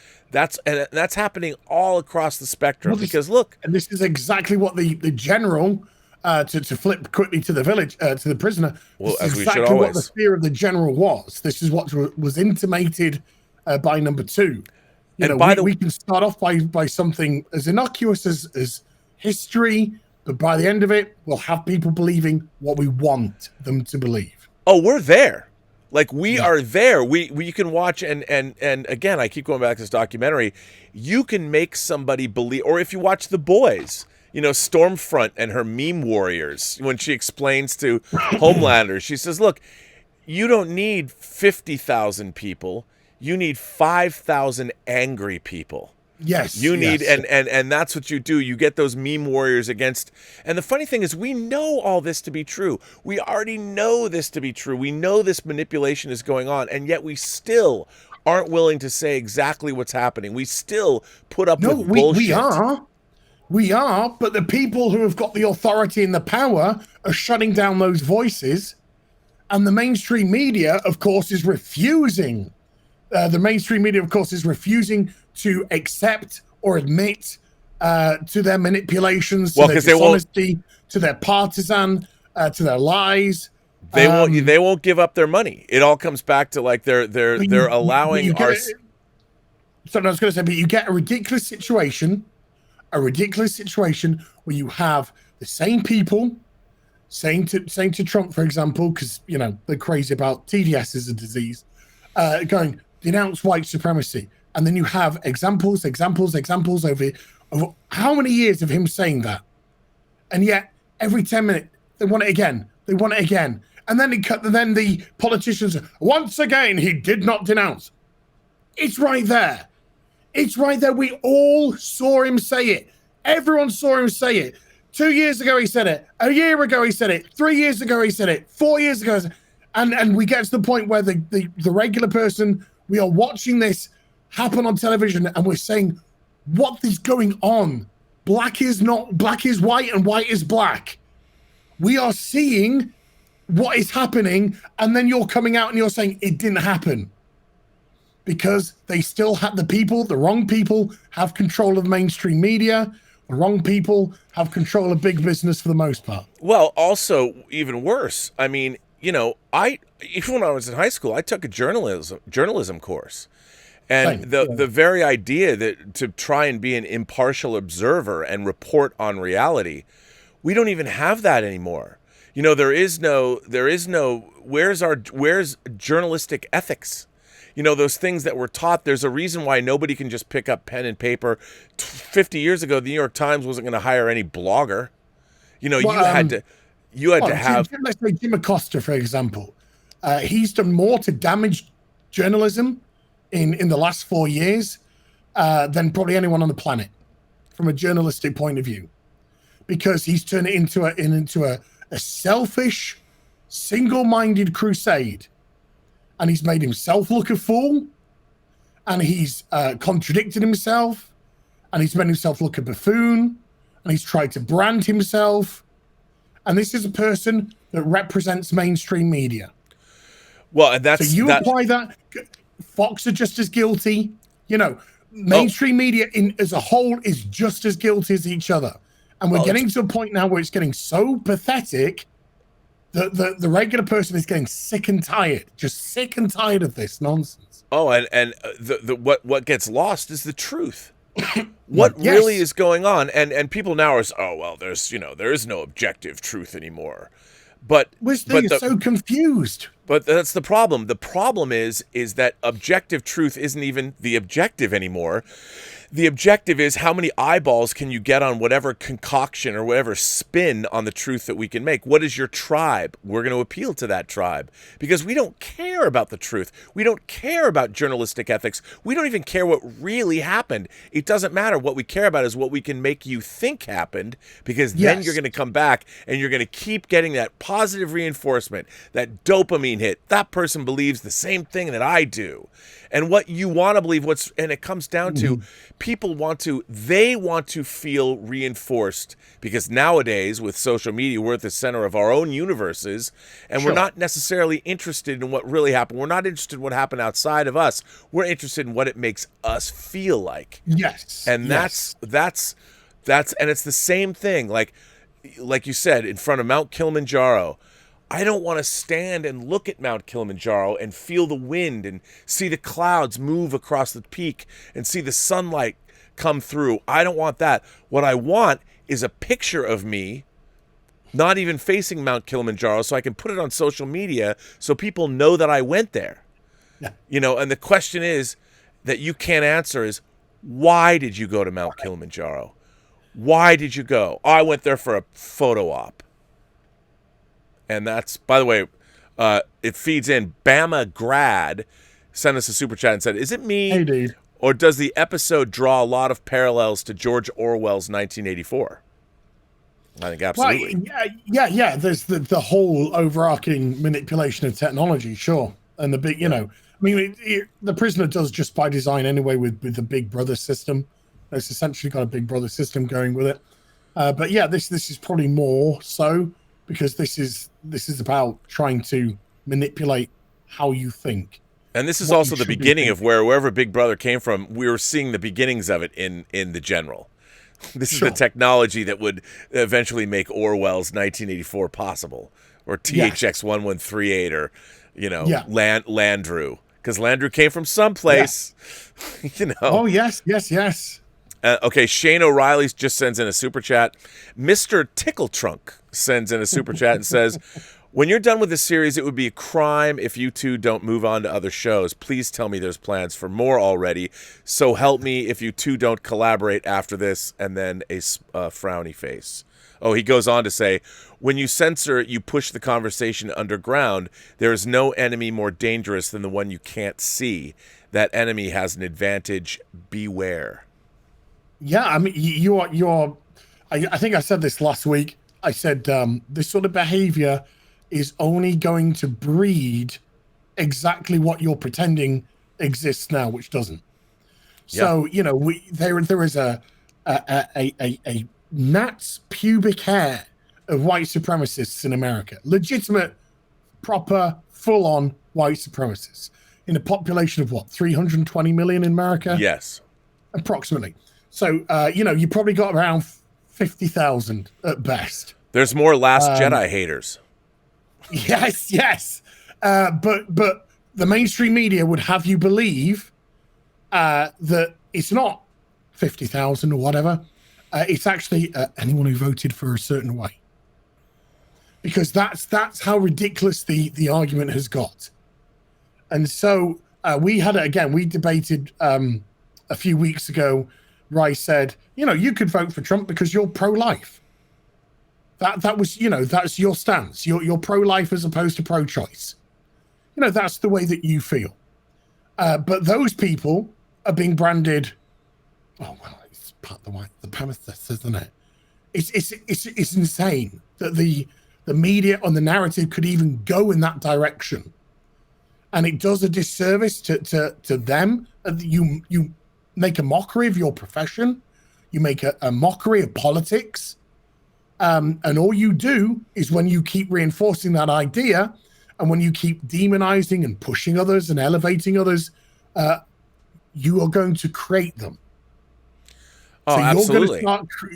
[SPEAKER 1] happening all across the spectrum. Because look,
[SPEAKER 2] and this is exactly what the general. To flip quickly to the village, to the prisoner.
[SPEAKER 1] Well,
[SPEAKER 2] this is exactly what the fear of the general was. This is what was intimated by number two. We can start off by something as innocuous as history, but by the end of it, we'll have people believing what we want them to believe.
[SPEAKER 1] Oh, we're there. Like, we are there. We can watch, and again, I keep going back to this documentary. You can make somebody believe, or if you watch The Boys, Stormfront and her meme warriors, when she explains to Homelander, she says, look, you don't need 50,000 people. You need 5,000 angry people.
[SPEAKER 2] Yes.
[SPEAKER 1] You need, and that's what you do. You get those meme warriors against, and the funny thing is, we know all this to be true. We already know this to be true. We know this manipulation is going on, and yet we still aren't willing to say exactly what's happening. We still put up
[SPEAKER 2] No,
[SPEAKER 1] with bullshit.
[SPEAKER 2] We are, but the people who have got the authority and the power are shutting down those voices. And the mainstream media, of course, is refusing. The mainstream media, of course, is refusing to accept or admit to their manipulations, to their dishonesty, to their partisan, to their lies.
[SPEAKER 1] They won't give up their money. It all comes back to like they're allowing our.
[SPEAKER 2] So I was going to say, but you get a ridiculous situation where you have the same people saying to Trump, for example, because they're crazy about TDS as a disease, going denounce white supremacy, and then you have examples over how many years of him saying that, and yet every 10 minutes they want it again, and then then the politicians once again he did not denounce. It's right there. We all saw him say it. Everyone saw him say it. 2 years ago he said it. A year ago he said it. 3 years ago he said it. 4 years ago, and we get to the point where the regular person, we are watching this happen on television, and we're saying, what is going on? Black is white and white is black. We are seeing what is happening, and then you're coming out and you're saying it didn't happen. Because they still have the wrong people have control of the mainstream media. The wrong people have control of big business for the most part.
[SPEAKER 1] Well, also even worse. I mean, even when I was in high school, I took a journalism course, and the very idea that to try and be an impartial observer and report on reality, we don't even have that anymore. There is no. Where's journalistic ethics? Those things that were taught, there's a reason why nobody can just pick up pen and paper. 50 years ago, the New York Times wasn't going to hire any blogger. You had to have...
[SPEAKER 2] Let's say Jim Acosta, for example. He's done more to damage journalism in the last 4 years than probably anyone on the planet from a journalistic point of view. Because he's turned it into a selfish, single-minded crusade. And he's made himself look a fool, and he's contradicted himself, and he's made himself look a buffoon, and he's tried to brand himself. And this is a person that represents mainstream media.
[SPEAKER 1] Well, and that's...
[SPEAKER 2] So apply that. Fox are just as guilty. Mainstream media as a whole is just as guilty as each other. And we're getting to a point now where it's getting so pathetic the regular person is getting sick and tired of this nonsense.
[SPEAKER 1] Oh, and what gets lost is the truth. What really is going on, and people now are there is no objective truth anymore. But
[SPEAKER 2] they're so confused.
[SPEAKER 1] But that's the problem. The problem is that objective truth isn't even the objective anymore. The objective is how many eyeballs can you get on whatever concoction or whatever spin on the truth that we can make. What is your tribe? We're going to appeal to that tribe because we don't care about the truth. We don't care about journalistic ethics. We don't even care what really happened. It doesn't matter. What we care about is what we can make you think happened, because then you're going to come back and you're going to keep getting that positive reinforcement, that dopamine hit. That person believes the same thing that I do. And what you want to believe, and it comes down to people want to feel reinforced, because nowadays with social media, we're at the center of our own universes, and we're not necessarily interested in what really happened. We're not interested in what happened outside of us. We're interested in what it makes us feel like.
[SPEAKER 2] Yes.
[SPEAKER 1] And that's and it's the same thing. Like you said, in front of Mount Kilimanjaro, I don't want to stand and look at Mount Kilimanjaro and feel the wind and see the clouds move across the peak and see the sunlight come through. I don't want that. What I want is a picture of me not even facing Mount Kilimanjaro, so I can put it on social media so people know that I went there. Yeah. And the question is that you can't answer is, why did you go to Mount Kilimanjaro? Why did you go? Oh, I went there for a photo op. And that's, by the way, it feeds in. Bama Grad sent us a super chat and said, is it me,
[SPEAKER 2] hey, dude,
[SPEAKER 1] or does the episode draw a lot of parallels to George Orwell's 1984? I think absolutely.
[SPEAKER 2] Well, yeah. There's the whole overarching manipulation of technology, sure. And the big, I mean, the prisoner does just by design anyway with the Big Brother system. It's essentially got a Big Brother system going with it. But yeah, this is probably more so because this is about trying to manipulate how you think.
[SPEAKER 1] And this is also the beginning of wherever Big Brother came from. We were seeing the beginnings of it in the general. This is the technology that would eventually make Orwell's 1984 possible, or THX 1138, or Landru, because Landru came from someplace.
[SPEAKER 2] Oh yes.
[SPEAKER 1] Okay, Shane O'Reilly just sends in a super chat. Mr. Tickle Trunk sends in a super chat and says, when you're done with this series, it would be a crime if you two don't move on to other shows. Please tell me there's plans for more already. So help me if you two don't collaborate after this. And then a frowny face. Oh, he goes on to say, when you censor, you push the conversation underground. There is no enemy more dangerous than the one you can't see. That enemy has an advantage. Beware.
[SPEAKER 2] Yeah, I mean, you are. I think I said this last week. I said this sort of behavior is only going to breed exactly what you're pretending exists now, which doesn't. So there is a gnat's pubic hair of white supremacists in America, legitimate, proper, full-on white supremacists in a population of 320 million in America.
[SPEAKER 1] Yes,
[SPEAKER 2] approximately. So you probably got around 50,000 at best.
[SPEAKER 1] There's more Last Jedi haters.
[SPEAKER 2] Yes. But the mainstream media would have you believe that it's not 50,000 or whatever. It's actually anyone who voted for a certain way, because that's how ridiculous the argument has got. And so we had it again. We debated a few weeks ago where I said, you could vote for Trump because you're pro-life. That was, that's your stance. You're pro-life as opposed to pro-choice. That's the way that you feel. But those people are being branded. Oh well, it's part of the premises, isn't it? It's insane that the media and the narrative could even go in that direction, and it does a disservice to them. You make a mockery of your profession. You make a mockery of politics. And all you do is, when you keep reinforcing that idea and when you keep demonizing and pushing others and elevating others, you are going to create them.
[SPEAKER 1] Oh,
[SPEAKER 2] so
[SPEAKER 1] absolutely.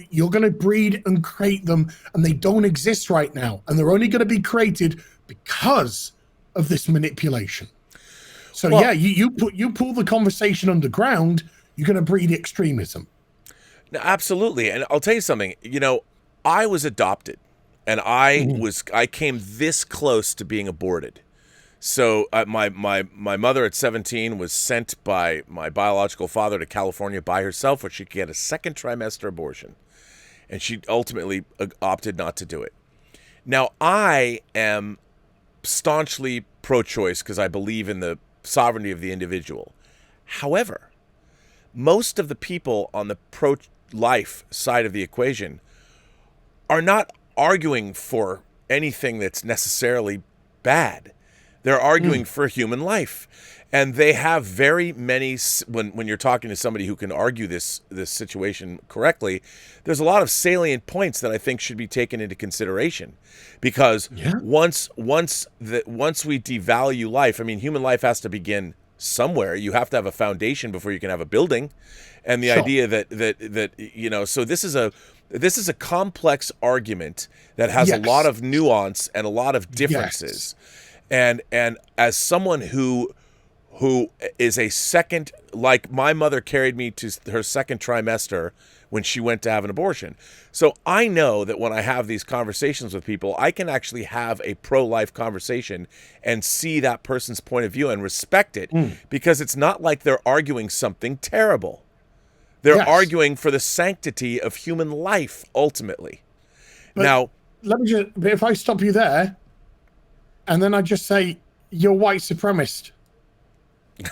[SPEAKER 2] You're going to breed and create them, and they don't exist right now. And they're only going to be created because of this manipulation. So you pull the conversation underground, you're going to breed extremism.
[SPEAKER 1] No, absolutely. And I'll tell you something, I was adopted, and I came this close to being aborted. So my mother at 17 was sent by my biological father to California by herself, where she could get a second trimester abortion, and she ultimately opted not to do it. Now, I am staunchly pro-choice because I believe in the sovereignty of the individual. However, most of the people on the pro-life side of the equation are not arguing for anything that's necessarily bad. They're arguing for human life. And they have very many, when you're talking to somebody who can argue this situation correctly, there's a lot of salient points that I think should be taken into consideration. Because once we devalue life, I mean, human life has to begin somewhere. You have to have a foundation before you can have a building. And the idea that so this is a complex argument that has a lot of nuance and a lot of differences. And as someone who is a second, like my mother carried me to her second trimester when she went to have an abortion. So I know that when I have these conversations with people, I can actually have a pro-life conversation and see that person's point of view and respect it, because it's not like they're arguing something terrible. They're arguing for the sanctity of human life, ultimately.
[SPEAKER 2] But
[SPEAKER 1] now,
[SPEAKER 2] if I stop you there, and then I just say, you're white supremacist. Do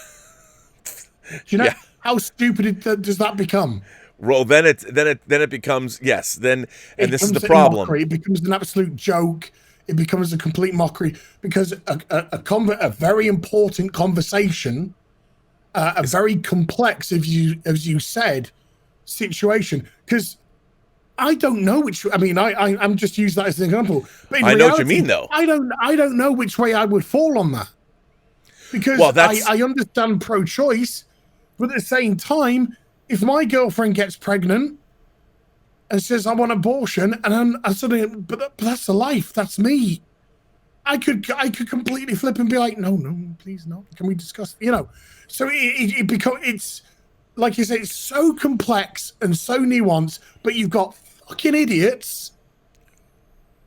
[SPEAKER 2] you know how stupid does that become?
[SPEAKER 1] Well, then it becomes, yes. Then, and this is the problem.
[SPEAKER 2] It becomes an absolute joke. it becomes a complete mockery, because a very important conversation, a very complex, as you said, situation. Because I don't know which. I mean, I'm just using that as an example. But in
[SPEAKER 1] I know what you
[SPEAKER 2] reality,
[SPEAKER 1] mean, though.
[SPEAKER 2] I don't know which way I would fall on that, because I understand pro-choice, but at the same time, if my girlfriend gets pregnant and says I want abortion, and I suddenly, but that's the life, that's me. I could completely flip and be like, no, please, no. Can we discuss? So it's like you say, it's so complex and so nuanced, but you've got fucking idiots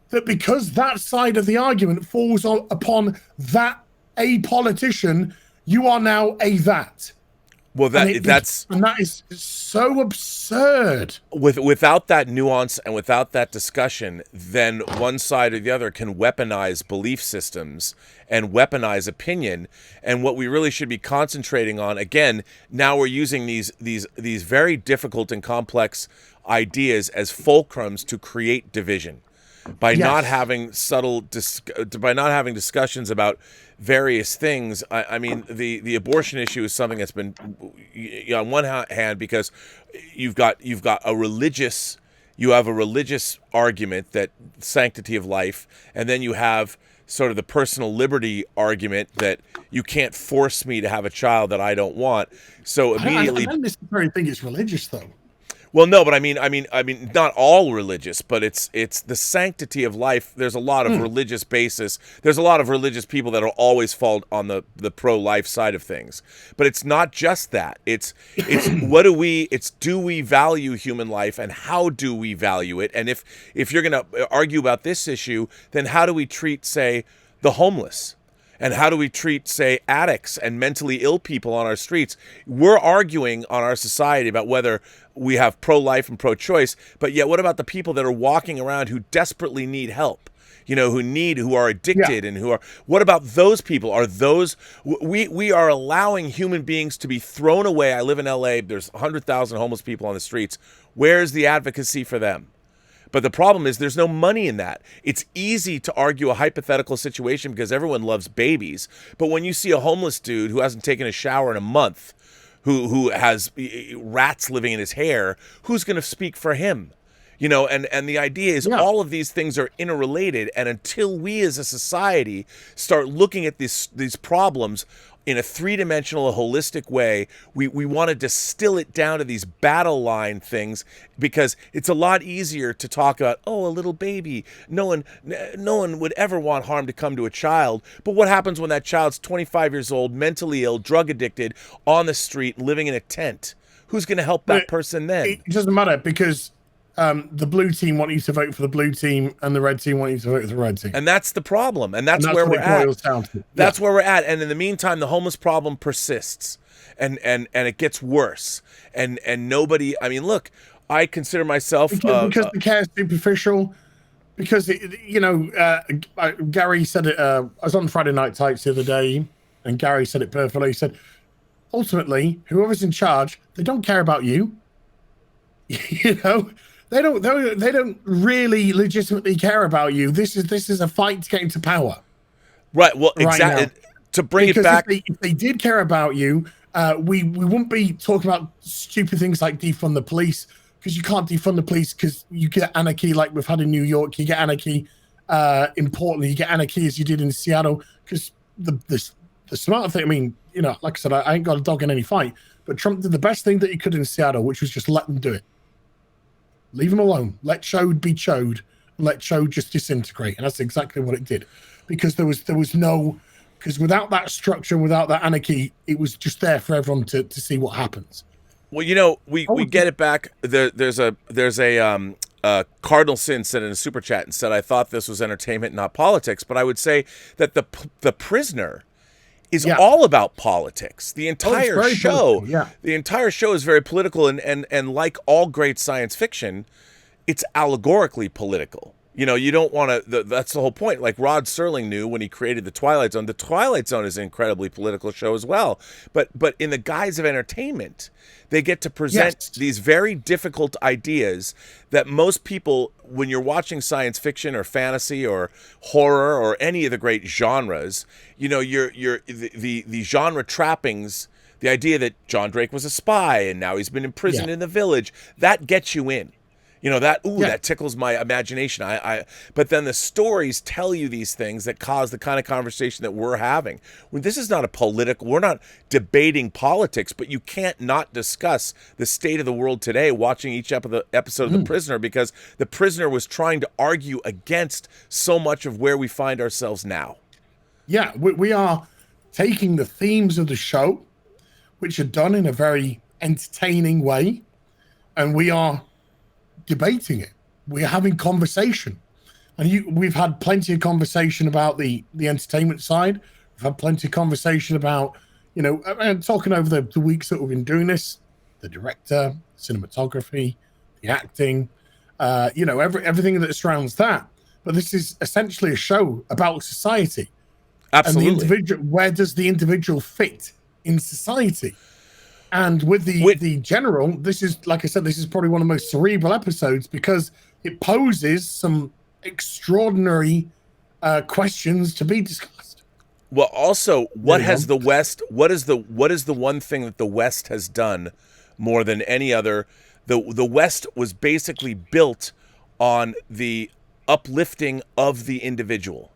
[SPEAKER 2] that, because that side of the argument falls upon that a politician, you are now a that.
[SPEAKER 1] Well, that
[SPEAKER 2] is so absurd.
[SPEAKER 1] Without that nuance and without that discussion, then one side or the other can weaponize belief systems and weaponize opinion. And what we really should be concentrating on, again, now we're using these very difficult and complex ideas as fulcrums to create division. By not having discussions about various things. I mean, the abortion issue is something that's been, on one hand, because you have a religious argument, that sanctity of life, and then you have sort of the personal liberty argument that you can't force me to have a child that I don't want. So immediately,
[SPEAKER 2] I don't necessarily think it's religious, though.
[SPEAKER 1] Well, no, but I mean, not all religious, but it's the sanctity of life. There's a lot of religious basis. There's a lot of religious people that will always fall on the pro-life side of things. But it's not just that. It's do we value human life, and how do we value it? And if you're going to argue about this issue, then how do we treat, say, the homeless? And how do we treat, say, addicts and mentally ill people on our streets? We're arguing on our society about whether we have pro-life and pro-choice, but yet what about the people that are walking around who desperately need help? Who are addicted, and what about those people? Are those, we are allowing human beings to be thrown away. I live in LA. There's 100,000 homeless people on the streets. Where's the advocacy for them? But the problem is there's no money in that. It's easy to argue a hypothetical situation because everyone loves babies. But when you see a homeless dude who hasn't taken a shower in a month, who has rats living in his hair, who's going to speak for him? And the idea is all of these things are interrelated. And until we as a society start looking at these problems in a three-dimensional, holistic way, we want to distill it down to these battle line things, because it's a lot easier to talk about, a little baby. No one would ever want harm to come to a child. But what happens when that child's 25 years old, mentally ill, drug addicted, on the street, living in a tent? Who's going to help that person then?
[SPEAKER 2] It doesn't matter, because the blue team want you to vote for the blue team, and the red team want you to vote for the red team.
[SPEAKER 1] And that's the problem. And that's where we're at. That's where we're at. And in the meantime, the homeless problem persists, and it gets worse. And nobody, look, I consider myself
[SPEAKER 2] because the care is superficial. Because Gary said it. I was on Friday Night Tights the other day, and Gary said it perfectly. He said, ultimately, whoever's in charge, they don't care about you. They don't really legitimately care about you. This is a fight to get into power.
[SPEAKER 1] Right. Well, exactly. To bring it back,
[SPEAKER 2] if they did care about you, we wouldn't be talking about stupid things like defund the police, because you can't defund the police because you get anarchy like we've had in New York. You get anarchy in Portland. You get anarchy as you did in Seattle, because the smart thing. Like I said, I ain't got a dog in any fight, but Trump did the best thing that he could in Seattle, which was just let them do it. Leave him alone. Let chode be chode. Let chode just disintegrate. And that's exactly what it did. Because there was no, because without that structure, without that anarchy, it was just there for everyone to see what happens.
[SPEAKER 1] Well, we get it back. There's a Cardinal Sin said in a super chat and said, I thought this was entertainment, not politics. But I would say that the Prisoner is all about politics. The entire show, the entire show is very political, and like all great science fiction, it's allegorically political. You don't want to. That's the whole point. Like Rod Serling knew when he created the Twilight Zone. The Twilight Zone is an incredibly political show as well. But in the guise of entertainment, they get to present these very difficult ideas that most people, when you're watching science fiction or fantasy or horror or any of the great genres, the genre trappings. The idea that John Drake was a spy and now he's been imprisoned in the village, that gets you in. That tickles my imagination. But then the stories tell you these things that cause the kind of conversation that we're having. This is not we're not debating politics, but you can't not discuss the state of the world today watching each episode of The Prisoner, because The Prisoner was trying to argue against so much of where we find ourselves now.
[SPEAKER 2] Yeah, we are taking the themes of the show, which are done in a very entertaining way, and we are debating it. We're having conversation, and we've had plenty of conversation about the entertainment side. We've had plenty of conversation about, and talking over the weeks that we've been doing this, the director, cinematography, the acting, everything that surrounds that. But this is essentially a show about society.
[SPEAKER 1] Absolutely.
[SPEAKER 2] And the individual, where does the individual fit in society? And with the general, this is, like I said, this is probably one of the most cerebral episodes because it poses some extraordinary questions to be discussed.
[SPEAKER 1] Well, also, what is the one thing that the West has done more than any other? The West was basically built on the uplifting of the individual.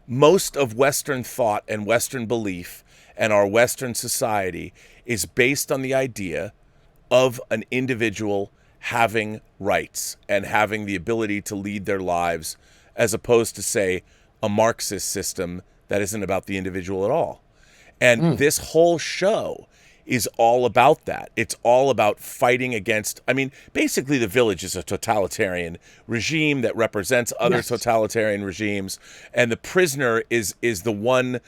[SPEAKER 1] Most of Western thought and Western belief and our Western society is based on the idea of an individual having rights and having the ability to lead their lives, as opposed to, say, a Marxist system that isn't about the individual at all. And this whole show is all about that. It's all about fighting against, basically The Village is a totalitarian regime that represents other totalitarian regimes, and The Prisoner is the one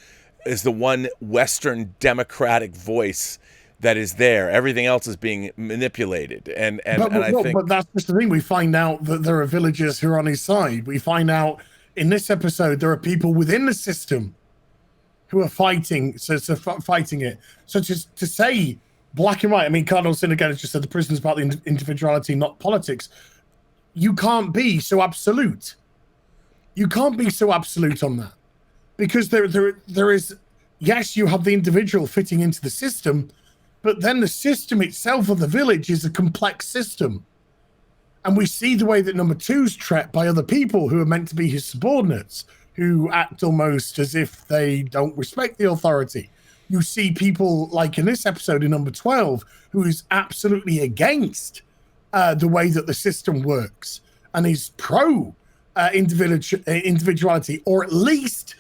[SPEAKER 1] Western democratic voice that is there. Everything else is being manipulated. But
[SPEAKER 2] that's just the thing. We find out that there are villagers who are on his side. We find out in this episode there are people within the system who are fighting it. So to say black and white, Cardinal Sin again has just said The Prisoner's about the individuality, not politics. You can't be so absolute. You can't be so absolute on that. Because there is, yes, you have the individual fitting into the system, but then the system itself of the village is a complex system. And we see the way that number two's trapped by other people who are meant to be his subordinates, who act almost as if they don't respect the authority. You see people like in this episode in number 12, who is absolutely against the way that the system works and is pro individuality, or at least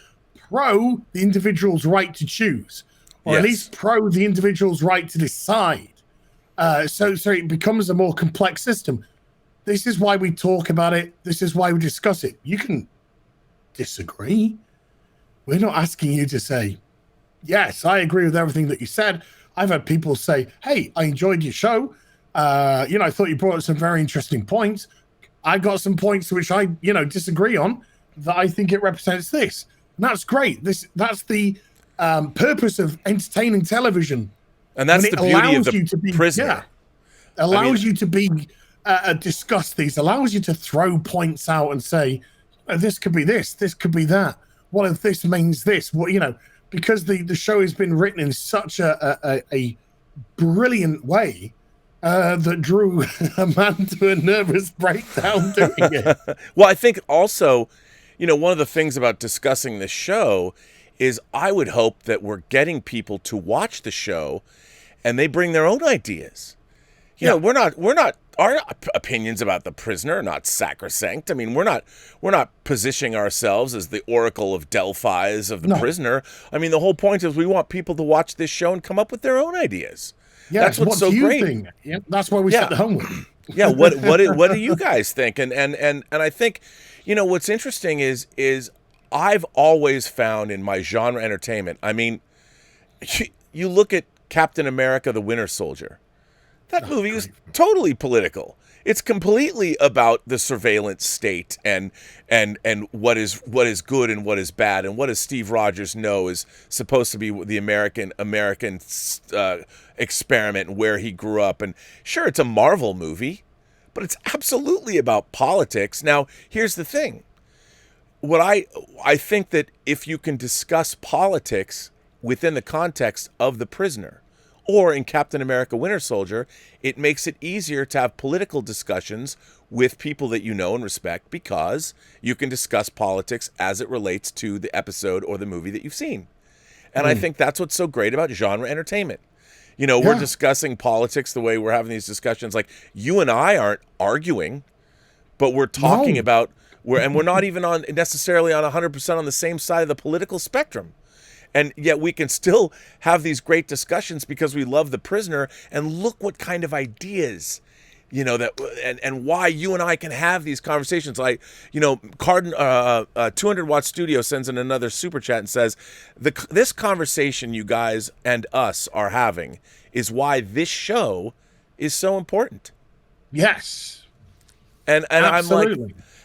[SPEAKER 2] pro the individual's right to choose, or at least pro the individual's right to decide. So it becomes a more complex system. This is why we talk about it. This is why we discuss it. You can disagree. We're not asking you to say, yes, I agree with everything that you said. I've had people say, hey, I enjoyed your show. I thought you brought up some very interesting points. I got some points which I, disagree on, that I think it represents this. And that's great. That's the purpose of entertaining television.
[SPEAKER 1] And that's the beauty of The Prisoner.
[SPEAKER 2] Yeah, allows you to be discuss these, allows you to throw points out and say, this could be this could be that. What if this means this? Because the show has been written in such a brilliant way that drew a man to a nervous breakdown doing it.
[SPEAKER 1] Well, I think also, one of the things about discussing this show is I would hope that we're getting people to watch the show and they bring their own ideas. We're not our opinions about The Prisoner are not sacrosanct. We're not positioning ourselves as the Oracle of Delphi's of The Prisoner. The whole point is we want people to watch this show and come up with their own ideas.
[SPEAKER 2] Yeah,
[SPEAKER 1] that's what's so great.
[SPEAKER 2] Think? Yeah, that's why we set the homework.
[SPEAKER 1] Yeah, what do you guys think? And I think, what's interesting is I've always found in my genre entertainment, you look at Captain America: The Winter Soldier. That movie is totally political. It's completely about the surveillance state and what is good and what is bad, and what does Steve Rogers know is supposed to be the American experiment and where he grew up. And sure, it's a Marvel movie, but it's absolutely about politics. Now, here's the thing. What I think that if you can discuss politics within the context of The Prisoner, or in Captain America Winter Soldier, it makes it easier to have political discussions with people that you know and respect, because you can discuss politics as it relates to the episode or the movie that you've seen. And I think that's what's so great about genre entertainment. You know, we're discussing politics the way we're having these discussions. Like, you and I aren't arguing, but we're talking about, we're not even necessarily on 100% on the same side of the political spectrum. And yet we can still have these great discussions because we love The Prisoner, and look what kind of ideas, you know, that and why you and I can have these conversations. Like, you know, 200 Watt Studio sends in another super chat and says, this conversation you guys and us are having is why this show is so important.
[SPEAKER 2] Yes.
[SPEAKER 1] And I'm like,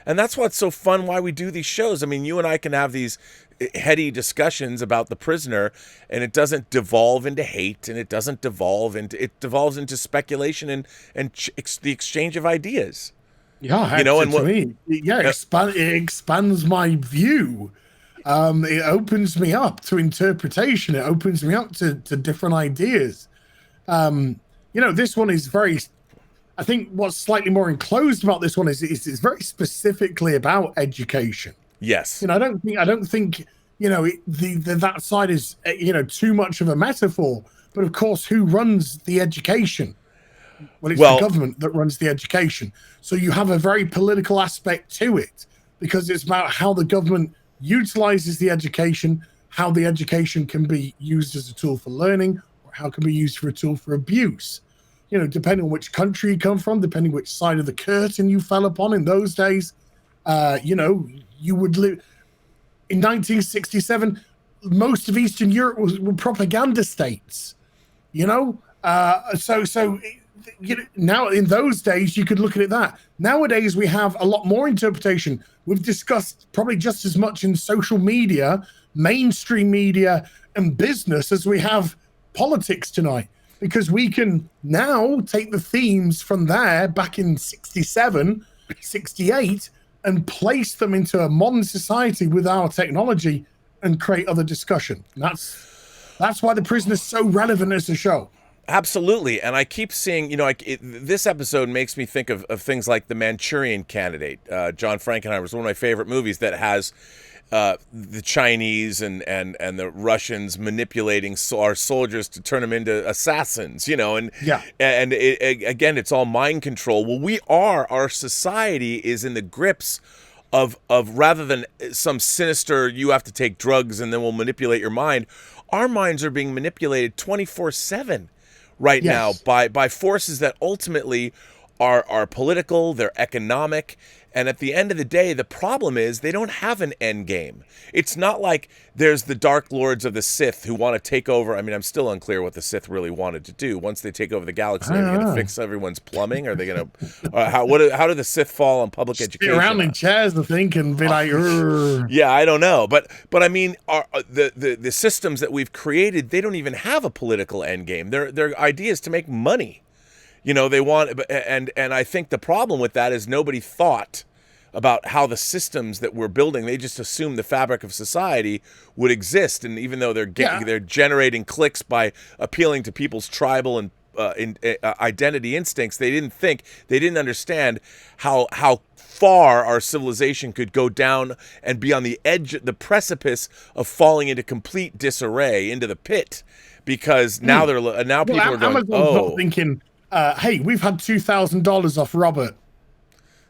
[SPEAKER 1] and that's what's so fun why we do these shows. I mean, you and I can have these heady discussions about The Prisoner, and it doesn't devolve into hate, and it devolves into speculation and the exchange of ideas.
[SPEAKER 2] Yeah, you know, and it expands my view. It opens me up to interpretation. It opens me up to different ideas. You know, this one is very. I think what's slightly more enclosed about this one is it's very specifically about education.
[SPEAKER 1] Yes.
[SPEAKER 2] You know, I don't think, you know, that side is, you know, too much of a metaphor. But of course, who runs the education? Well, it's the government that runs the education. So you have a very political aspect to it, because it's about how the government utilizes the education, how the education can be used as a tool for learning, or how it can be used for a tool for abuse. You know, depending on which country you come from, depending which side of the curtain you fell upon in those days, you know, you would live in 1967. Most of Eastern Europe were propaganda states, you know. So you know, now in those days you could look at it that. Nowadays we have a lot more interpretation. We've discussed probably just as much in social media, mainstream media, and business as we have politics tonight, because we can now take the themes from there back in 67, 68, and place them into a modern society with our technology and create other discussion. And that's why The Prisoner is so relevant as a show.
[SPEAKER 1] Absolutely. And I keep seeing, you know, this episode makes me think of things like The Manchurian Candidate. John Frankenheimer is one of my favorite movies that has the Chinese and the Russians manipulating our soldiers to turn them into assassins, you know, and again, it's all mind control. Well, our society is in the grips of rather than some sinister, you have to take drugs and then we'll manipulate your mind. Our minds are being manipulated 24/7 right now by forces that ultimately are political, they're economic. And at the end of the day, the problem is they don't have an end game. It's not like there's the Dark Lords of the Sith who want to take over. I mean, I'm still unclear what the Sith really wanted to do. Once they take over the galaxy, are they going to fix everyone's plumbing? Are they going to how do the Sith fall on public education?
[SPEAKER 2] Sit around in chairs, I think, and be like, Urgh.
[SPEAKER 1] Yeah, I don't know. But I mean, the systems that we've created, they don't even have a political end game. Their idea is to make money. You know, they want, and I think the problem with that is nobody thought about how the systems that we're building, they just assumed the fabric of society would exist. And even though they're generating clicks by appealing to people's tribal and identity instincts, they didn't understand how far our civilization could go down and be on the edge, the precipice of falling into complete disarray, into the pit, because now people are going,
[SPEAKER 2] Amazon's not thinking, hey, we've had $2,000 off Robert.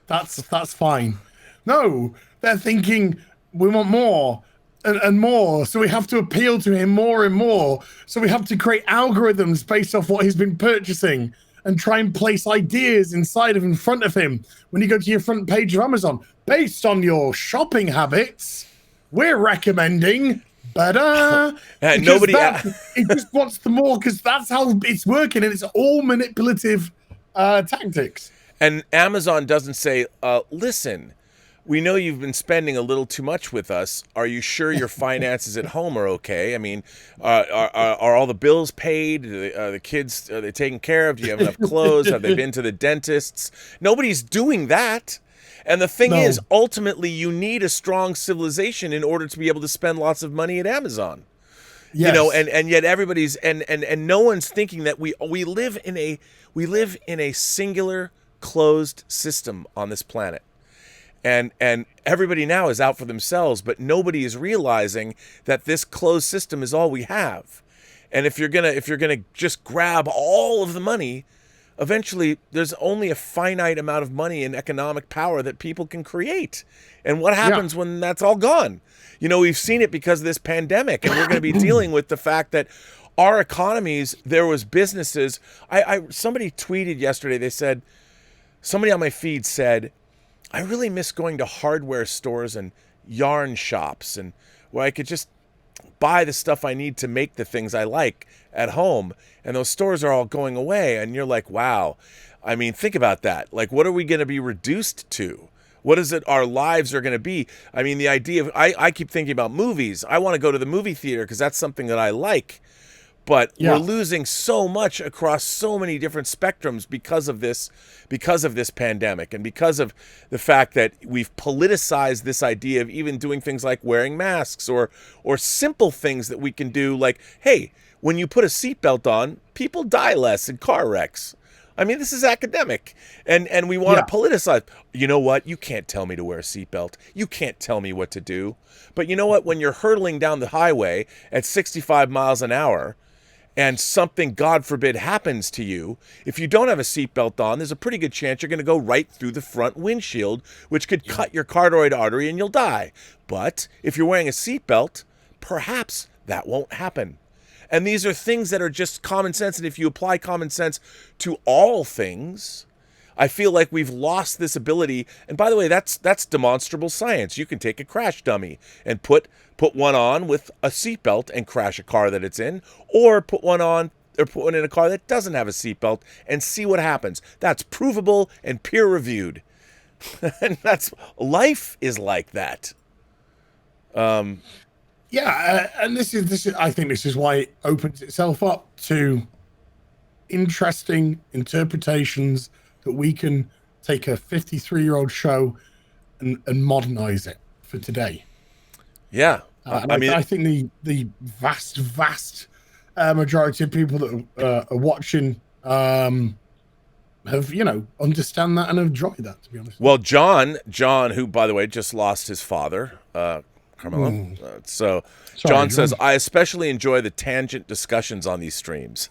[SPEAKER 2] That's fine. No, they're thinking we want more and more. So we have to appeal to him more and more. So we have to create algorithms based off what he's been purchasing and try and place ideas inside of in front of him. When you go to your front page of Amazon, based on your shopping habits, we're recommending but
[SPEAKER 1] nobody.
[SPEAKER 2] It just wants the more because that's how it's working, and it's all manipulative tactics.
[SPEAKER 1] And Amazon doesn't say, listen, we know you've been spending a little too much with us. Are you sure your finances at home are okay? I mean, are all the bills paid? Are the kids, are they taken care of? Do you have enough clothes? Have they been to the dentists? Nobody's doing that. And the thing is, ultimately, you need a strong civilization in order to be able to spend lots of money at Amazon. Yes. You know, and yet everybody's and no one's thinking that we live in a singular closed system on this planet. And everybody now is out for themselves, but nobody is realizing that this closed system is all we have. And if you're gonna just grab all of the money, eventually there's only a finite amount of money and economic power that people can create. And what happens when that's all gone? You know, we've seen it because of this pandemic, and we're going to be dealing with the fact that our economies, there was businesses. Somebody tweeted yesterday, they said, somebody on my feed said, I really miss going to hardware stores and yarn shops and where I could just buy the stuff I need to make the things I like at home. And those stores are all going away. And you're like, wow. I mean, think about that. Like, what are we going to be reduced to? What is it our lives are going to be? I mean, the idea of, I keep thinking about movies. I want to go to the movie theater because that's something that I like. But we're losing so much across so many different spectrums because of this pandemic, and because of the fact that we've politicized this idea of even doing things like wearing masks or simple things that we can do, like, hey, when you put a seatbelt on, people die less in car wrecks. I mean, this is academic, and we want to politicize. You know what? You can't tell me to wear a seatbelt. You can't tell me what to do. But you know what? When you're hurtling down the highway at 65 miles an hour, and something, God forbid, happens to you, if you don't have a seatbelt on, there's a pretty good chance you're going to go right through the front windshield, which could cut your carotid artery and you'll die. But if you're wearing a seatbelt, perhaps that won't happen. And these are things that are just common sense. And if you apply common sense to all things, I feel like we've lost this ability. And by the way, that's demonstrable science. You can take a crash dummy and put one on with a seatbelt and crash a car that it's in, or put one on or put one in a car that doesn't have a seatbelt and see what happens. That's provable and peer reviewed. And life is like that.
[SPEAKER 2] And this is I think this is why it opens itself up to interesting interpretations that we can take a 53-year-old show and modernize it for today.
[SPEAKER 1] Yeah.
[SPEAKER 2] I think the vast majority of people that are watching have, understand that and enjoy that, to be honest.
[SPEAKER 1] Well, John, who, by the way, just lost his father, Carmelo. John says, I especially enjoy the tangent discussions on these streams.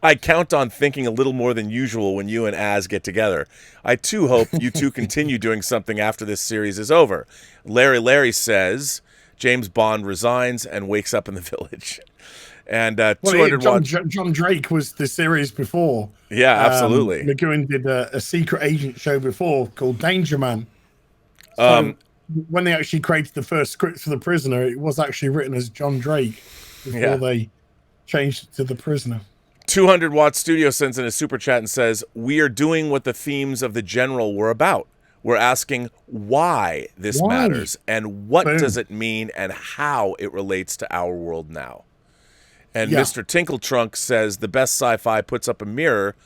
[SPEAKER 1] I count on thinking a little more than usual when you and Az get together. I too hope you two continue doing something after this series is over. Larry says, James Bond resigns and wakes up in the village. And 200
[SPEAKER 2] John Drake was the series before.
[SPEAKER 1] Yeah, absolutely.
[SPEAKER 2] McGoohan did a secret agent show before called Danger Man. So when they actually created the first script for The Prisoner, it was actually written as John Drake before they changed it to The Prisoner.
[SPEAKER 1] 200 Watt Studio sends in a super chat and says, we are doing what the themes of The General were about. We're asking why this matters and what does it mean and how it relates to our world now. And Mr. Tinkletrunk says the best sci-fi puts up a mirror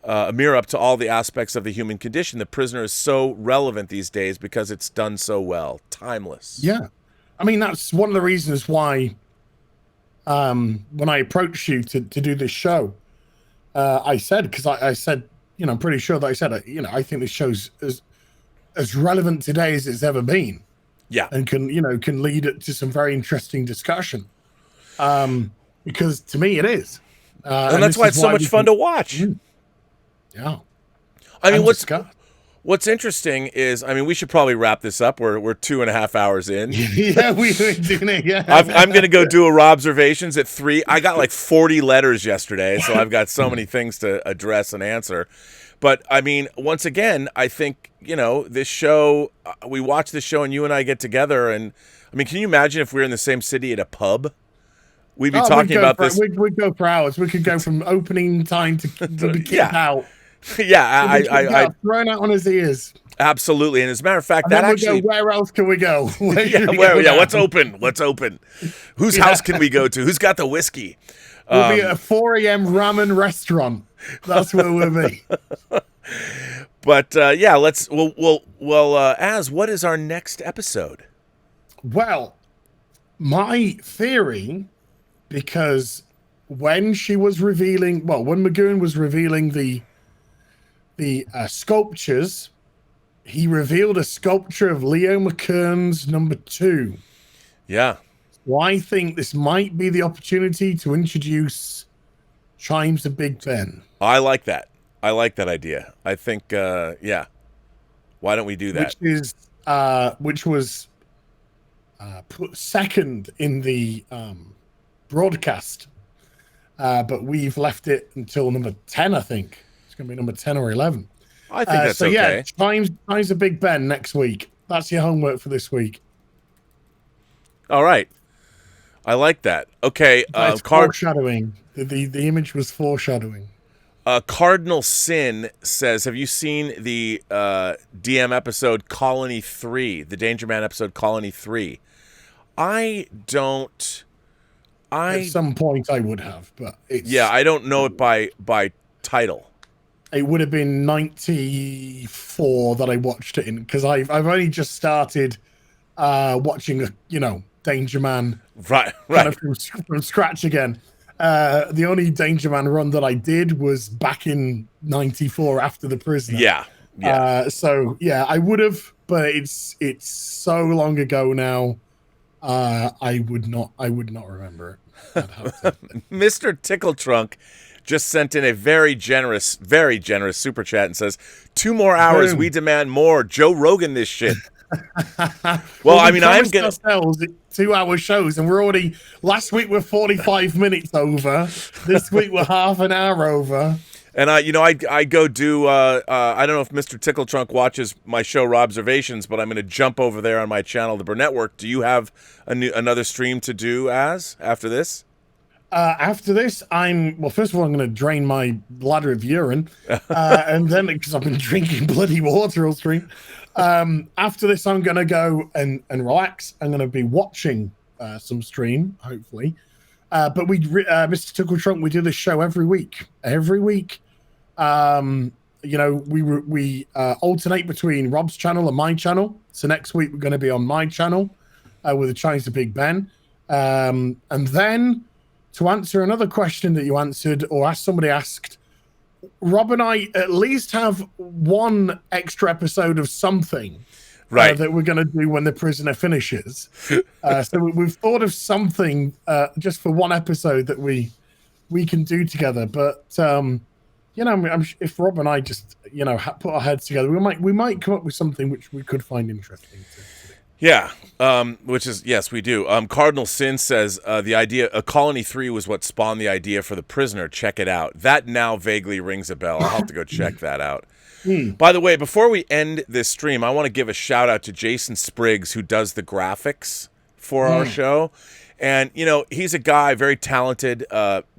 [SPEAKER 1] up to all the aspects of the human condition. The Prisoner is so relevant these days because it's done so well. Timeless.
[SPEAKER 2] Yeah. I mean, that's one of the reasons why when I approached you to do this show, I said, because I said, I'm pretty sure that I said, I think this show's as relevant today as it's ever been.
[SPEAKER 1] Yeah.
[SPEAKER 2] And can lead it to some very interesting discussion. Because to me it is.
[SPEAKER 1] And that's why it's so much fun to watch.
[SPEAKER 2] Yeah.
[SPEAKER 1] I mean, what's interesting is, we should probably wrap this up. We're 2.5 hours in.
[SPEAKER 2] Yeah, we're doing it. Yeah.
[SPEAKER 1] I'm going to go do a Robservations at 3. I got like 40 letters yesterday, so I've got so many things to address and answer. But I mean, once again, I think, this show, we watch this show and you and I get together, and I mean, can you imagine if we were in the same city at a pub? We'd be talking about this.
[SPEAKER 2] We'd go for hours. We could go from opening time to be kicked out.
[SPEAKER 1] Yeah, I
[SPEAKER 2] thrown out on his ears.
[SPEAKER 1] Absolutely. And as a matter of fact,
[SPEAKER 2] and
[SPEAKER 1] that
[SPEAKER 2] then
[SPEAKER 1] actually.
[SPEAKER 2] Where else can we go?
[SPEAKER 1] What's open? What's open? Whose house can we go to? Who's got the whiskey?
[SPEAKER 2] We'll be at a 4 a.m. ramen restaurant. That's where we'll be.
[SPEAKER 1] But Az, what is our next episode?
[SPEAKER 2] Well, my theory, because when McGoohan was revealing the sculptures, he revealed a sculpture of Leo McKern's number 2.
[SPEAKER 1] Yeah.
[SPEAKER 2] So I think this might be the opportunity to introduce Chimes of Big Ben.
[SPEAKER 1] I like that. I like that idea. I think, yeah. Why don't we do that?
[SPEAKER 2] Which was put second in the broadcast, but we've left it until number 10. I think it's going to be number 10 or 11.
[SPEAKER 1] I think that's okay.
[SPEAKER 2] Yeah, Chimes of Big Ben next week. That's your homework for this week.
[SPEAKER 1] All right. I like that. Okay.
[SPEAKER 2] Foreshadowing. The image was foreshadowing.
[SPEAKER 1] Cardinal Sin says, have you seen the DM episode Colony 3, the Danger Man episode Colony 3? I don't.
[SPEAKER 2] At some point I would have, but it's...
[SPEAKER 1] Yeah, I don't know it by title.
[SPEAKER 2] It would have been 94 that I watched it in, because I've only just started watching, Danger Man
[SPEAKER 1] right.
[SPEAKER 2] kind of from scratch again. The only Danger Man run that I did was back in 94 after The Prisoner.
[SPEAKER 1] Yeah.
[SPEAKER 2] So yeah, I would have, but it's so long ago now. I would not remember it.
[SPEAKER 1] Mr. Tickle Trunk just sent in a very generous super chat and says, 2 more hours. Boom. We demand more. Joe Rogan this shit. Well, I mean, I'm going to
[SPEAKER 2] 2-hour shows, and we're already, last week we're 45 minutes over. This week we're half an hour over.
[SPEAKER 1] And I go do, I don't know if Mr. Tickle Trunk watches my show Robservations, but I'm going to jump over there on my channel, the Burnettwork. Do you have another stream to do after this?
[SPEAKER 2] After this, first of all, I'm going to drain my bladder of urine, and then, because I've been drinking bloody water all stream. After this, I'm going to go and relax. I'm going to be watching some stream, hopefully. But Mr. Tickle Trunk, we do this show every week. Every week, we alternate between Rob's channel and my channel. So next week, we're going to be on my channel with the Chimes of Big Ben. And then, to answer another question that you answered, or somebody asked, Rob and I at least have one extra episode of something that we're going to do when The Prisoner finishes. So we've thought of something just for one episode that we can do together. But if Rob and I just put our heads together, we might come up with something which we could find interesting to do.
[SPEAKER 1] Yeah, which is, yes, we do. Cardinal Sin says the idea, Colony 3 was what spawned the idea for The Prisoner. Check it out. That now vaguely rings a bell. I'll have to go check that out. By the way, before we end this stream, I want to give a shout out to Jason Spriggs, who does the graphics for our show. And, he's a guy, very talented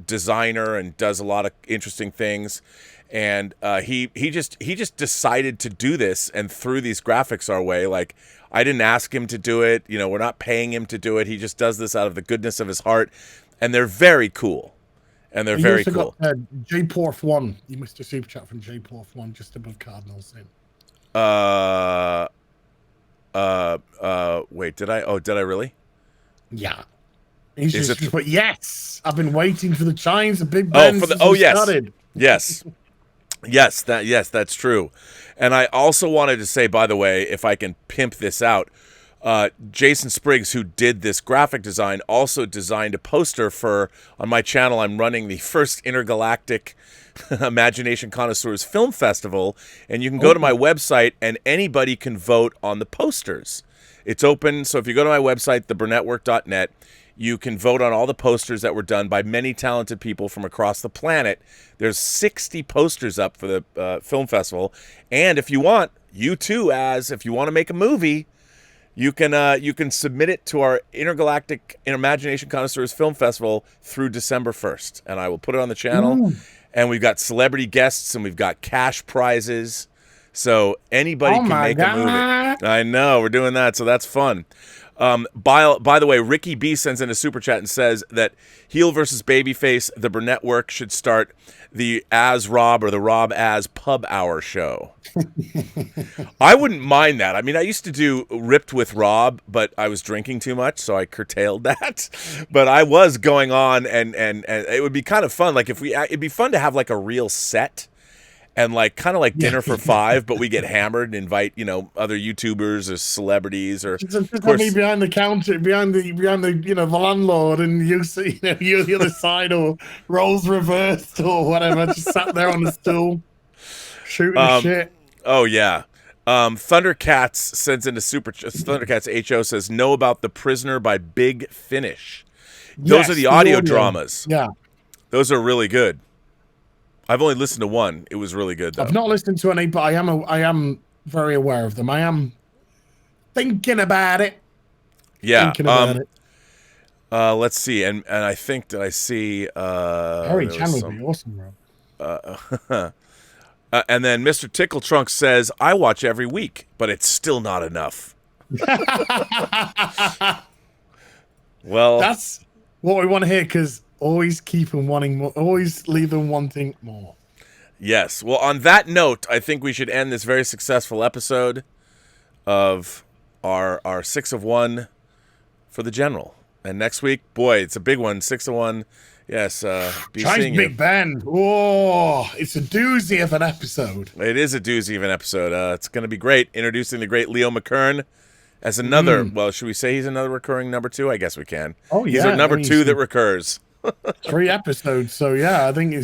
[SPEAKER 1] designer, and does a lot of interesting things. And he just decided to do this and threw these graphics our way. Like, I didn't ask him to do it. We're not paying him to do it. He just does this out of the goodness of his heart. And they're very cool. And they're very cool.
[SPEAKER 2] Got JPorf1. You missed a super chat from JPorf1 just above Cardinal Sin.
[SPEAKER 1] Wait, did I? Oh, did I really?
[SPEAKER 2] Yeah. He's just put, yes, I've been waiting for the Chimes of Big Ben
[SPEAKER 1] yes.
[SPEAKER 2] started.
[SPEAKER 1] Yes. Yes, that's true. And I also wanted to say, by the way, if I can pimp this out, Jason Spriggs, who did this graphic design, also designed a poster on my channel. I'm running the first Intergalactic Imagination Connoisseurs Film Festival, and you can go to my website, and anybody can vote on the posters. It's open, so if you go to my website, theburnettwork.net, You can vote on all the posters that were done by many talented people from across the planet. There's 60 posters up for the film festival. And if you want, if you want to make a movie, you can submit it to our Intergalactic Imagination Connoisseurs Film Festival through December 1st. And I will put it on the channel.
[SPEAKER 2] Ooh.
[SPEAKER 1] And we've got celebrity guests and we've got cash prizes. So anybody can make a movie. I know, we're doing that, so that's fun. By the way, Ricky B sends in a super chat and says that heel versus babyface, the Burnettwork should start the As Rob or the Rob As Pub Hour show. I wouldn't mind that. I mean, I used to do Ripped with Rob, but I was drinking too much, so I curtailed that. But I was going on, and it would be kind of fun. Like it'd be fun to have like a real set. And like kind of like Dinner for Five, but we get hammered and invite, other YouTubers or celebrities or
[SPEAKER 2] just of course, me behind the counter, behind the the landlord, and you see you're the other side, or roles reversed or whatever, just sat there on the stool shooting shit.
[SPEAKER 1] Oh yeah. Thundercats sends into Thundercats HO says know about The Prisoner by Big Finish. Those are the audio dramas.
[SPEAKER 2] Yeah.
[SPEAKER 1] Those are really good. I've only listened to one. It was really good, though.
[SPEAKER 2] I've not listened to any, but I am very aware of them. I am thinking about it.
[SPEAKER 1] Yeah.
[SPEAKER 2] Thinking about it.
[SPEAKER 1] Let's see. And I think that I see...
[SPEAKER 2] Harry Chan would be awesome, bro.
[SPEAKER 1] And then Mr. Tickle Trunk says, I watch every week, but it's still not enough. Well...
[SPEAKER 2] That's what we want to hear, because... always keep them wanting more. Always leave them wanting more.
[SPEAKER 1] Yes. Well, on that note, I think we should end this very successful episode of our 6 of 1 for the general. And next week, boy, it's a big one. 6 of 1. Yes. Be seeing
[SPEAKER 2] Big
[SPEAKER 1] you.
[SPEAKER 2] Ben. Oh, it's a doozy of an episode.
[SPEAKER 1] It is a doozy of an episode. It's going to be great. Introducing the great Leo McCurn as another. Well, should we say he's another recurring number 2? I guess we can.
[SPEAKER 2] Oh yeah,
[SPEAKER 1] he's our number 2 that recurs.
[SPEAKER 2] 3 episodes, so yeah, I think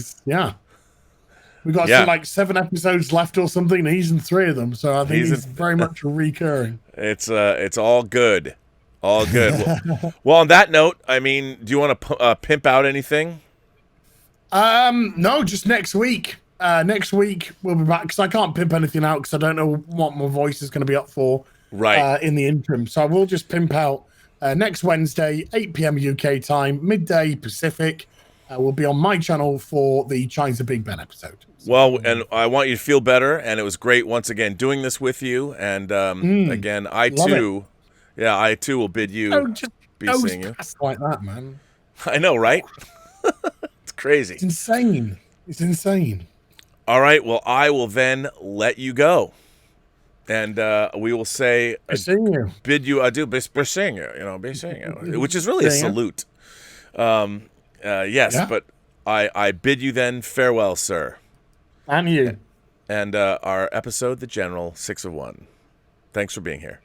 [SPEAKER 2] we got some, like 7 episodes left or something, and he's in 3 of them, so I think he's very much recurring.
[SPEAKER 1] It's all good, well, on that note, I mean, do you want to pimp out anything?
[SPEAKER 2] No, just next week. Next week we'll be back, because I can't pimp anything out because I don't know what my voice is going to be up for in the interim, so I will just pimp out. Next Wednesday, 8 p.m. UK time, midday Pacific, will be on my channel for the China's a Big Ben episode. So,
[SPEAKER 1] well, and I want you to feel better, and it was great once again doing this with you. And again, I too will bid you be seeing you.
[SPEAKER 2] Like that, man.
[SPEAKER 1] I know, right? It's crazy.
[SPEAKER 2] It's insane. It's insane.
[SPEAKER 1] All right, well, I will then let you go. And we will say, bid you adieu, be seeing you, which is really a salute. Yes, but I bid you then farewell, sir.
[SPEAKER 2] And you.
[SPEAKER 1] And our episode, The General, 6 of 1. Thanks for being here.